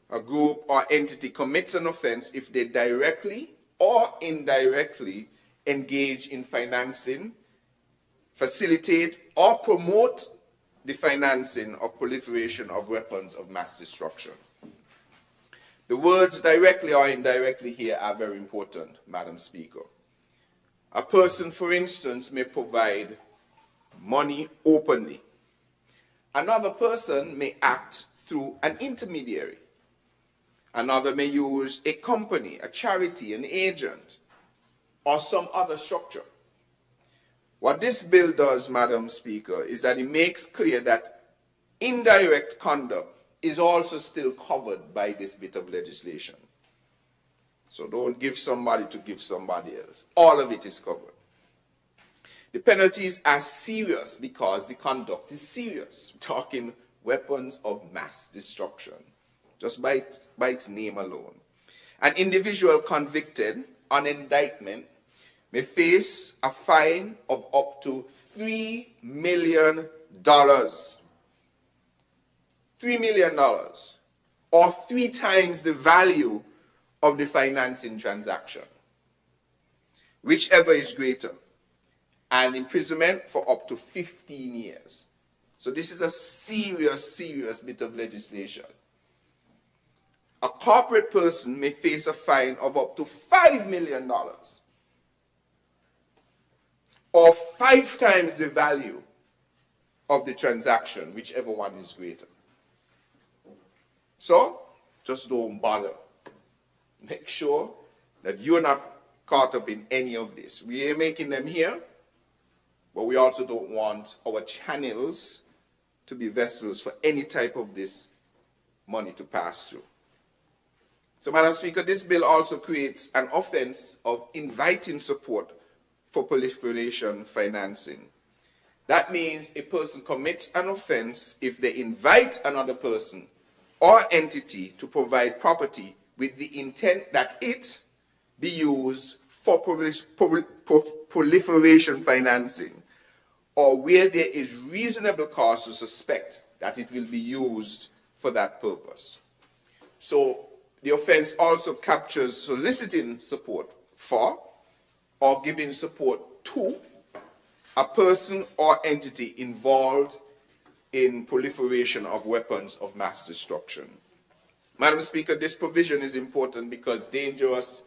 a group, or entity commits an offense if they directly or indirectly engage in financing, facilitate, or promote the financing of proliferation of weapons of mass destruction. The words directly or indirectly here are very important, Madam Speaker. A person, for instance, may provide money openly. Another person may act through an intermediary. Another may use a company, a charity, an agent, or some other structure. What this bill does, Madam Speaker, is that it makes clear that indirect conduct is also still covered by this bit of legislation. So don't give somebody to give somebody else. All of it is covered. The penalties are serious because the conduct is serious. We're talking weapons of mass destruction, just by its name alone. An individual convicted on indictment may face a fine of up to $3 million. $3 million, or 3 times the value of the financing transaction, whichever is greater, and imprisonment for up to 15 years. So this is a serious, serious bit of legislation. A corporate person may face a fine of up to $5 million, or 5 times the value of the transaction, whichever one is greater. So, just don't bother. Make sure that you're not caught up in any of this. We are making them here, but we also don't want our channels to be vessels for any type of this money to pass through. So, Madam Speaker, this bill also creates an offense of inviting support for proliferation financing. That means a person commits an offense if they invite another person or entity to provide property with the intent that it be used for proliferation financing, or where there is reasonable cause to suspect that it will be used for that purpose. So the offense also captures soliciting support for or giving support to a person or entity involved in proliferation of weapons of mass destruction. Madam Speaker, this provision is important because dangerous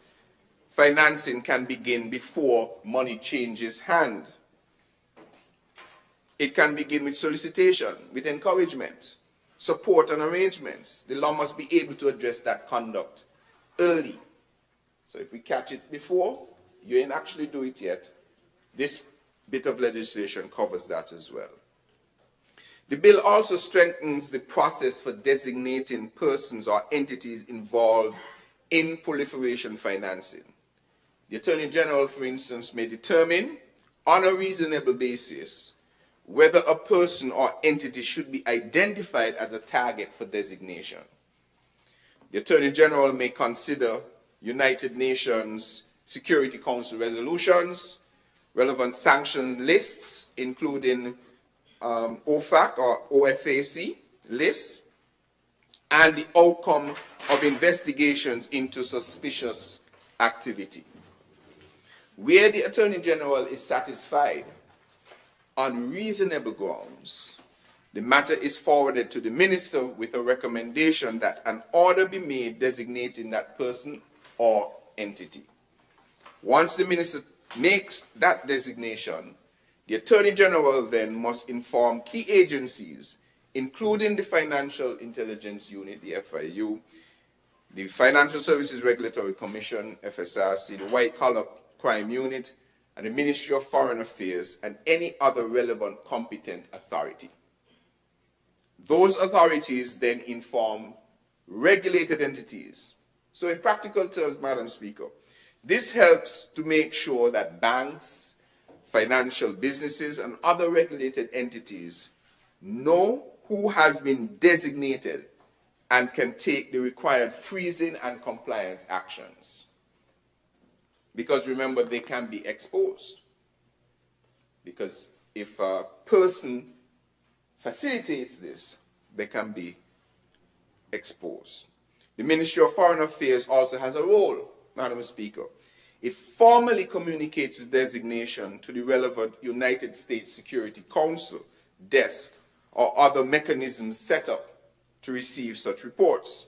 financing can begin before money changes hand. It can begin with solicitation, with encouragement, support and arrangements. The law must be able to address that conduct early. So if we catch it before, you ain't actually do it yet, this bit of legislation covers that as well. The bill also strengthens the process for designating persons or entities involved in proliferation financing. The Attorney General, for instance, may determine on a reasonable basis whether a person or entity should be identified as a target for designation. The Attorney General may consider United Nations Security Council resolutions, relevant sanction lists, including OFAC or OFAC lists, and the outcome of investigations into suspicious activity. Where the Attorney General is satisfied on reasonable grounds, the matter is forwarded to the Minister with a recommendation that an order be made designating that person or entity. Once the Minister makes that designation, the Attorney General then must inform key agencies, including the Financial Intelligence Unit, the FIU, the Financial Services Regulatory Commission, FSRC, the White Collar Crime Unit, and the Ministry of Foreign Affairs, and any other relevant competent authority. Those authorities then inform regulated entities. So in practical terms, Madam Speaker, this helps to make sure that banks, financial businesses, and other regulated entities know who has been designated and can take the required freezing and compliance actions. Because remember, they can be exposed. Because if a person facilitates this, they can be exposed. The Ministry of Foreign Affairs also has a role, Madam Speaker. It formally communicates its designation to the relevant United States Security Council, desk, or other mechanisms set up to receive such reports.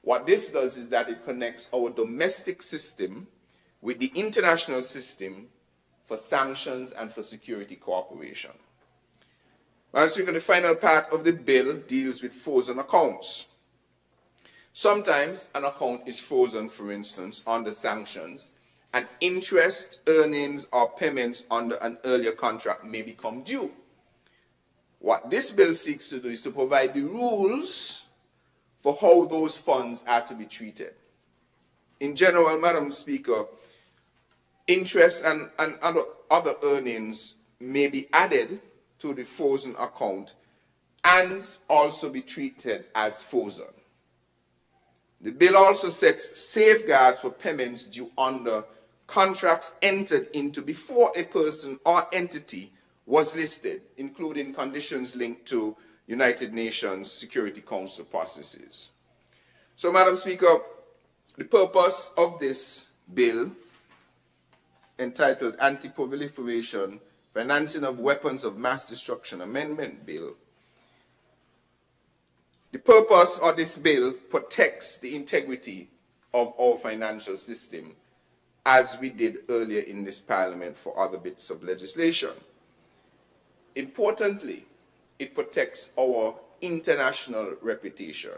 What this does is that it connects our domestic system with the international system for sanctions and for security cooperation. Madam Speaker, the final part of the bill deals with frozen accounts. Sometimes an account is frozen, for instance, under sanctions, and interest, earnings, or payments under an earlier contract may become due. What this bill seeks to do is to provide the rules for how those funds are to be treated. In general, Madam Speaker, interest and other earnings may be added to the frozen account and also be treated as frozen. The bill also sets safeguards for payments due under contracts entered into before a person or entity was listed, including conditions linked to United Nations Security Council processes. So, Madam Speaker, the purpose of this bill, entitled Anti-Proliferation, Financing of Weapons of Mass Destruction Amendment Bill, the purpose of this bill protects the integrity of our financial system, as we did earlier in this Parliament for other bits of legislation. Importantly, it protects our international reputation.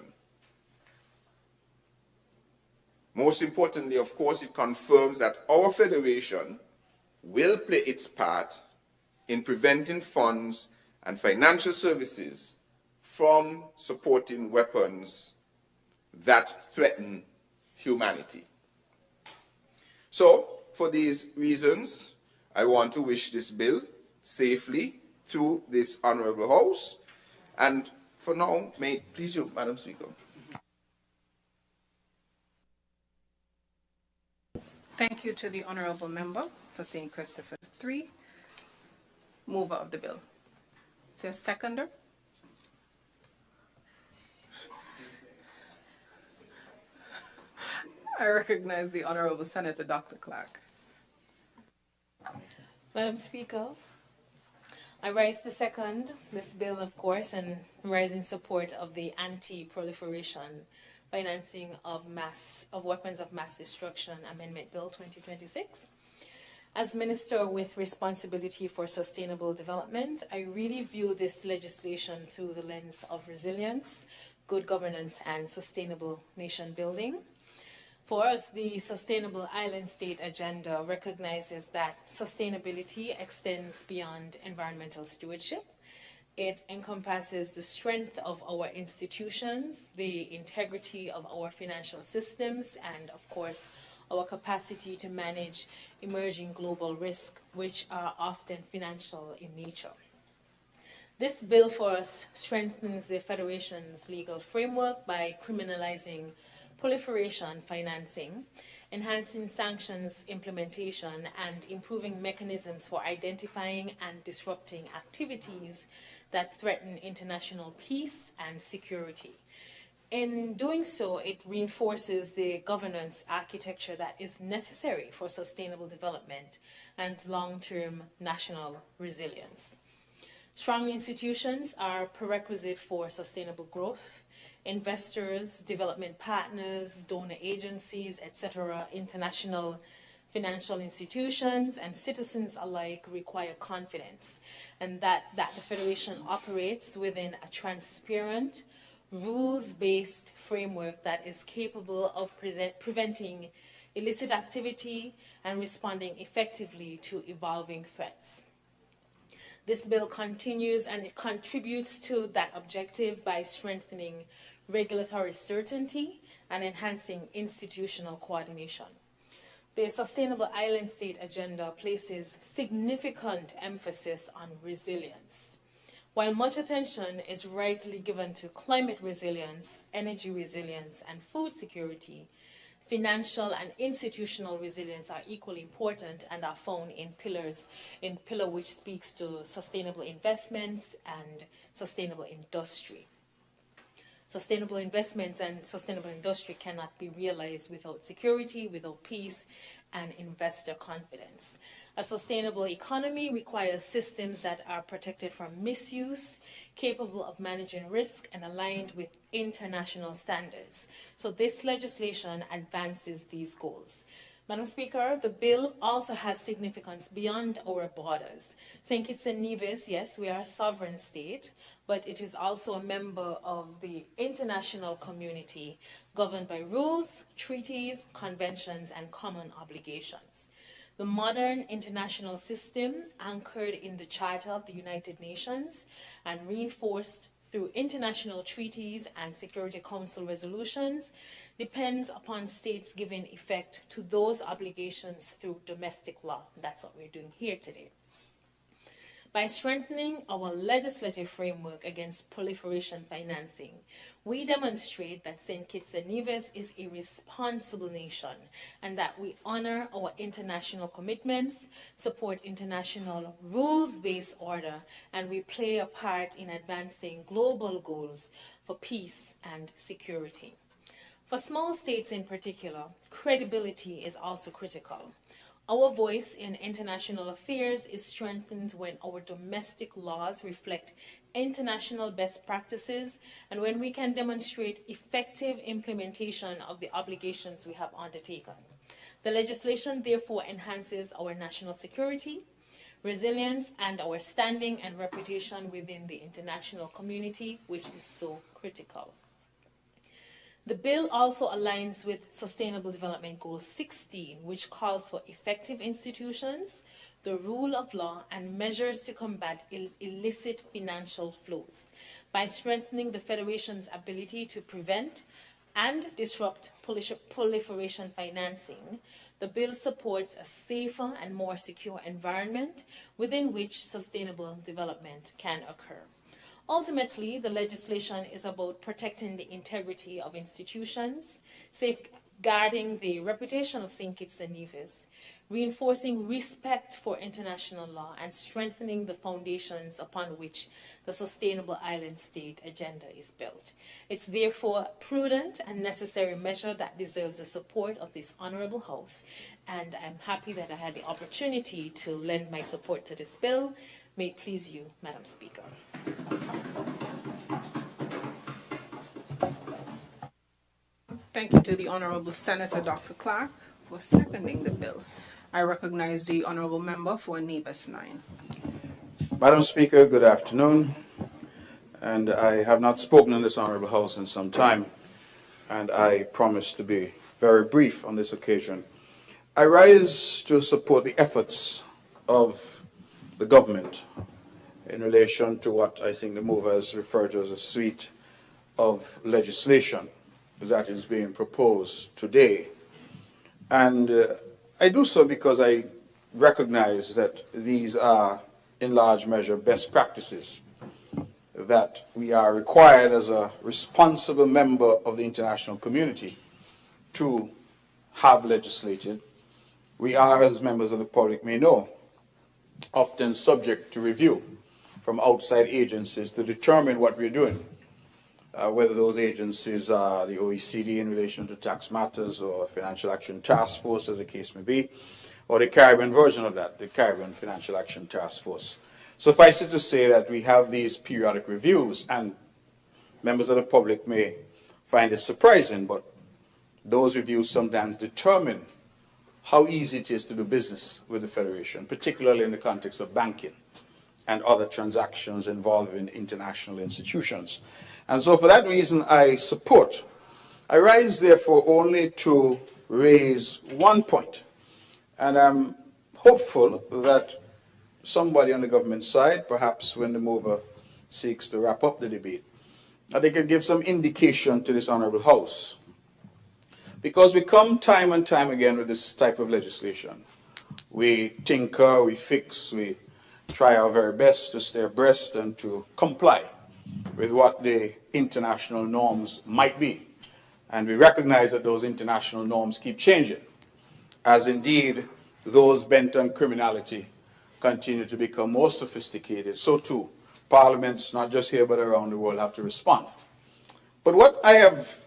Most importantly, of course, it confirms that our federation will play its part in preventing funds and financial services from supporting weapons that threaten humanity. So, for these reasons, I want to wish this bill safely through this Honourable House. And for now, may it please you, Madam Speaker. Thank you to the Honourable Member for St. Christopher III, mover of the bill. Is there a seconder? I recognize the Honourable Senator Dr. Clark. Madam Speaker, I rise to second this bill, of course, and rise in support of the Anti-Proliferation Financing of Weapons of Mass Destruction Amendment Bill 2026. As Minister with responsibility for sustainable development, I really view this legislation through the lens of resilience, good governance, and sustainable nation building. For us, the Sustainable Island State Agenda recognizes that sustainability extends beyond environmental stewardship. It encompasses the strength of our institutions, the integrity of our financial systems, and of course, our capacity to manage emerging global risks, which are often financial in nature. This bill for us strengthens the Federation's legal framework by criminalizing proliferation financing, enhancing sanctions implementation, and improving mechanisms for identifying and disrupting activities that threaten international peace and security. In doing so, it reinforces the governance architecture that is necessary for sustainable development and long-term national resilience. Strong institutions are a prerequisite for sustainable growth. Investors, development partners, donor agencies, etc., international financial institutions, and citizens alike require confidence, and that the Federation operates within a transparent, rules-based framework that is capable of preventing illicit activity and responding effectively to evolving threats. This bill continues and it contributes to that objective by strengthening regulatory certainty and enhancing institutional coordination. The Sustainable Island State Agenda places significant emphasis on resilience. While much attention is rightly given to climate resilience, energy resilience, and food security, financial and institutional resilience are equally important and are found in pillar which speaks to sustainable investments and sustainable industry. Sustainable investments and sustainable industry cannot be realized without security, without peace, and investor confidence. A sustainable economy requires systems that are protected from misuse, capable of managing risk, and aligned with international standards. So this legislation advances these goals. Madam Speaker, the bill also has significance beyond our borders. St. Kitts and Nevis, yes, we are a sovereign state, but it is also a member of the international community governed by rules, treaties, conventions, and common obligations. The modern international system, anchored in the Charter of the United Nations and reinforced through international treaties and Security Council resolutions, depends upon states giving effect to those obligations through domestic law. That's what we're doing here today. By strengthening our legislative framework against proliferation financing, we demonstrate that St. Kitts and Nevis is a responsible nation and that we honor our international commitments, support international rules-based order, and we play a part in advancing global goals for peace and security. For small states in particular, credibility is also critical. Our voice in international affairs is strengthened when our domestic laws reflect international best practices and when we can demonstrate effective implementation of the obligations we have undertaken. The legislation therefore enhances our national security, resilience, and our standing and reputation within the international community, which is so critical. The bill also aligns with Sustainable Development Goal 16, which calls for effective institutions, the rule of law, and measures to combat illicit financial flows. By strengthening the Federation's ability to prevent and disrupt proliferation financing, the bill supports a safer and more secure environment within which sustainable development can occur. Ultimately, the legislation is about protecting the integrity of institutions, safeguarding the reputation of St. Kitts and Nevis, reinforcing respect for international law, and strengthening the foundations upon which the Sustainable Island State Agenda is built. It's therefore a prudent and necessary measure that deserves the support of this Honourable House, and I'm happy that I had the opportunity to lend my support to this bill. May it please you, Madam Speaker. Thank you to the Honourable Senator Dr. Clark for seconding the bill. I recognize the Honourable Member for Nevis 9. Madam Speaker, good afternoon. And I have not spoken in this Honourable House in some time, and I promise to be very brief on this occasion. I rise to support the efforts of the government in relation to what I think the movers refer to as a suite of legislation that is being proposed today. And I do so because I recognize that these are, in large measure, best practices that we are required as a responsible member of the international community to have legislated. We are, as members of the public may know, often subject to review from outside agencies to determine what we're doing, whether those agencies are the OECD in relation to tax matters or Financial Action Task Force, as the case may be, or the Caribbean version of that, the Caribbean Financial Action Task Force. Suffice it to say that we have these periodic reviews, and members of the public may find it surprising, but those reviews sometimes determine how easy it is to do business with the Federation, particularly in the context of banking and other transactions involving international institutions. And so for that reason, I support. I rise, therefore, only to raise one point. And I'm hopeful that somebody on the government side, perhaps when the mover seeks to wrap up the debate, that they could give some indication to this Honorable House. Because we come time and time again with this type of legislation. We tinker, we fix, we try our very best to stay abreast and to comply with what the international norms might be. And we recognize that those international norms keep changing, as indeed those bent on criminality continue to become more sophisticated. So too, parliaments, not just here but around the world, have to respond. But what I have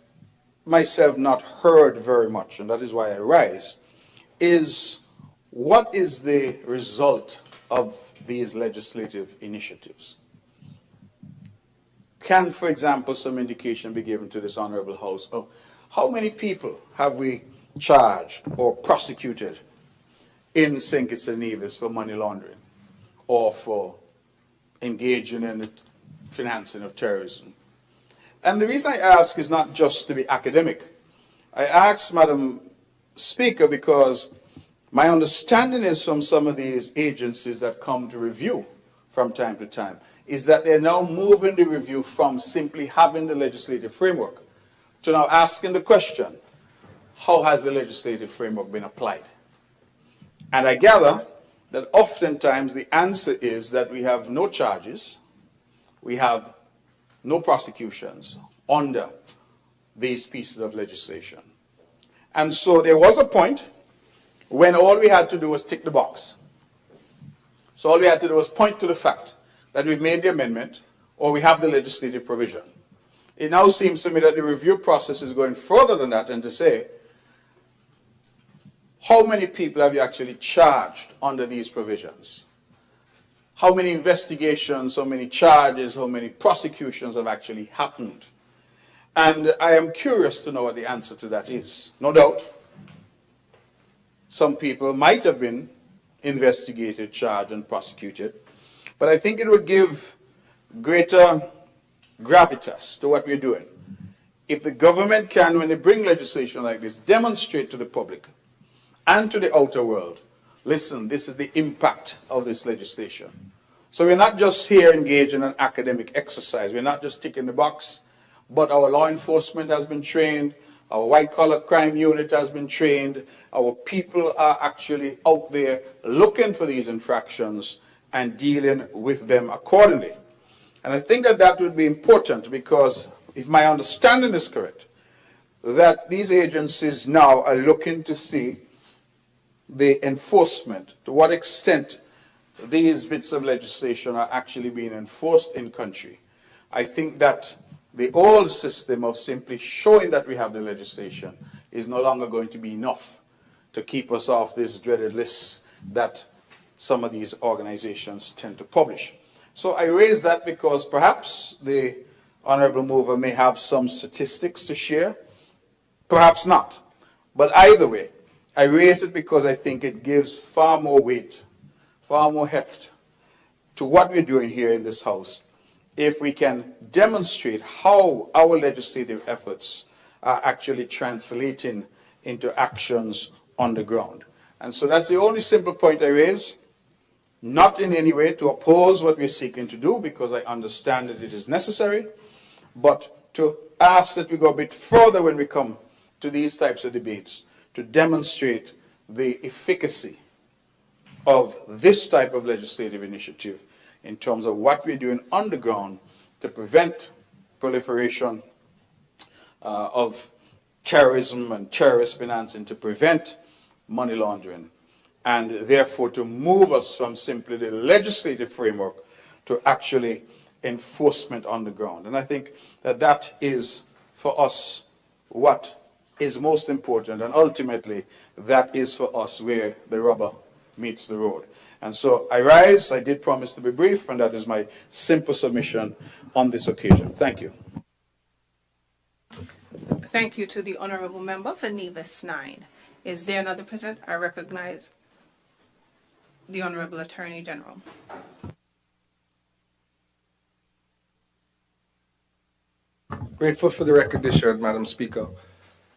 myself not heard very much, and that is why I rise, is what is the result of these legislative initiatives? Can, for example, some indication be given to this Honorable House of how many people have we charged or prosecuted in St. Kitts and Nevis for money laundering or for engaging in the financing of terrorism? And the reason I ask is not just to be academic. I ask, Madam Speaker, because my understanding is from some of these agencies that come to review from time to time, is that they're now moving the review from simply having the legislative framework to now asking the question, how has the legislative framework been applied? And I gather that oftentimes the answer is that we have no charges, we have no prosecutions under these pieces of legislation. And so there was a point when all we had to do was tick the box. So all we had to do was point to the fact that we've made the amendment or we have the legislative provision. It now seems to me that the review process is going further than that, and to say, how many people have you actually charged under these provisions? How many investigations, how many charges, how many prosecutions have actually happened? And I am curious to know what the answer to that is. No doubt, some people might have been investigated, charged, and prosecuted. But I think it would give greater gravitas to what we're doing if the government can, when they bring legislation like this, demonstrate to the public and to the outer world, listen, this is the impact of this legislation. So we're not just here engaged in an academic exercise. We're not just ticking the box, but our law enforcement has been trained, our white-collar crime unit has been trained, our people are actually out there looking for these infractions and dealing with them accordingly. And I think that that would be important because, if my understanding is correct, that these agencies now are looking to see the enforcement, to what extent these bits of legislation are actually being enforced in country. I think that the old system of simply showing that we have the legislation is no longer going to be enough to keep us off this dreaded list that some of these organizations tend to publish. So I raise that because perhaps the Honorable Mover may have some statistics to share, perhaps not. But either way, I raise it because I think it gives far more weight, far more heft to what we're doing here in this House if we can demonstrate how our legislative efforts are actually translating into actions on the ground. And so that's the only simple point I raise, not in any way to oppose what we're seeking to do, because I understand that it is necessary, but to ask that we go a bit further when we come to these types of debates, to demonstrate the efficacy of this type of legislative initiative in terms of what we're doing on the ground to prevent proliferation of terrorism and terrorist financing, to prevent money laundering, and therefore to move us from simply the legislative framework to actually enforcement on the ground. And I think that that is, for us, what is most important, and ultimately that is for us where the rubber meets the road. And so I rise, I did promise to be brief, and that is my simple submission on this occasion. Thank you. Thank you to the Honourable Member for Nevis 9. Is there another present? I recognize the Honourable Attorney General. 。Grateful for the recognition, Madam Speaker.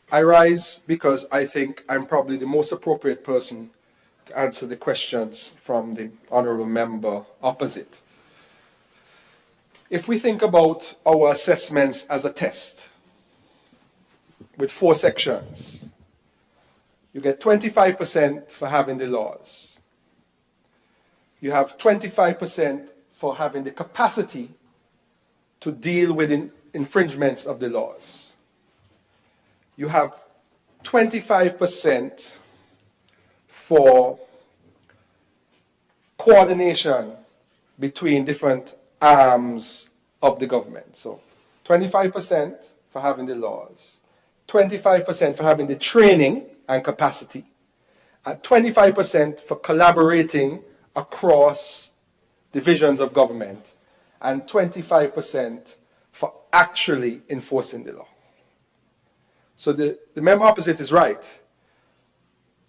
I rise because I think I'm probably the most appropriate person to answer the questions from the honourable member opposite. If we think about our assessments as a test with 4 sections, you get 25% for having the laws. You have 25% for having the capacity to deal with infringements of the laws. You have 25% for coordination between different arms of the government. So 25% for having the laws, 25% for having the training and capacity, and 25% for collaborating across divisions of government, and 25% for actually enforcing the law. So the member opposite is right.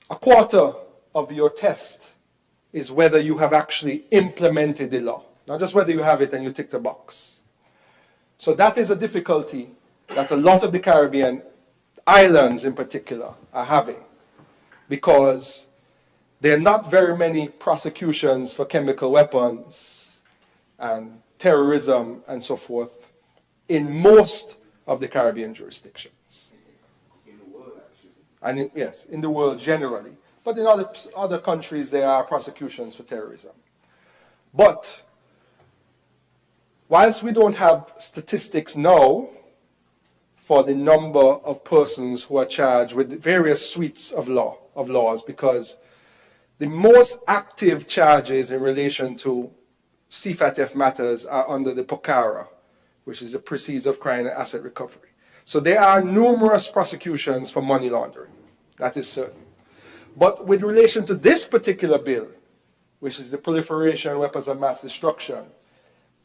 A quarter of your test is whether you have actually implemented the law, not just whether you have it and you tick the box. So that is a difficulty that a lot of the Caribbean islands in particular are having, because there are not very many prosecutions for chemical weapons and terrorism and so forth in most of the Caribbean jurisdictions. In the world, actually. And yes, in the world generally. But in other countries, there are prosecutions for terrorism. But whilst we don't have statistics now for the number of persons who are charged with various suites of laws, because the most active charges in relation to CFATF matters are under the POCARA, which is the Proceeds of Crime and Asset Recovery. So there are numerous prosecutions for money laundering. That is certain. But with relation to this particular bill, which is the Proliferation of Weapons of Mass Destruction,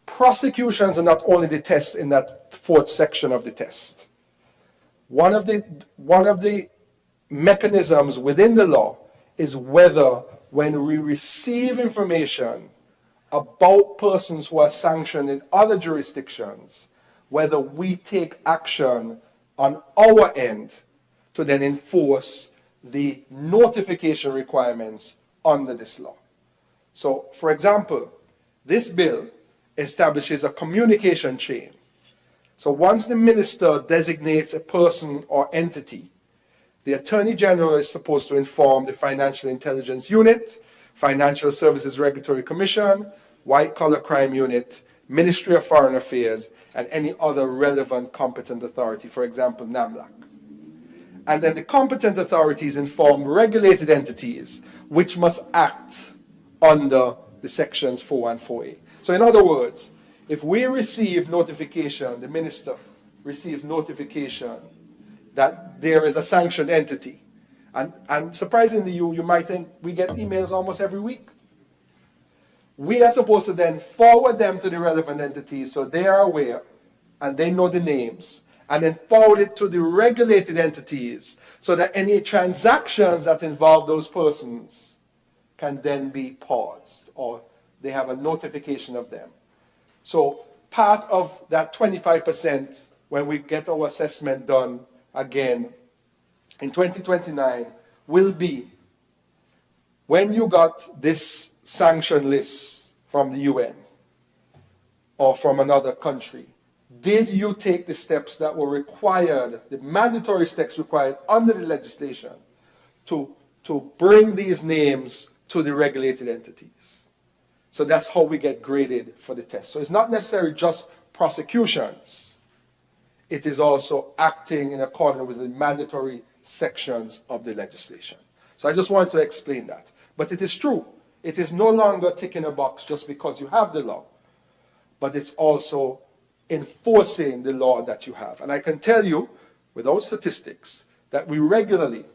prosecutions are not only the test in that 4th section of the test. One of the mechanisms within the law is whether, when we receive information about persons who are sanctioned in other jurisdictions, whether we take action on our end to then enforce the notification requirements under this law. So, for example, this bill establishes a communication chain. So once the minister designates a person or entity, the Attorney General is supposed to inform the Financial Intelligence Unit, Financial Services Regulatory Commission, White Collar Crime Unit, Ministry of Foreign Affairs, and any other relevant competent authority, for example, NAMLAC. And then the competent authorities inform regulated entities which must act under the sections 4 and 4A. So in other words, if we receive notification, the minister receives notification that there is a sanctioned entity, and surprisingly you might think we get emails almost every week. We are supposed to then forward them to the relevant entities so they are aware and they know the names, and then forward it to the regulated entities so that any transactions that involve those persons can then be paused or they have a notification of them. So part of that 25% when we get our assessment done again in 2029 will be when you got this sanction list from the UN or from another country, did you take the steps that were required, the mandatory steps required under the legislation to bring these names to the regulated entities? So that's how we get graded for the test. So it's not necessarily just prosecutions. It is also acting in accordance with the mandatory sections of the legislation. So I just wanted to explain that. But it is true. It is no longer ticking a box just because you have the law, but it's also enforcing the law that you have. And I can tell you, without statistics, that we regularly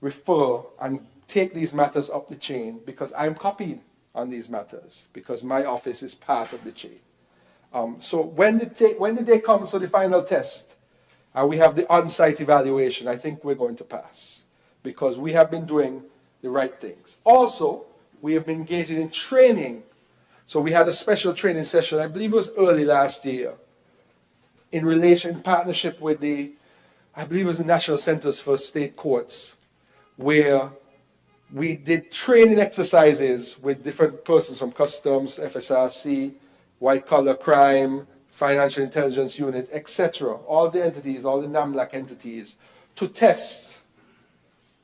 refer and take these matters up the chain because I'm copied on these matters, because my office is part of the chain. So when the day comes for the final test, and we have the on-site evaluation, I think we're going to pass, because we have been doing the right things. Also, we have been engaging in training. So we had a special training session, I believe it was early last year, in partnership with I believe it was the National Centers for State Courts, where we did training exercises with different persons from Customs, FSRC, White Collar Crime, Financial Intelligence Unit, etc. All the entities, all the NAMLAC entities, to test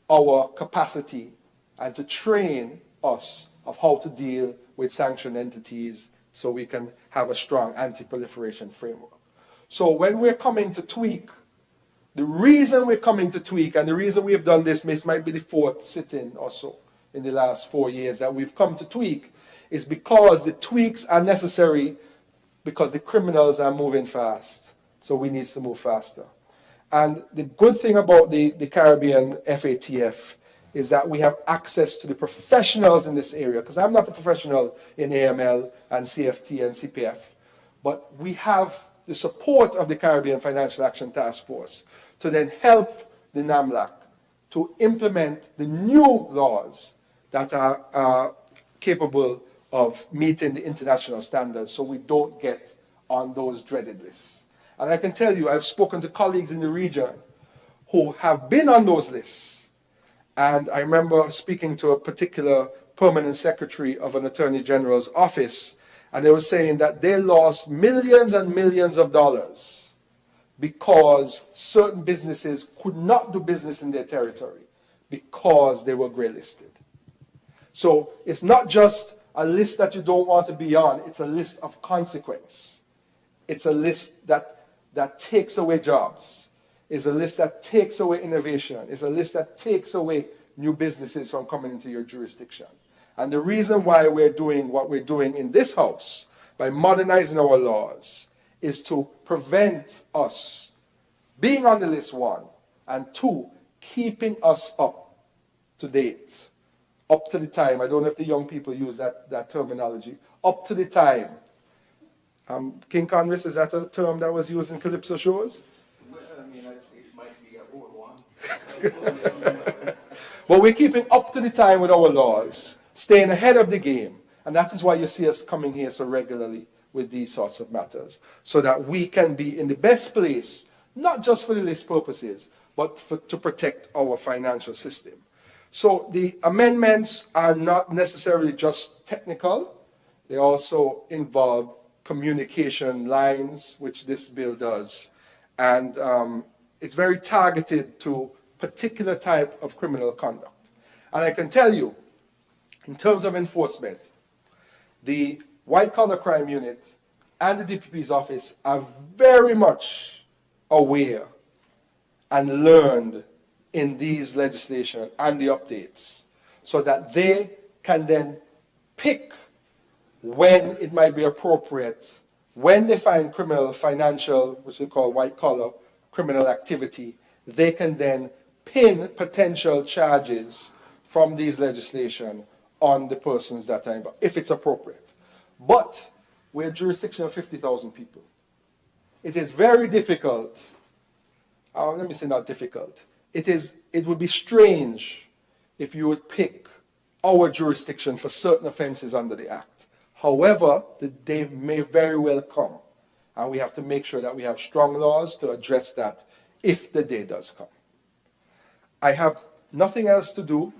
our capacity and to train us of how to deal with sanctioned entities so we can have a strong anti-proliferation framework. So when we're coming to tweak, the reason we're coming to tweak, and the reason we've done this might be the fourth sit-in or so in the last 4 years that we've come to tweak, is because the tweaks are necessary because the criminals are moving fast. So we need to move faster. And the good thing about the Caribbean FATF is that we have access to the professionals in this area, because I'm not a professional in AML and CFT and CPF, but we have the support of the Caribbean Financial Action Task Force to then help the NAMLAC to implement the new laws that are capable of meeting the international standards so we don't get on those dreaded lists. And I can tell you, I've spoken to colleagues in the region who have been on those lists. And I remember speaking to a particular permanent secretary of an attorney general's office, and they were saying that they lost millions and millions of dollars because certain businesses could not do business in their territory because they were gray listed. So it's not just a list that you don't want to be on, it's a list of consequence. It's a list that takes away jobs. It's a list that takes away innovation. It's a list that takes away new businesses from coming into your jurisdiction. And the reason why we're doing what we're doing in this house, by modernizing our laws, is to prevent us being on the list, one, and two, keeping us up to date, up to the time. I don't know if the young people use that terminology, up to the time. King Congress, is that a term that was used in Calypso shows? Well, I mean, it might be an old one. But we're keeping up to the time with our laws, staying ahead of the game. And that is why you see us coming here so regularly with these sorts of matters, so that we can be in the best place, not just for the list purposes, but to protect our financial system. So the amendments are not necessarily just technical. They also involve communication lines, which this bill does. And it's very targeted to particular type of criminal conduct. And I can tell you, in terms of enforcement, the White Collar Crime Unit and the DPP's office are very much aware and learned in these legislation and the updates, so that they can then pick when it might be appropriate, when they find criminal, financial, which we call white collar criminal activity, they can then pin potential charges from these legislation on the persons that are involved, if it's appropriate. But we're a jurisdiction of 50,000 people. It is very difficult, let me say not difficult, it would be strange if you would pick our jurisdiction for certain offenses under the Act. However, the day may very well come, and we have to make sure that we have strong laws to address that if the day does come. I have nothing else to do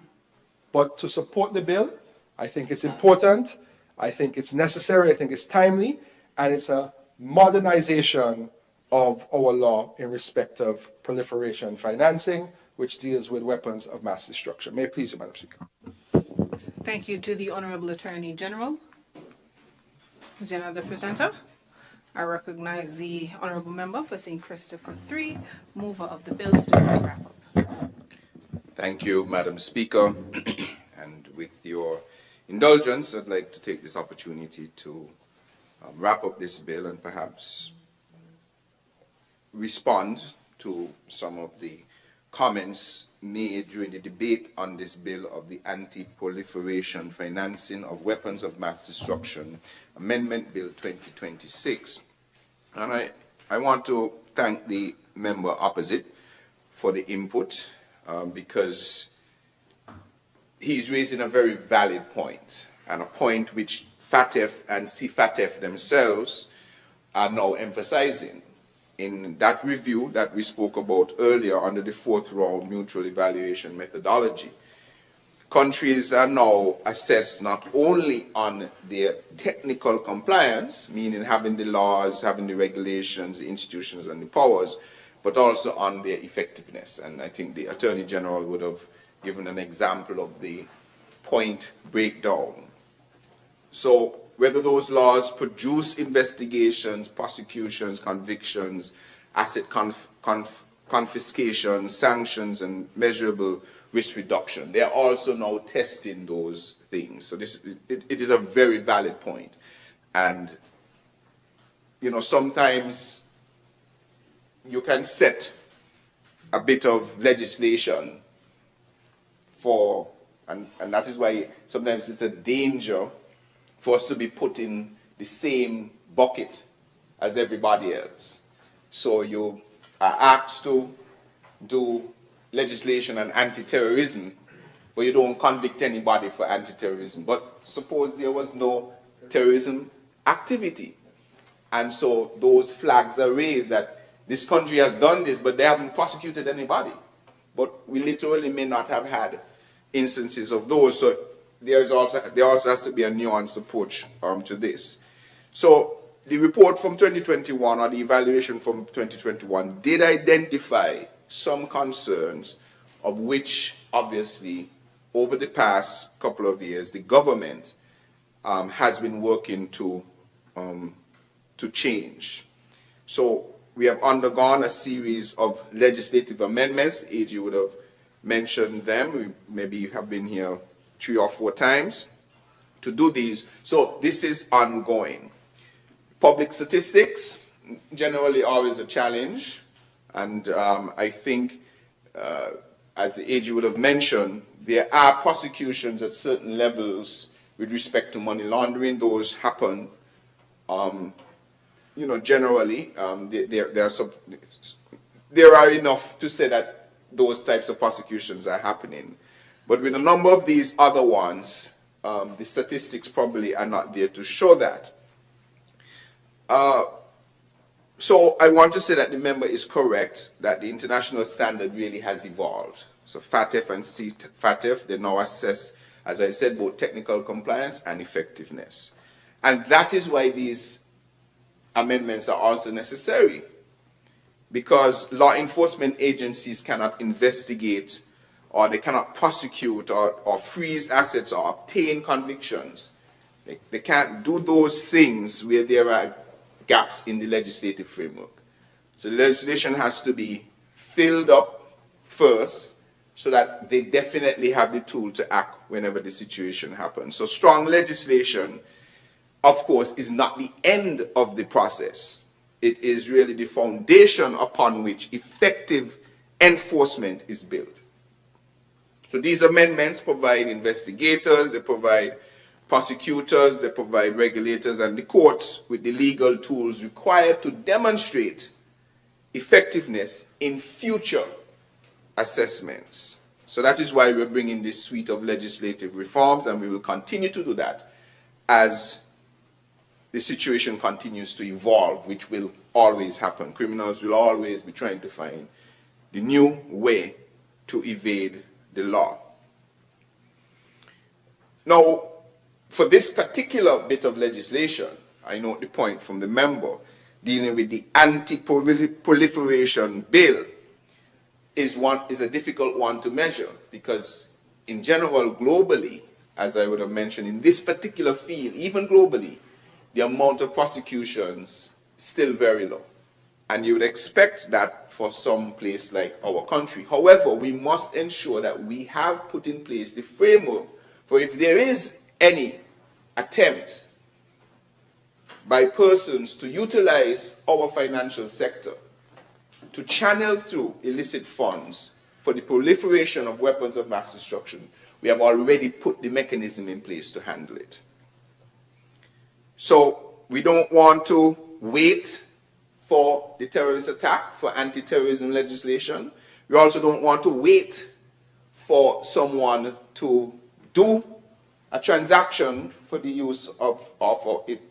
but to support the bill. I think it's important, I think it's necessary, I think it's timely, and it's a modernization of our law in respect of proliferation financing, which deals with weapons of mass destruction. May it please you, Madam Speaker. Thank you to the Honorable Attorney General. Is there another presenter? I recognize the Honorable Member for St. Christopher III, mover of the bill to do this wrap-up. Thank you, Madam Speaker. And with your indulgence, I'd like to take this opportunity to wrap up this bill and perhaps respond to some of the comments made during the debate on this bill of the Anti-Proliferation Financing of Weapons of Mass Destruction Amendment Bill 2026. And I want to thank the member opposite for the input because he's raising a very valid point, and a point which FATF and CFATF themselves are now emphasizing in that review that we spoke about earlier under the 4th round mutual evaluation methodology, countries are now assessed not only on their technical compliance, meaning having the laws, having the regulations, the institutions, and the powers, but also on their effectiveness. And I think the Attorney General would have given an example of the point breakdown. So whether those laws produce investigations, prosecutions, convictions, asset confiscation, sanctions, and measurable risk reduction, they are also now testing those things. So it is a very valid point. And, you know, sometimes you can set a bit of legislation for, and that is why sometimes it's a danger for us to be put in the same bucket as everybody else. So you are asked to do legislation on anti-terrorism, but you don't convict anybody for anti-terrorism. But suppose there was no terrorism activity, and so those flags are raised that this country has done this, but they haven't prosecuted anybody. But we literally may not have had instances of those. So there also has to be a nuanced approach to this. So the report from 2021, or the evaluation from 2021, did identify some concerns, of which obviously over the past couple of years the government has been working to change. So we have undergone a series of legislative amendments. AG would have mentioned them. Maybe you have been here 3 or 4 times to do these. So this is ongoing. Public statistics, generally always a challenge. And I think, as the AG would have mentioned, there are prosecutions at certain levels with respect to money laundering. Those happen, you know, generally. There are enough to say that those types of prosecutions are happening. But with a number of these other ones, the statistics probably are not there to show that. So I want to say that the member is correct, that the international standard really has evolved. So FATF and CFATF, they now assess, as I said, both technical compliance and effectiveness. And that is why these amendments are also necessary, because law enforcement agencies cannot investigate, or they cannot prosecute, or freeze assets, or obtain convictions. They can't do those things where there are gaps in the legislative framework. So the legislation has to be filled up first, so that they definitely have the tool to act whenever the situation happens. So strong legislation, of course, is not the end of the process. It is really the foundation upon which effective enforcement is built. So these amendments provide investigators, they provide prosecutors, they provide regulators and the courts with the legal tools required to demonstrate effectiveness in future assessments. So that is why we're bringing this suite of legislative reforms, and we will continue to do that as the situation continues to evolve, which will always happen. Criminals will always be trying to find the new way to evade the law. Now, for this particular bit of legislation, I note the point from the member dealing with the anti-proliferation bill is a difficult one to measure, because in general, globally, as I would have mentioned, in this particular field, even globally, the amount of prosecutions is still very low. And you would expect that for some place like our country. However, we must ensure that we have put in place the framework for if there is any attempt by persons to utilize our financial sector to channel through illicit funds for the proliferation of weapons of mass destruction, we have already put the mechanism in place to handle it. So we don't want to wait for the terrorist attack, for anti-terrorism legislation. We also don't want to wait for someone to do a transaction for the use of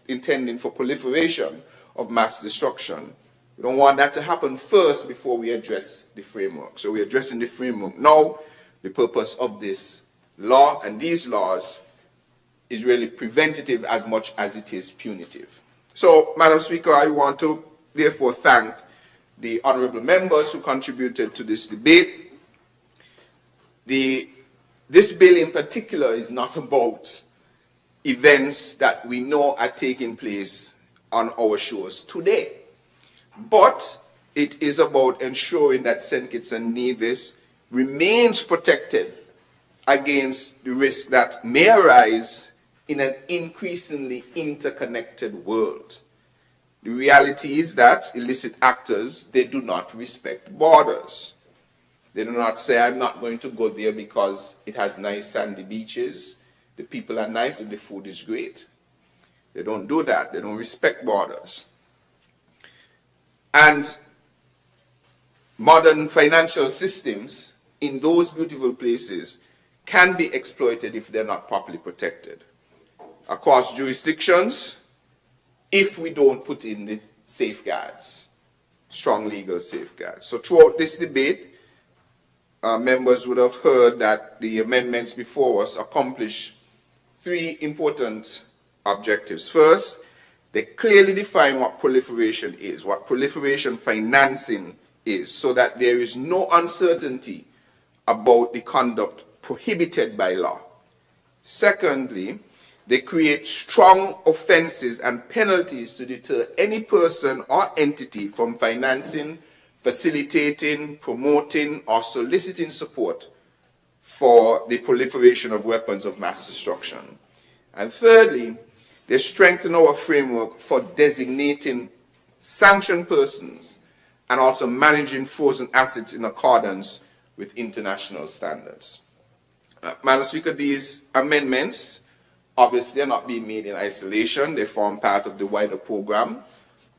intending for proliferation of mass destruction. We don't want that to happen first before we address the framework. So we're addressing the framework now. The purpose of this law and these laws is really preventative as much as it is punitive. So, Madam Speaker, I want to therefore thank the honourable members who contributed to this debate. This bill in particular is not about events that we know are taking place on our shores today, but it is about ensuring that St. Kitts and Nevis remains protected against the risk that may arise in an increasingly interconnected world. The reality is that illicit actors, they do not respect borders. They do not say, I'm not going to go there because it has nice sandy beaches, the people are nice and the food is great. They don't do that. They don't respect borders. And modern financial systems in those beautiful places can be exploited if they're not properly protected across jurisdictions if we don't put in the safeguards, strong legal safeguards. So throughout this debate, members would have heard that the amendments before us accomplish three important objectives. First, they clearly define what proliferation is, what proliferation financing is, so that there is no uncertainty about the conduct prohibited by law. Secondly, they create strong offenses and penalties to deter any person or entity from financing, facilitating, promoting, or soliciting support for the proliferation of weapons of mass destruction. And thirdly, they strengthen our framework for designating sanctioned persons and also managing frozen assets in accordance with international standards. Madam Speaker, these amendments obviously are not being made in isolation. They form part of the wider program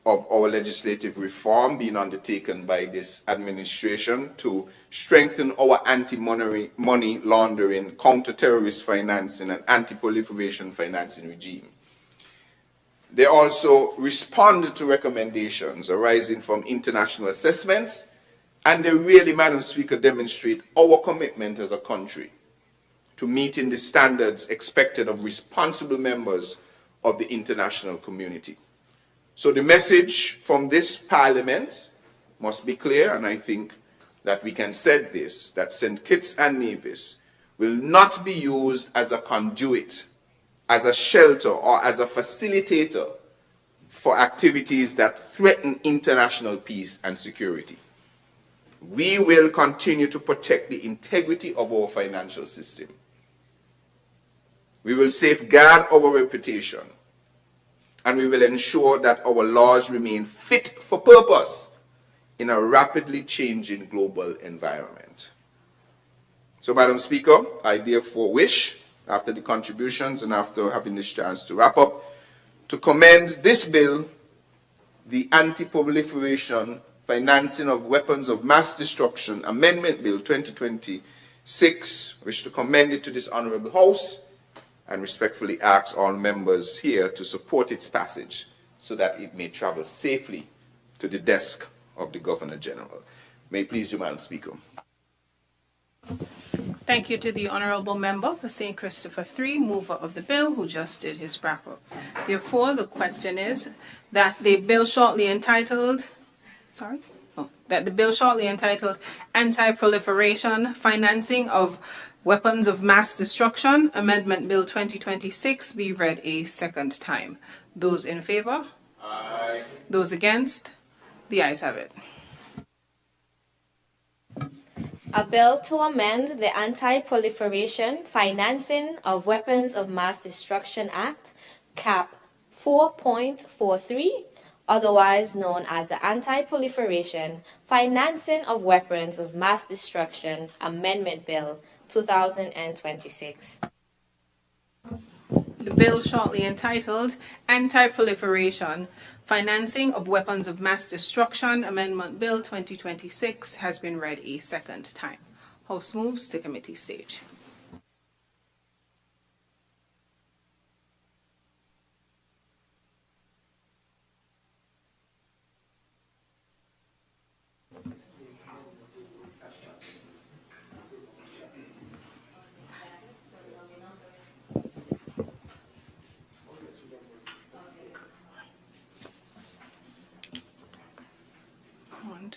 of our legislative reform being undertaken by this administration to strengthen our anti-money laundering, counter-terrorist financing, and anti-proliferation financing regime. They also respond to recommendations arising from international assessments, and they really, Madam Speaker, demonstrate our commitment as a country to meeting the standards expected of responsible members of the international community. So the message from this Parliament must be clear, and I think that we can say this, that St. Kitts and Nevis will not be used as a conduit, as a shelter, or as a facilitator for activities that threaten international peace and security. We will continue to protect the integrity of our financial system. We will safeguard our reputation, and we will ensure that our laws remain fit for purpose in a rapidly changing global environment. So, Madam Speaker, I therefore wish, after the contributions and after having this chance to wrap up, to commend this bill, the Anti-Proliferation Financing of Weapons of Mass Destruction Amendment Bill 2026, wish to commend it to this Honourable House and respectfully ask all members here to support its passage so that it may travel safely to the desk of the Governor General. May it please you, Madam Speaker. Thank you to the Honourable Member for St. Christopher III, mover of the bill, who just did his wrap-up. Therefore, the question is that the bill shortly entitled, Anti-Proliferation Financing of Weapons of Mass Destruction, Amendment Bill 2026, be read a second time. Those in favour? Aye. Those against? The ayes have it. A bill to amend the Anti-Proliferation Financing of Weapons of Mass Destruction Act, Cap 4.43, otherwise known as the Anti-Proliferation Financing of Weapons of Mass Destruction Amendment Bill 2026. The bill shortly entitled Anti-Proliferation Financing of Weapons of Mass Destruction Amendment Bill 2026 has been read a second time. House moves to committee stage.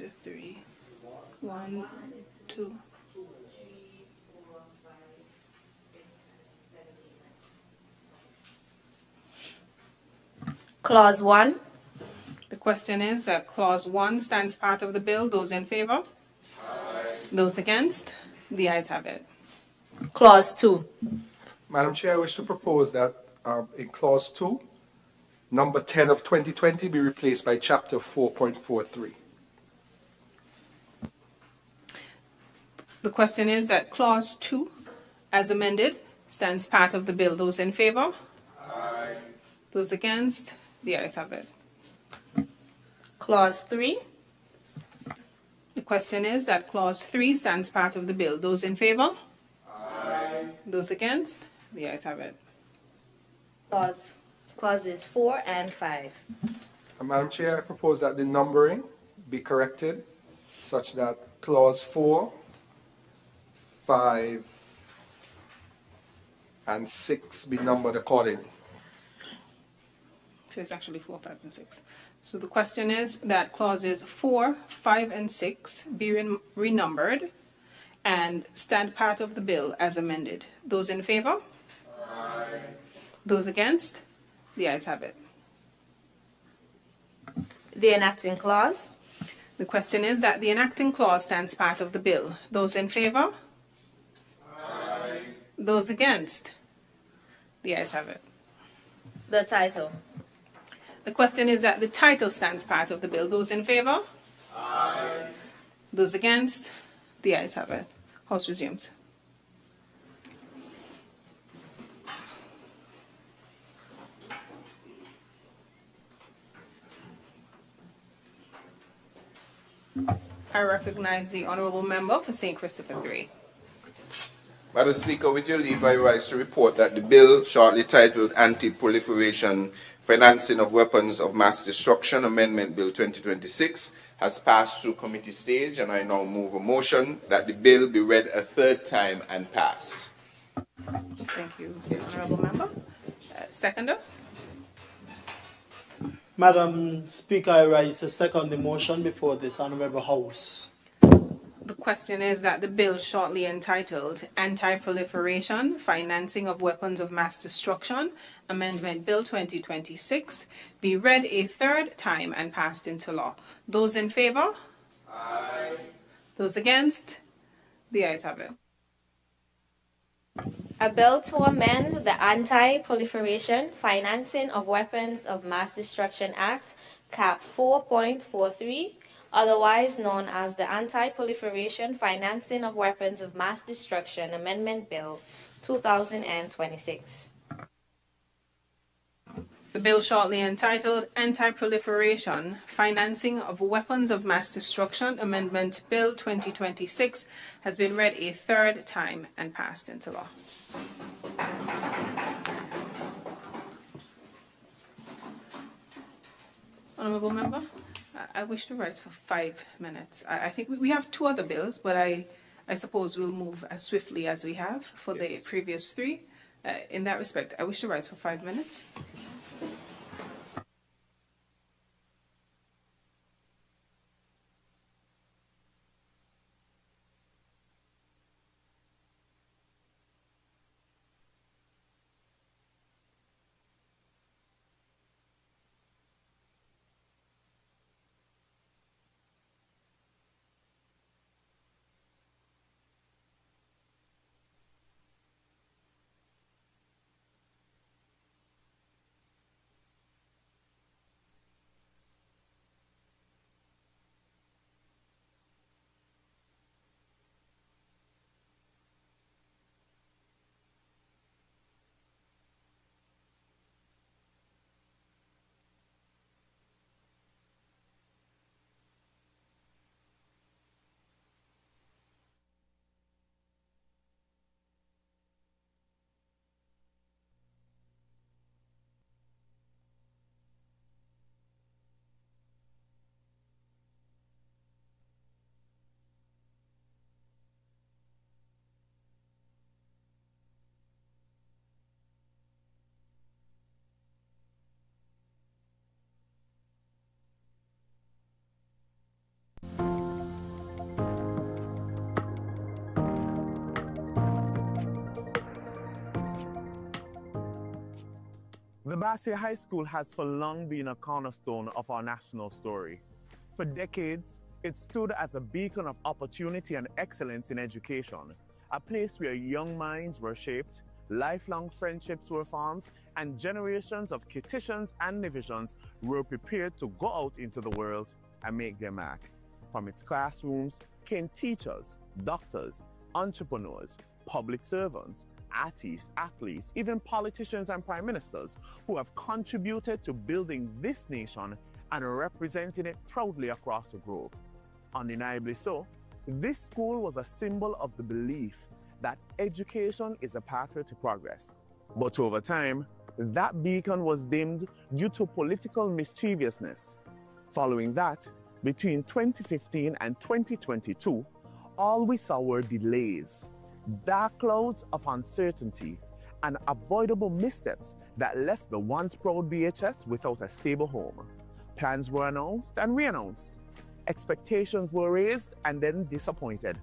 to 3. 1, 2. Clause 1. The question is that Clause 1 stands part of the bill. Those in favor? Aye. Those against? The ayes have it. Clause 2. Madam Chair, I wish to propose that in Clause 2, number 10 of 2020 be replaced by Chapter 4.43. The question is that Clause 2, as amended, stands part of the bill. Those in favor? Aye. Those against? The ayes have it. Clause 3. The question is that Clause 3 stands part of the bill. Those in favor? Aye. Those against? The ayes have it. Clauses 4 and 5. Madam Chair, I propose that the numbering be corrected such that Clause 4, 5, and 6 be numbered accordingly. So it's actually 4, 5, and 6. So the question is that clauses 4, 5, and 6 be renumbered and stand part of the bill as amended. Those in favor? Aye. Those against? The ayes have it. The enacting clause. The question is that the enacting clause stands part of the bill. Those in favor? Aye. Those against? The ayes have it. The title. The question is that the title stands part of the bill. Those in favor? Aye. Those against? The ayes have it. House resumes. I recognize the Honourable Member for St. Christopher 3. Madam Speaker, with your leave, I rise to report that the bill, shortly titled Anti-Proliferation, Financing of Weapons of Mass Destruction Amendment Bill 2026, has passed through committee stage, and I now move a motion that the bill be read a third time and passed. Thank you, Honourable Member. Seconder? Madam Speaker, I rise to second the motion before this Honourable House. The question is that the bill shortly entitled Anti-Proliferation, Financing of Weapons of Mass Destruction, Amendment Bill 2026, be read a third time and passed into law. Those in favour? Aye. Those against? The ayes have it. A bill to amend the Anti-Proliferation, Financing of Weapons of Mass Destruction Act, Cap 4.43, otherwise known as the Anti-Proliferation, Financing of Weapons of Mass Destruction Amendment Bill 2026. The bill shortly entitled Anti-Proliferation, Financing of Weapons of Mass Destruction Amendment Bill 2026 has been read a third time and passed into law. Honourable Member, I wish to rise for 5 minutes. I think we have 2 other bills, but I suppose we'll move as swiftly as we have for the previous 3. In that respect, I wish to rise for 5 minutes. The Basia High School has for long been a cornerstone of our national story. For decades, it stood as a beacon of opportunity and excellence in education, a place where young minds were shaped, lifelong friendships were formed, and generations of Kititians and Nevisians were prepared to go out into the world and make their mark. From its classrooms came teachers, doctors, entrepreneurs, public servants, artists, athletes, even politicians and prime ministers who have contributed to building this nation and representing it proudly across the globe. Undeniably so, this school was a symbol of the belief that education is a pathway to progress. But over time, that beacon was dimmed due to political mischievousness. Following that, between 2015 and 2022, all we saw were delays, dark clouds of uncertainty, and avoidable missteps that left the once proud BHS without a stable home. Plans were announced and re-announced. Expectations were raised and then disappointed.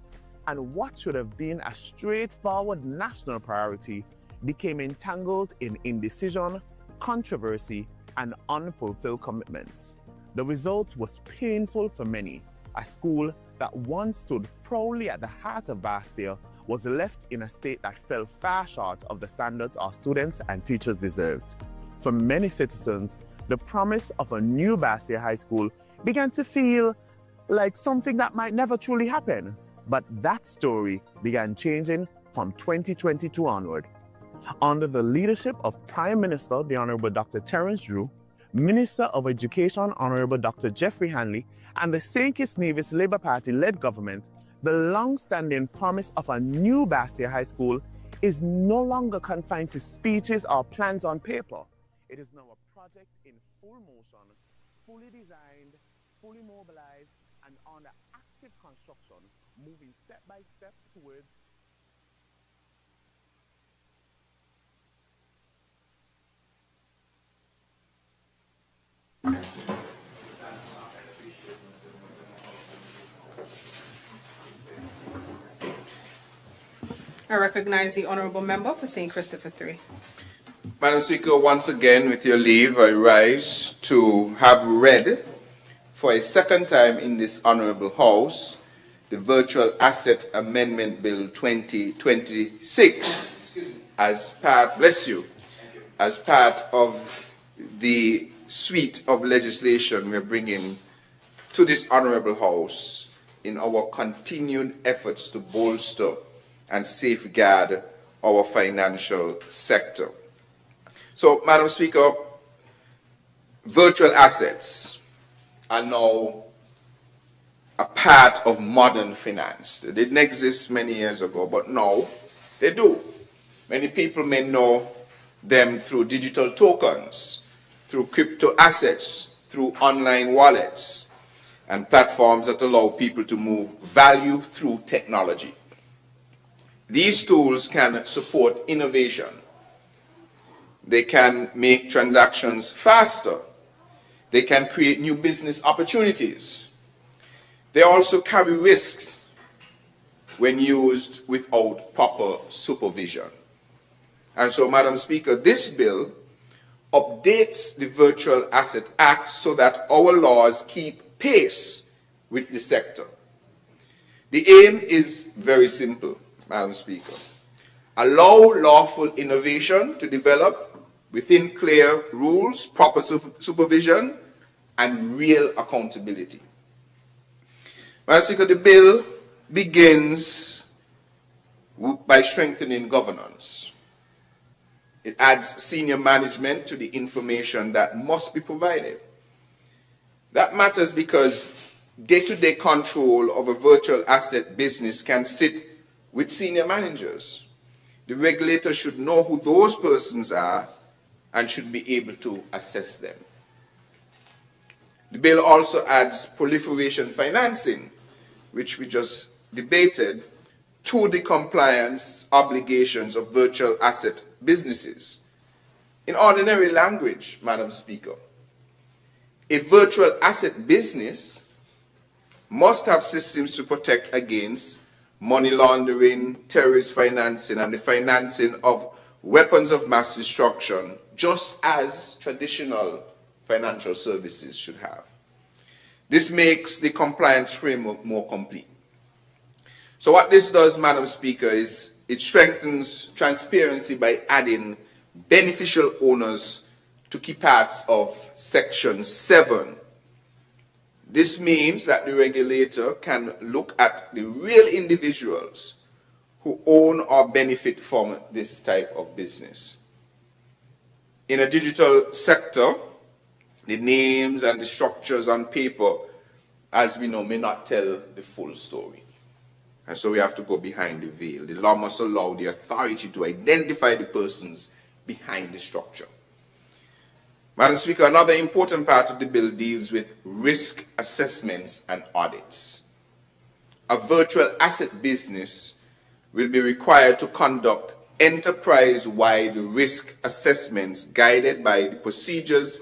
And what should have been a straightforward national priority became entangled in indecision, controversy, and unfulfilled commitments. The result was painful for many. A school that once stood proudly at the heart of Bastia was left in a state that fell far short of the standards our students and teachers deserved. For many citizens, the promise of a new Bastia High School began to feel like something that might never truly happen. But that story began changing from 2022 onward. Under the leadership of Prime Minister, the Honorable Dr. Terence Drew, Minister of Education, Honorable Dr. Jeffrey Hanley, and the St. Kitts Nevis Labour Party-led government, the long-standing promise of a new Bastia High School is no longer confined to speeches or plans on paper. It is now a project in full motion, fully designed, fully mobilized, and under active construction, moving step by step towards I recognize the Honourable Member for St. Christopher 3. Madam Speaker, once again, with your leave, I rise to have read for a second time in this Honourable House the Virtual Asset Amendment Bill 2026 as part, bless you, as part of the suite of legislation we're bringing to this Honourable House in our continued efforts to bolster and safeguard our financial sector. So, Madam Speaker, virtual assets are now a part of modern finance. They didn't exist many years ago, but now they do. Many people may know them through digital tokens, through crypto assets, through online wallets, and platforms that allow people to move value through technology. These tools can support innovation. They can make transactions faster. They can create new business opportunities. They also carry risks when used without proper supervision. And so, Madam Speaker, this bill updates the Virtual Asset Act so that our laws keep pace with the sector. The aim is very simple, Madam Speaker. Allow lawful innovation to develop within clear rules, proper supervision, and real accountability. Madam Speaker, the bill begins by strengthening governance. It adds senior management to the information that must be provided. That matters because day-to-day control of a virtual asset business can sit with senior managers. The regulator should know who those persons are and should be able to assess them. The bill also adds proliferation financing, which we just debated, to the compliance obligations of virtual asset businesses. In ordinary language, Madam Speaker, a virtual asset business must have systems to protect against money laundering, terrorist financing, and the financing of weapons of mass destruction, just as traditional financial services should have. This makes the compliance framework more complete. So what this does, Madam Speaker, is it strengthens transparency by adding beneficial owners to key parts of Section 7. This means that the regulator can look at the real individuals who own or benefit from this type of business. In a digital sector, the names and the structures on paper, as we know, may not tell the full story. And so we have to go behind the veil. The law must allow the authority to identify the persons behind the structure. Madam Speaker, another important part of the bill deals with risk assessments and audits. A virtual asset business will be required to conduct enterprise-wide risk assessments guided by the procedures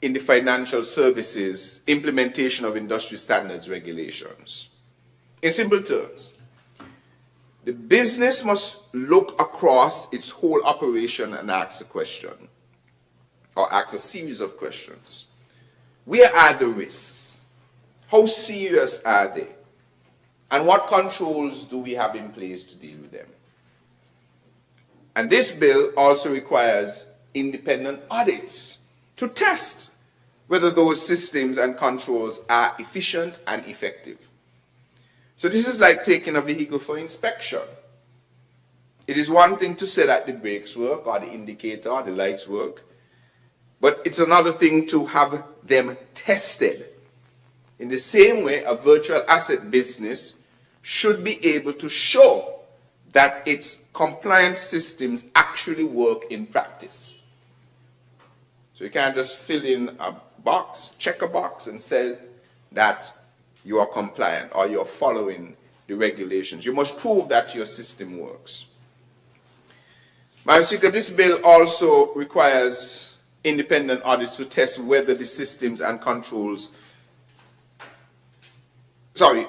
in the Financial Services Implementation of Industry Standards Regulations. In simple terms, the business must look across its whole operation and ask a question, or ask a series of questions. Where are the risks? How serious are they? And what controls do we have in place to deal with them? And this bill also requires independent audits to test whether those systems and controls are efficient and effective. So this is like taking a vehicle for inspection. It is one thing to say that the brakes work or the indicator or the lights work, but it's another thing to have them tested. In the same way, a virtual asset business should be able to show that its compliance systems actually work in practice. So you can't just fill in a box, check a box, and say that you are compliant or you're following the regulations. You must prove that your system works. Madam Speaker, this bill also requires independent audits to test whether the systems and controls, the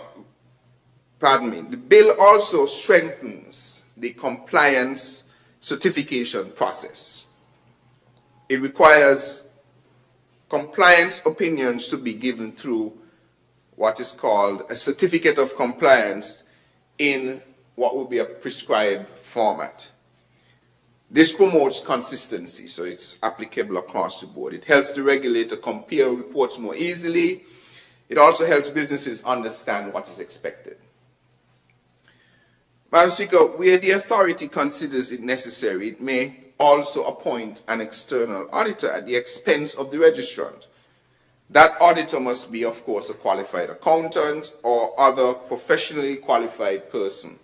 bill also strengthens the compliance certification process. It requires compliance opinions to be given through what is called a certificate of compliance in what will be a prescribed format. This promotes consistency, so it's applicable across the board. It helps the regulator compare reports more easily. It also helps businesses understand what is expected. Madam Speaker, where the authority considers it necessary, it may also appoint an external auditor at the expense of the registrant. That auditor must be, of course, a qualified accountant or other professionally qualified person.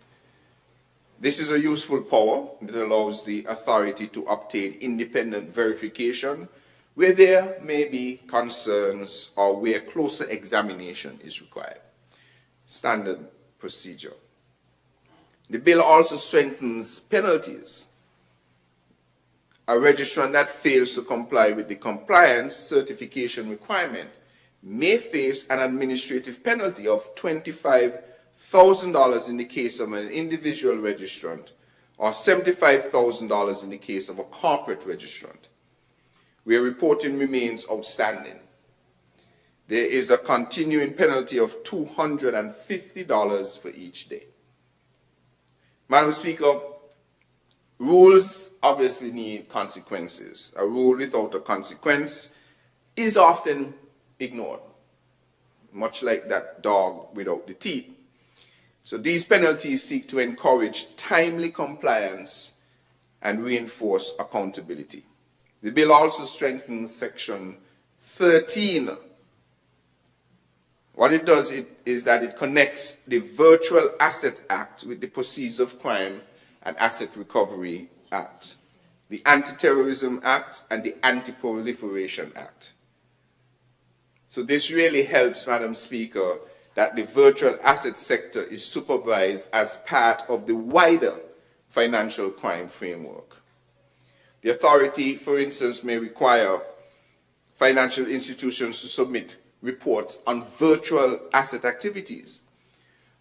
This is a useful power that allows the authority to obtain independent verification where there may be concerns or where closer examination is required. Standard procedure. The bill also strengthens penalties. A registrant that fails to comply with the compliance certification requirement may face an administrative penalty of $25,000 in the case of an individual registrant or $75,000 in the case of a corporate registrant, where reporting remains outstanding. There is a continuing penalty of $250 for each day. Madam Speaker, rules obviously need consequences. A rule without a consequence is often ignored, much like that dog without the teeth. So these penalties seek to encourage timely compliance and reinforce accountability. The bill also strengthens Section 13. What it does is that it connects the Virtual Asset Act with the Proceeds of Crime and Asset Recovery Act, the Anti-Terrorism Act, and the Anti-Proliferation Act. So this really helps, Madam Speaker, that the virtual asset sector is supervised as part of the wider financial crime framework. The authority, for instance, may require financial institutions to submit reports on virtual asset activities.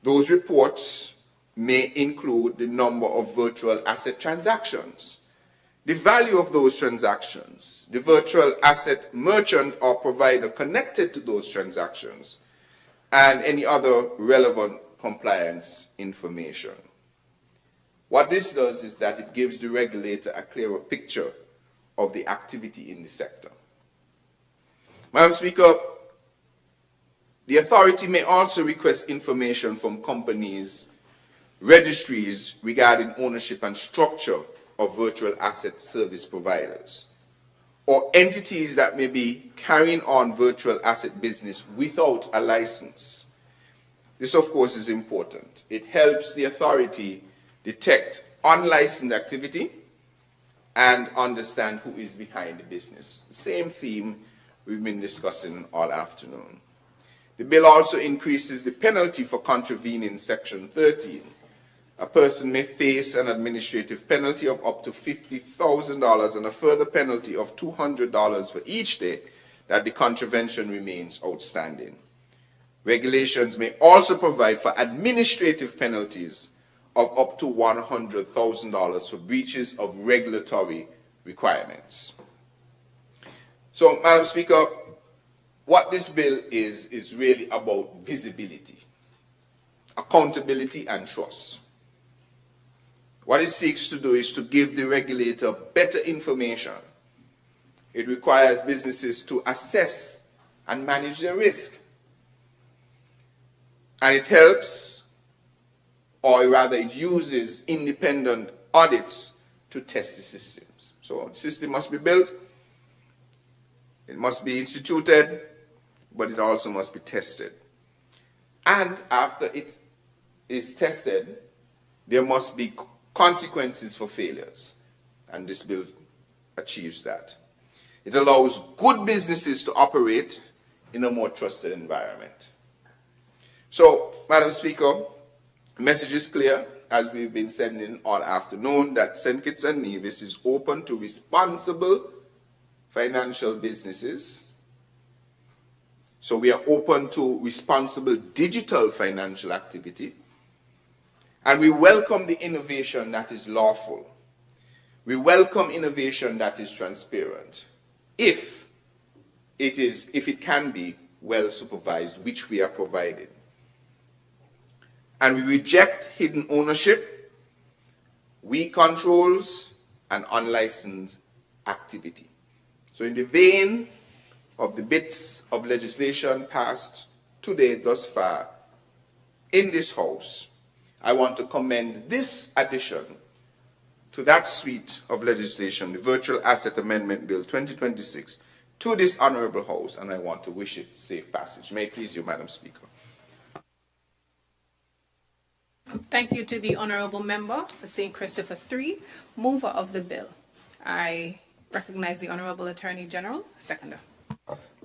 Those reports may include the number of virtual asset transactions, the value of those transactions, the virtual asset merchant or provider connected to those transactions, and any other relevant compliance information. What this does is that it gives the regulator a clearer picture of the activity in the sector. Madam Speaker, the authority may also request information from companies, registries regarding ownership and structure of virtual asset service providers, or entities that may be carrying on virtual asset business without a license. This, of course, is important. It helps the authority detect unlicensed activity and understand who is behind the business. Same theme we've been discussing all afternoon. The bill also increases the penalty for contravening Section 13. A person may face an administrative penalty of up to $50,000 and a further penalty of $200 for each day that the contravention remains outstanding. Regulations may also provide for administrative penalties of up to $100,000 for breaches of regulatory requirements. So, Madam Speaker, what this bill is really about visibility, accountability, and trust. What it seeks to do is to give the regulator better information. It requires businesses to assess and manage their risk. And it helps, or rather it uses independent audits to test the systems. So the system must be built, it must be instituted, but it also must be tested. And after it is tested, there must be consequences for failures. And this bill achieves that. It allows good businesses to operate in a more trusted environment. So, Madam Speaker, the message is clear, as we've been sending all afternoon, that St. Kitts and Nevis is open to responsible financial businesses. So we are open to responsible digital financial activity. And we welcome the innovation that is lawful. We welcome innovation that is transparent, if it can be well supervised, which we are providing. And we reject hidden ownership, weak controls, and unlicensed activity. So in the vein of the bits of legislation passed today thus far in this House, I want to commend this addition to that suite of legislation, the Virtual Asset Amendment Bill 2026, to this Honourable House, and I want to wish it safe passage. May it please you, Madam Speaker. Thank you to the Honourable Member for St. Christopher III, mover of the bill. I recognize the Honourable Attorney General, seconder.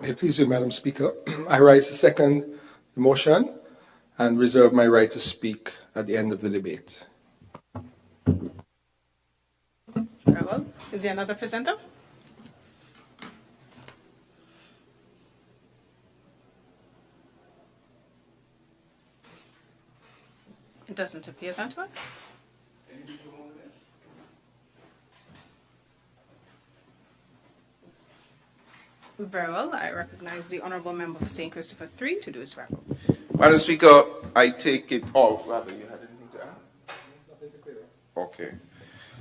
May it please you, Madam Speaker. I rise to second the motion and reserve my right to speak at the end of the debate. Very well. Is there another presenter? It doesn't appear that way. Very well. I recognize the Honourable Member for St. Christopher III to do his wrap-up. Madam Speaker, I take it, oh, rather, you had anything to add? Nothing to clear up. Okay.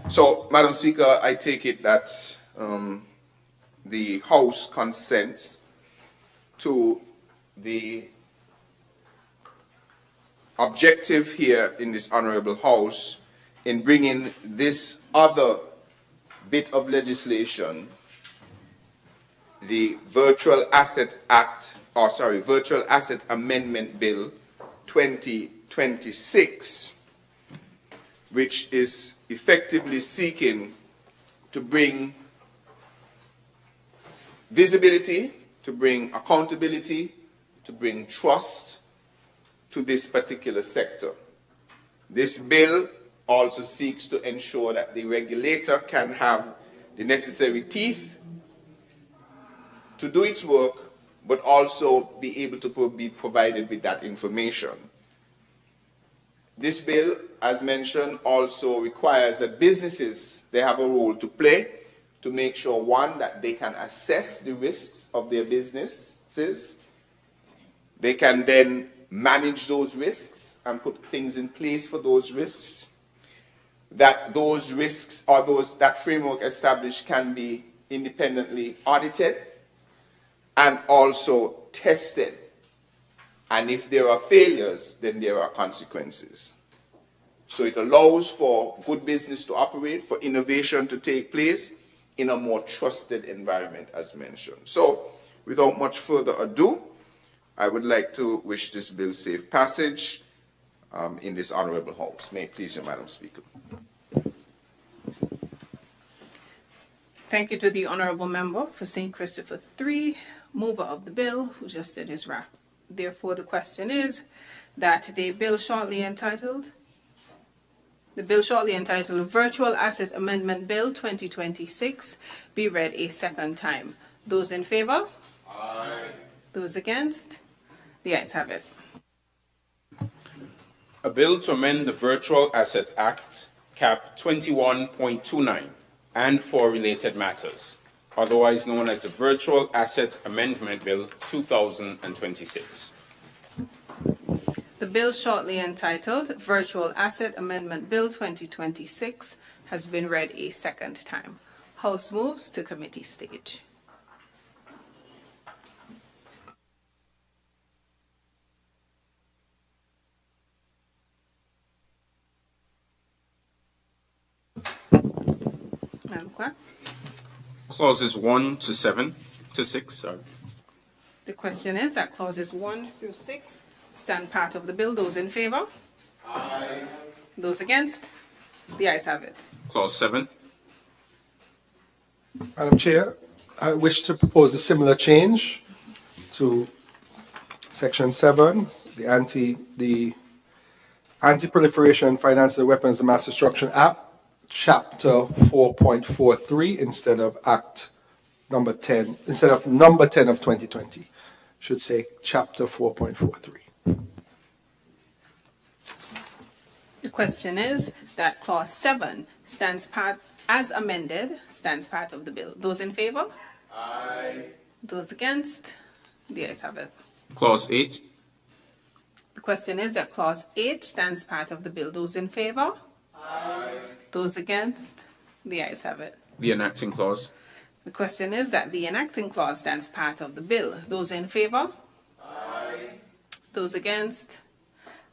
So, Madam Speaker, I take it that the House consents to the objective here in this Honourable House in bringing this other bit of legislation, the Virtual Asset Amendment Bill 2026, which is effectively seeking to bring visibility, to bring accountability, to bring trust to this particular sector. This bill also seeks to ensure that the regulator can have the necessary teeth to do its work, but also be able to be provided with that information. This bill, as mentioned, also requires that businesses, they have a role to play to make sure, one, that they can assess the risks of their businesses. They can then manage those risks and put things in place for those risks. That those risks or that framework established can be independently audited and also tested. And if there are failures, then there are consequences. So it allows for good business to operate, for innovation to take place in a more trusted environment, as mentioned. So, without much further ado, I would like to wish this bill safe passage in this honorable House. May it please you, Madam Speaker. Thank you to the Honourable Member for St. Christopher 3, mover of the bill, who just did his rap. Therefore, the question is that the bill shortly entitled Virtual Asset Amendment Bill 2026 be read a second time. Those in favour? Aye. Those against? The ayes have it. A bill to amend the Virtual Asset Act, Cap 21.29, and for related matters, otherwise known as the Virtual Asset Amendment Bill 2026. The bill shortly entitled Virtual Asset Amendment Bill 2026 has been read a second time. House moves to committee stage. Madam Clerk. Clauses 1 to 6, sorry. The question is that clauses 1 through 6 stand part of the bill. Those in favour? Aye. Those against? The ayes have it. Clause 7. Madam Chair, I wish to propose a similar change to Section 7, the Anti-Proliferation and Financing of Weapons of Mass Destruction Act, Chapter 4.43 instead of number 10 of 2020. Should say Chapter 4.43. The question is that clause 7 as amended stands part of the bill. Those in favour? Aye. Those against? The ayes have it. Clause 8. The question is that clause 8 stands part of the bill. Those in favour? Aye. Those against? The ayes have it. The enacting clause. The question is that the enacting clause stands part of the bill. Those in favour? Aye. Those against?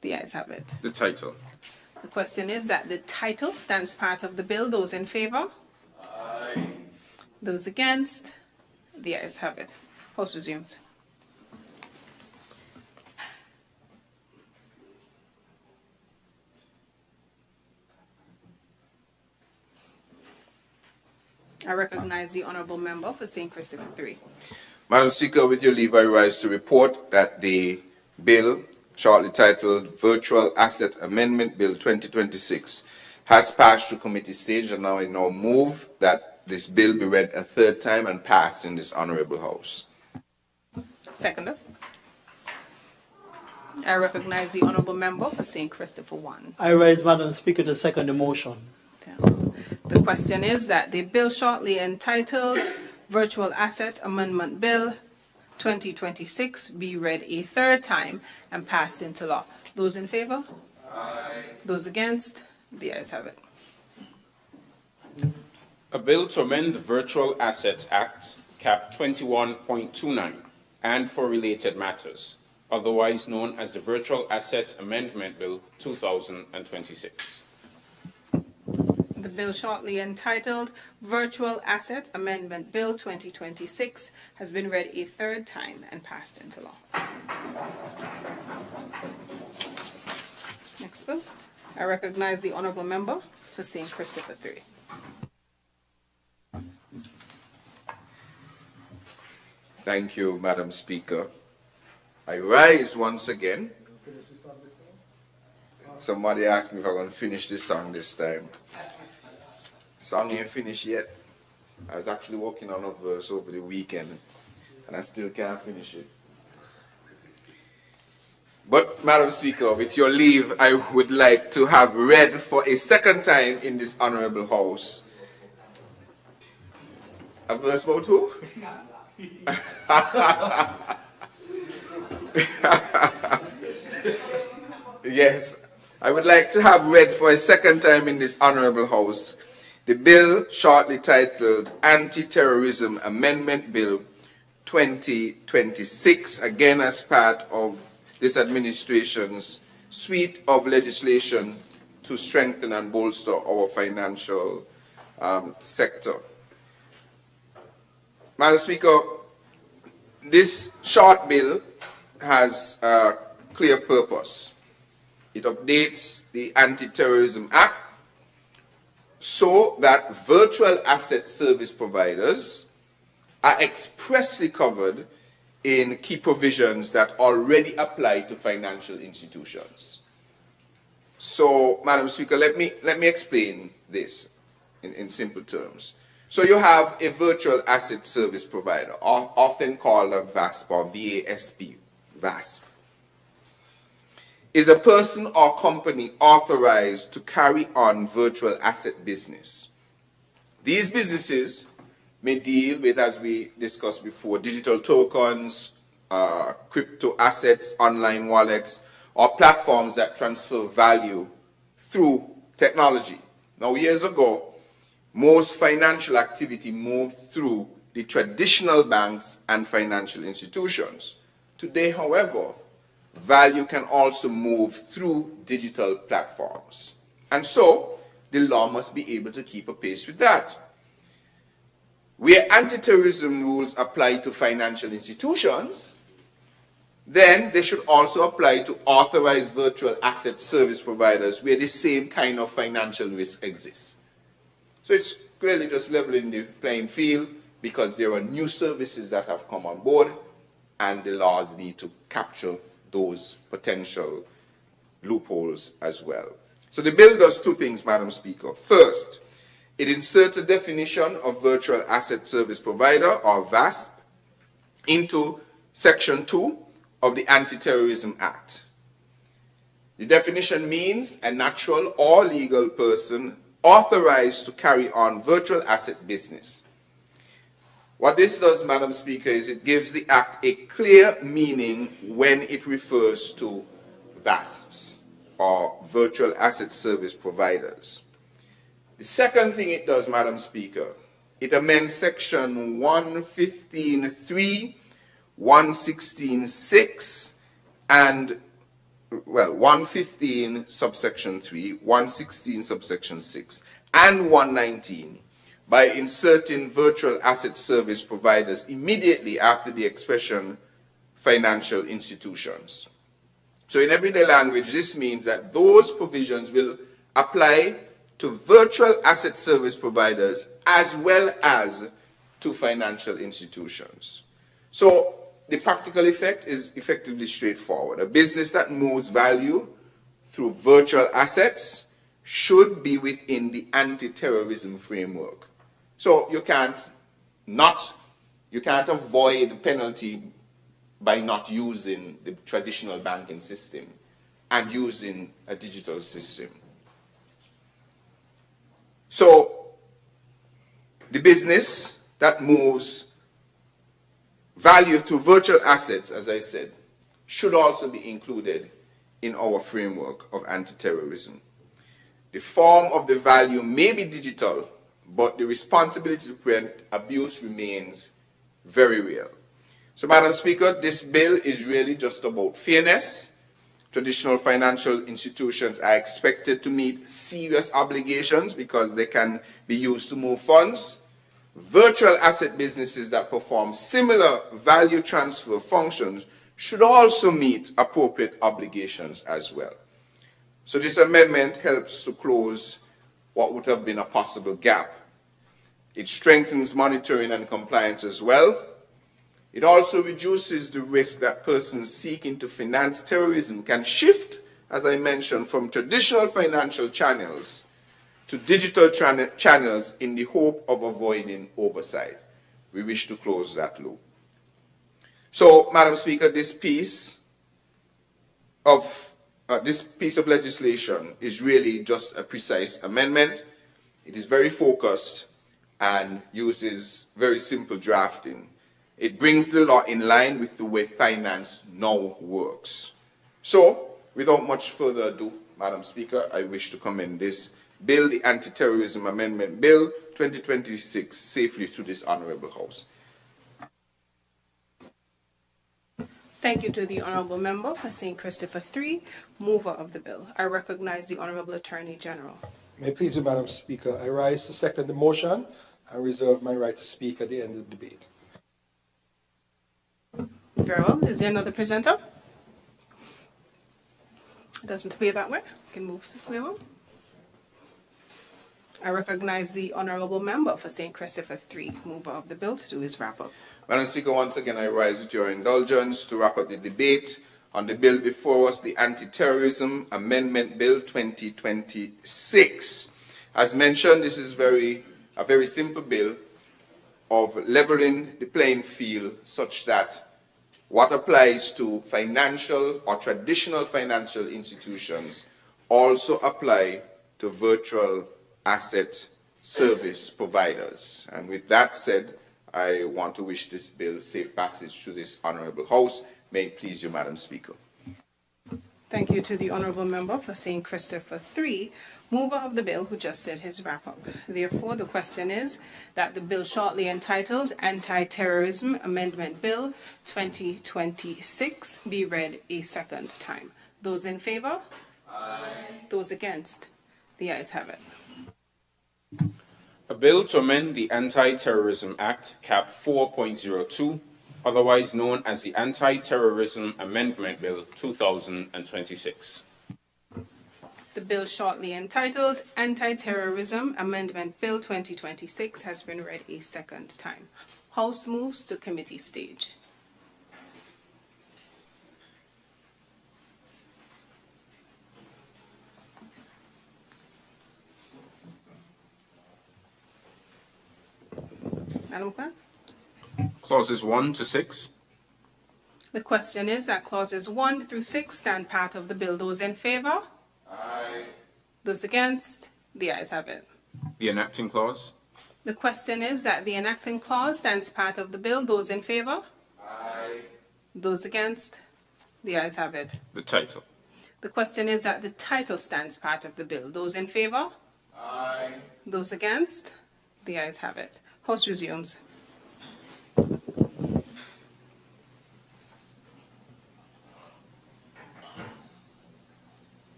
The ayes have it. The title. The question is that the title stands part of the bill. Those in favour? Aye. Those against? The ayes have it. House resumes. I recognize the Honourable Member for St. Christopher 3. Madam Speaker, with your leave, I rise to report that the bill, shortly titled Virtual Asset Amendment Bill 2026, has passed through committee stage, and I now move that this bill be read a third time and passed in this Honourable House. Seconder. I recognize the Honourable Member for St. Christopher 1. I rise, Madam Speaker, to second the motion. The question is that the bill shortly entitled Virtual Asset Amendment Bill 2026 be read a third time and passed into law. Those in favour? Aye. Those against? The ayes have it. A bill to amend the Virtual Asset Act, Cap 21.29, and for related matters, otherwise known as the Virtual Asset Amendment Bill 2026. The bill shortly entitled Virtual Asset Amendment Bill 2026 has been read a third time and passed into law. Next bill. I recognize the Honourable Member for St. Christopher 3. Thank you, Madam Speaker. I rise once again. Somebody asked me if I'm going to finish this song this time. Song ain't finished yet. I was actually working on a verse over the weekend and I still can't finish it. But, Madam Speaker, with your leave, I would like to have read for a second time in this honorable House a verse about who? Yes, I would like to have read for a second time in this honorable House the bill shortly titled Anti-Terrorism Amendment Bill 2026, again as part of this administration's suite of legislation to strengthen and bolster our financial sector. Madam Speaker, this short bill has a clear purpose. It updates the Anti-Terrorism Act so that virtual asset service providers are expressly covered in key provisions that already apply to financial institutions. So, Madam Speaker, let me explain this in simple terms. So you have a virtual asset service provider, often called a VASP or VASP, VASP. Is a person or company authorized to carry on virtual asset business. These businesses may deal with, as we discussed before, digital tokens, crypto assets, online wallets, or platforms that transfer value through technology. Now, years ago, most financial activity moved through the traditional banks and financial institutions. Today, however, value can also move through digital platforms. And so, the law must be able to keep a pace with that. Where anti-terrorism rules apply to financial institutions, then they should also apply to authorized virtual asset service providers where the same kind of financial risk exists. So it's clearly just leveling the playing field because there are new services that have come on board and the laws need to capture those potential loopholes as well. So the bill does two things, Madam Speaker. First, it inserts a definition of virtual asset service provider, or VASP, into Section 2 of the Anti-Terrorism Act. The definition means a natural or legal person authorized to carry on virtual asset business. What this does, Madam Speaker, is it gives the Act a clear meaning when it refers to VASPs, or virtual asset service providers. The second thing it does, Madam Speaker, it amends Section 115.3, 116.6, and, well, 115 subsection 3, 116 subsection 6, and 119 by inserting virtual asset service providers immediately after the expression financial institutions. So in everyday language, this means that those provisions will apply to virtual asset service providers as well as to financial institutions. So the practical effect is effectively straightforward. A business that moves value through virtual assets should be within the anti-terrorism framework. So you can't avoid penalty by not using the traditional banking system and using a digital system. So the business that moves value through virtual assets, as I said, should also be included in our framework of anti-terrorism. The form of the value may be digital, but the responsibility to prevent abuse remains very real. So, Madam Speaker, this bill is really just about fairness. Traditional financial institutions are expected to meet serious obligations because they can be used to move funds. Virtual asset businesses that perform similar value transfer functions should also meet appropriate obligations as well. So this amendment helps to close what would have been a possible gap. It strengthens monitoring and compliance as well. It also reduces the risk that persons seeking to finance terrorism can shift, as I mentioned, from traditional financial channels to digital channels in the hope of avoiding oversight. We wish to close that loop. So, Madam Speaker, this piece of this piece of legislation is really just a precise amendment. It is very focused and uses very simple drafting. It brings the law in line with the way finance now works. So, without much further ado, Madam Speaker, I wish to commend this bill, the Anti-Terrorism Amendment Bill 2026, safely through this Honourable House. Thank you to the Honourable Member for St. Christopher III, mover of the bill. I recognize the Honourable Attorney General. May it please you, Madam Speaker, I rise to second the motion and reserve my right to speak at the end of the debate. Very well. Is there another presenter? It doesn't appear that way. We can move swiftly on. I recognize the Honourable Member for St. Christopher III, mover of the bill, to do his wrap-up. Madam Speaker, once again I rise with your indulgence to wrap up the debate on the bill before us, the Anti-Terrorism Amendment Bill 2026. As mentioned, this is a very simple bill of leveling the playing field such that what applies to financial or traditional financial institutions also apply to virtual asset service providers. And with that said, I want to wish this bill safe passage to this Honourable House. May it please you, Madam Speaker. Thank you to the Honourable Member for St. Christopher III, mover of the bill, who just did his wrap-up. Therefore, the question is that the bill shortly entitled Anti-Terrorism Amendment Bill 2026 be read a second time. Those in favour? Aye. Those against? The ayes have it. A bill to amend the Anti-Terrorism Act, Cap 4.02, otherwise known as the Anti-Terrorism Amendment Bill 2026. The bill shortly entitled Anti-Terrorism Amendment Bill 2026 has been read a second time. House moves to committee stage. Madam Clerk? Clauses 1 to 6. The question is that clauses 1 through 6 stand part of the bill. Those in favour? Aye. Those against? The ayes have it. The enacting clause. The question is that the enacting clause stands part of the bill. Those in favour? Aye. Those against? The ayes have it. The title. The question is that the title stands part of the bill. Those in favour? Aye. Those against? The ayes have it. House resumes.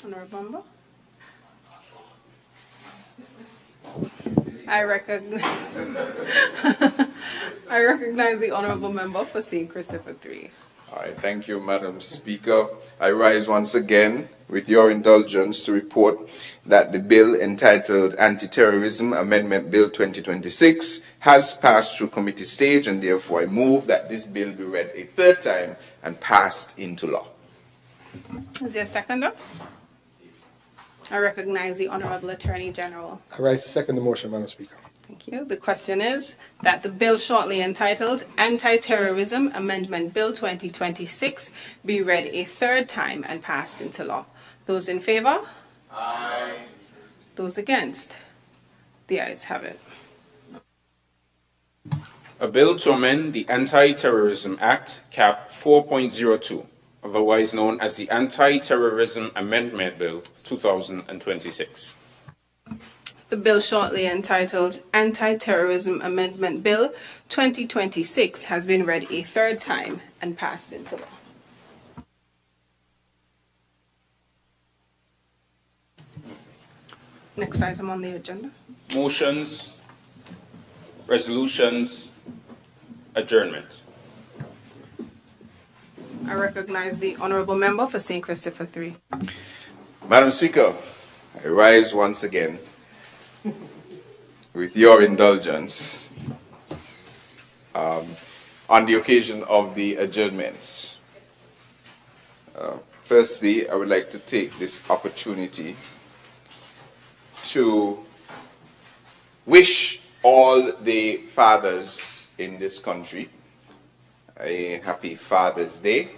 Honourable Member? I recognize the Honourable Member for St. Christopher III. All right, thank you, Madam Speaker. I rise once again, with your indulgence, to report that the bill entitled Anti-Terrorism Amendment Bill 2026 has passed through committee stage, and therefore I move that this bill be read a third time and passed into law. Is there a seconder? I recognize the Honourable Attorney General. I rise to second the motion, Madam Speaker. Thank you. The question is that the bill shortly entitled Anti-Terrorism Amendment Bill 2026 be read a third time and passed into law. Those in favour? Aye. Those against? The ayes have it. A bill to amend the Anti-Terrorism Act, Cap 4.02, otherwise known as the Anti-Terrorism Amendment Bill 2026. The bill shortly entitled Anti-Terrorism Amendment Bill 2026 has been read a third time and passed into law. Next item on the agenda. Motions, resolutions, adjournment. I recognize the Honourable Member for St. Christopher III. Madam Speaker, I rise once again, with your indulgence, on the occasion of the adjournments. Firstly, I would like to take this opportunity to wish all the fathers in this country a happy Father's Day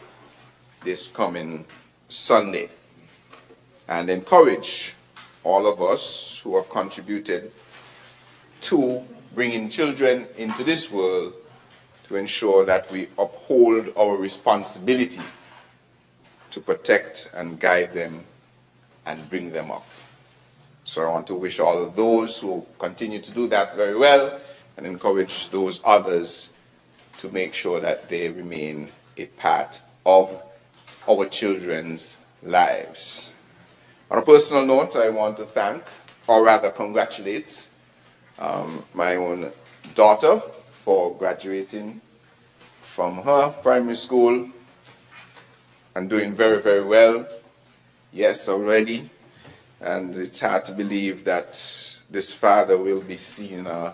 this coming Sunday, and encourage all of us who have contributed to bringing children into this world to ensure that we uphold our responsibility to protect and guide them and bring them up. So I want to wish all of those who continue to do that very well and encourage those others to make sure that they remain a part of our children's lives. On a personal note, I want to thank, or rather congratulate, my own daughter for graduating from her primary school and doing very, very well. Yes, already. And it's hard to believe that this father will be seeing a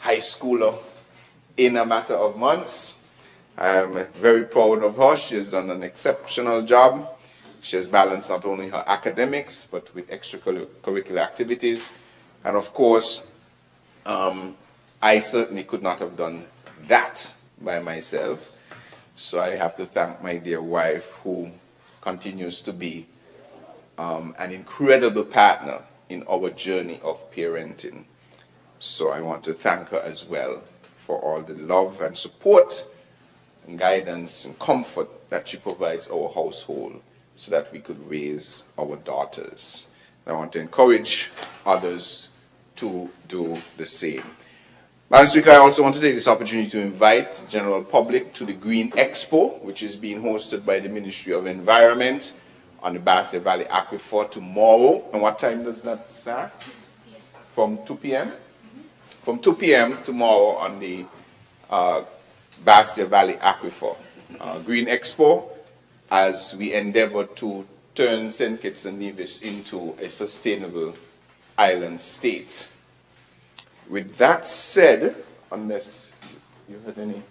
high schooler in a matter of months. I'm very proud of her. She has done an exceptional job. She has balanced not only her academics, but with extracurricular activities. And of course, I certainly could not have done that by myself. So I have to thank my dear wife, who continues to be an incredible partner in our journey of parenting. So I want to thank her as well for all the love and support and guidance and comfort that she provides our household so that we could raise our daughters. And I want to encourage others to do the same. Madam Speaker, I also want to take this opportunity to invite the general public to the Green Expo, which is being hosted by the Ministry of Environment on the Bastia Valley Aquifer tomorrow. And what time does that start? From 2 p.m.? From 2 p.m. tomorrow on the Bastia Valley Aquifer. Green Expo, as we endeavor to turn St. Kitts and Nevis into a sustainable island state. With that said, unless you had any,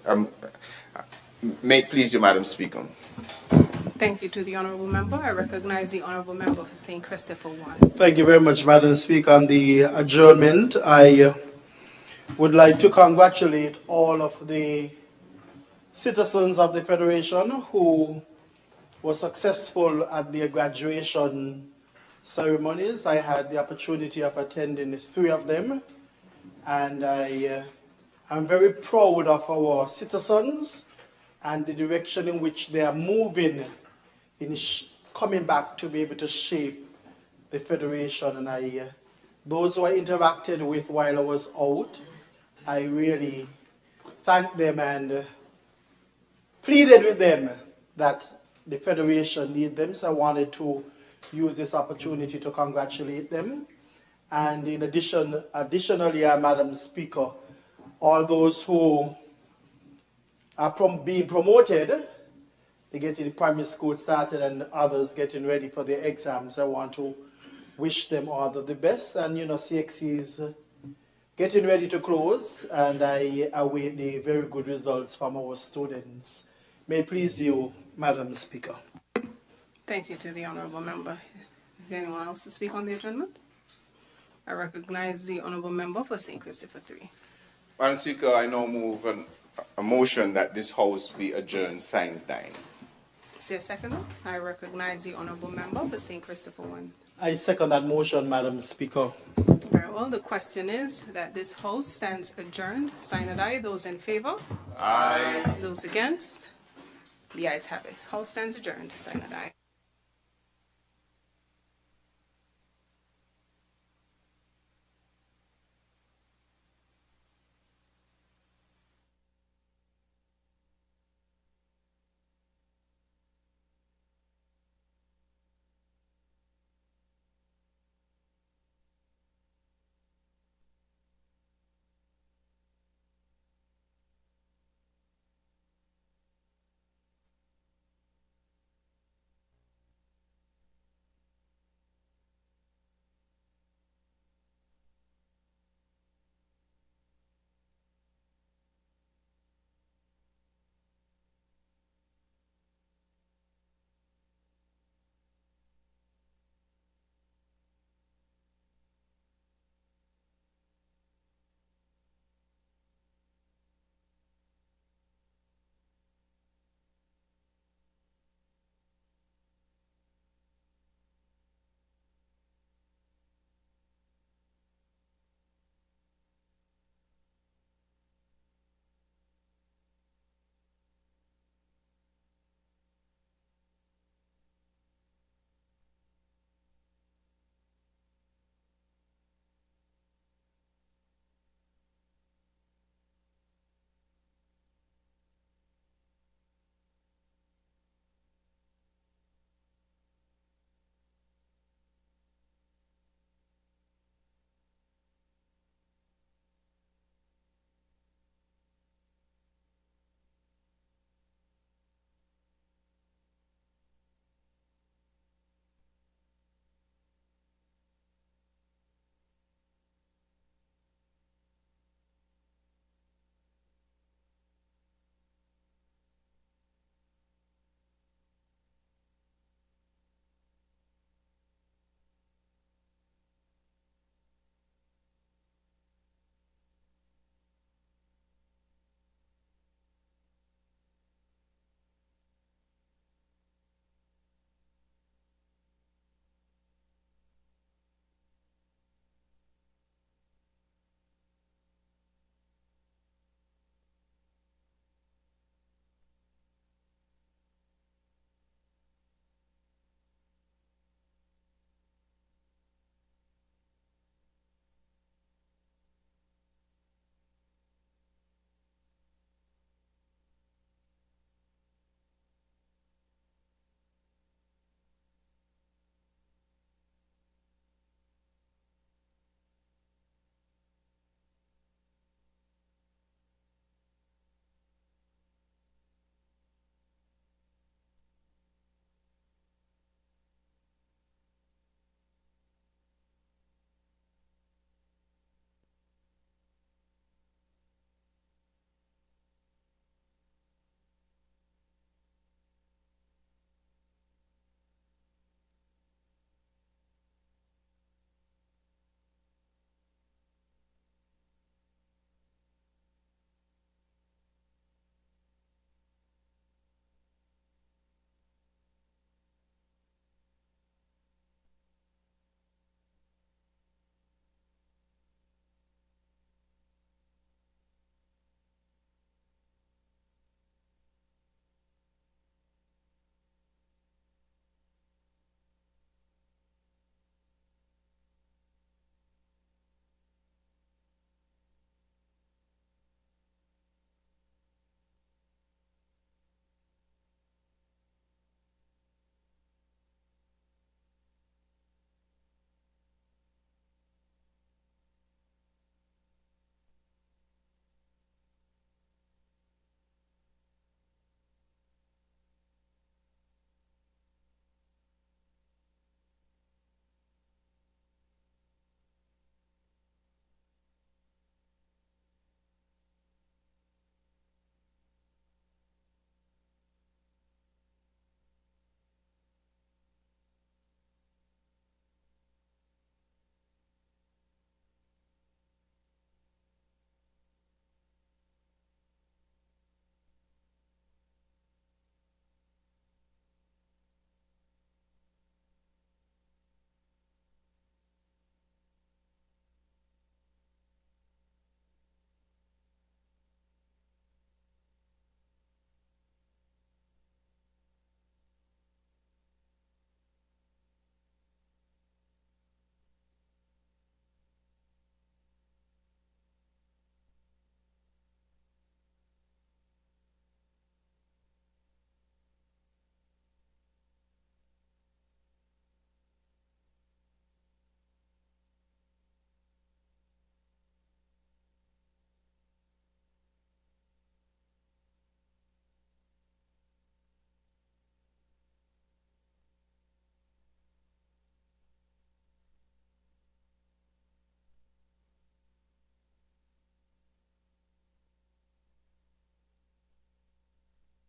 may it please you, Madam Speaker. Thank you to the Honourable Member. I recognize the Honourable Member for St. Christopher 1. Thank you very much, Madam Speaker. On the adjournment, I would like to congratulate all of the citizens of the Federation who were successful at their graduation ceremonies. I had the opportunity of attending 3 of them, and I am very proud of our citizens and the direction in which they are moving in coming back to be able to shape the Federation. And those who I interacted with while I was out, I really thanked them and pleaded with them that the Federation needs them. So I wanted to use this opportunity to congratulate them. And in additionally, Madam Speaker, all those who are being promoted, they getting the primary school started and others getting ready for their exams. I want to wish them all the best. And CXC is getting ready to close, and I await the very good results from our students. May it please you, Madam Speaker. Thank you to the Honourable Member. Is there anyone else to speak on the adjournment? I recognize the Honourable Member for St. Christopher 3. Madam Speaker, I now move a motion that this House be adjourned #9. Is there a second? I recognize the Honourable Member for St. Christopher 1. I second that motion, Madam Speaker. Very well. The question is that this House stands adjourned. Aye. Those in favour? Aye. Those against? The ayes have it. House stands adjourned. Aye.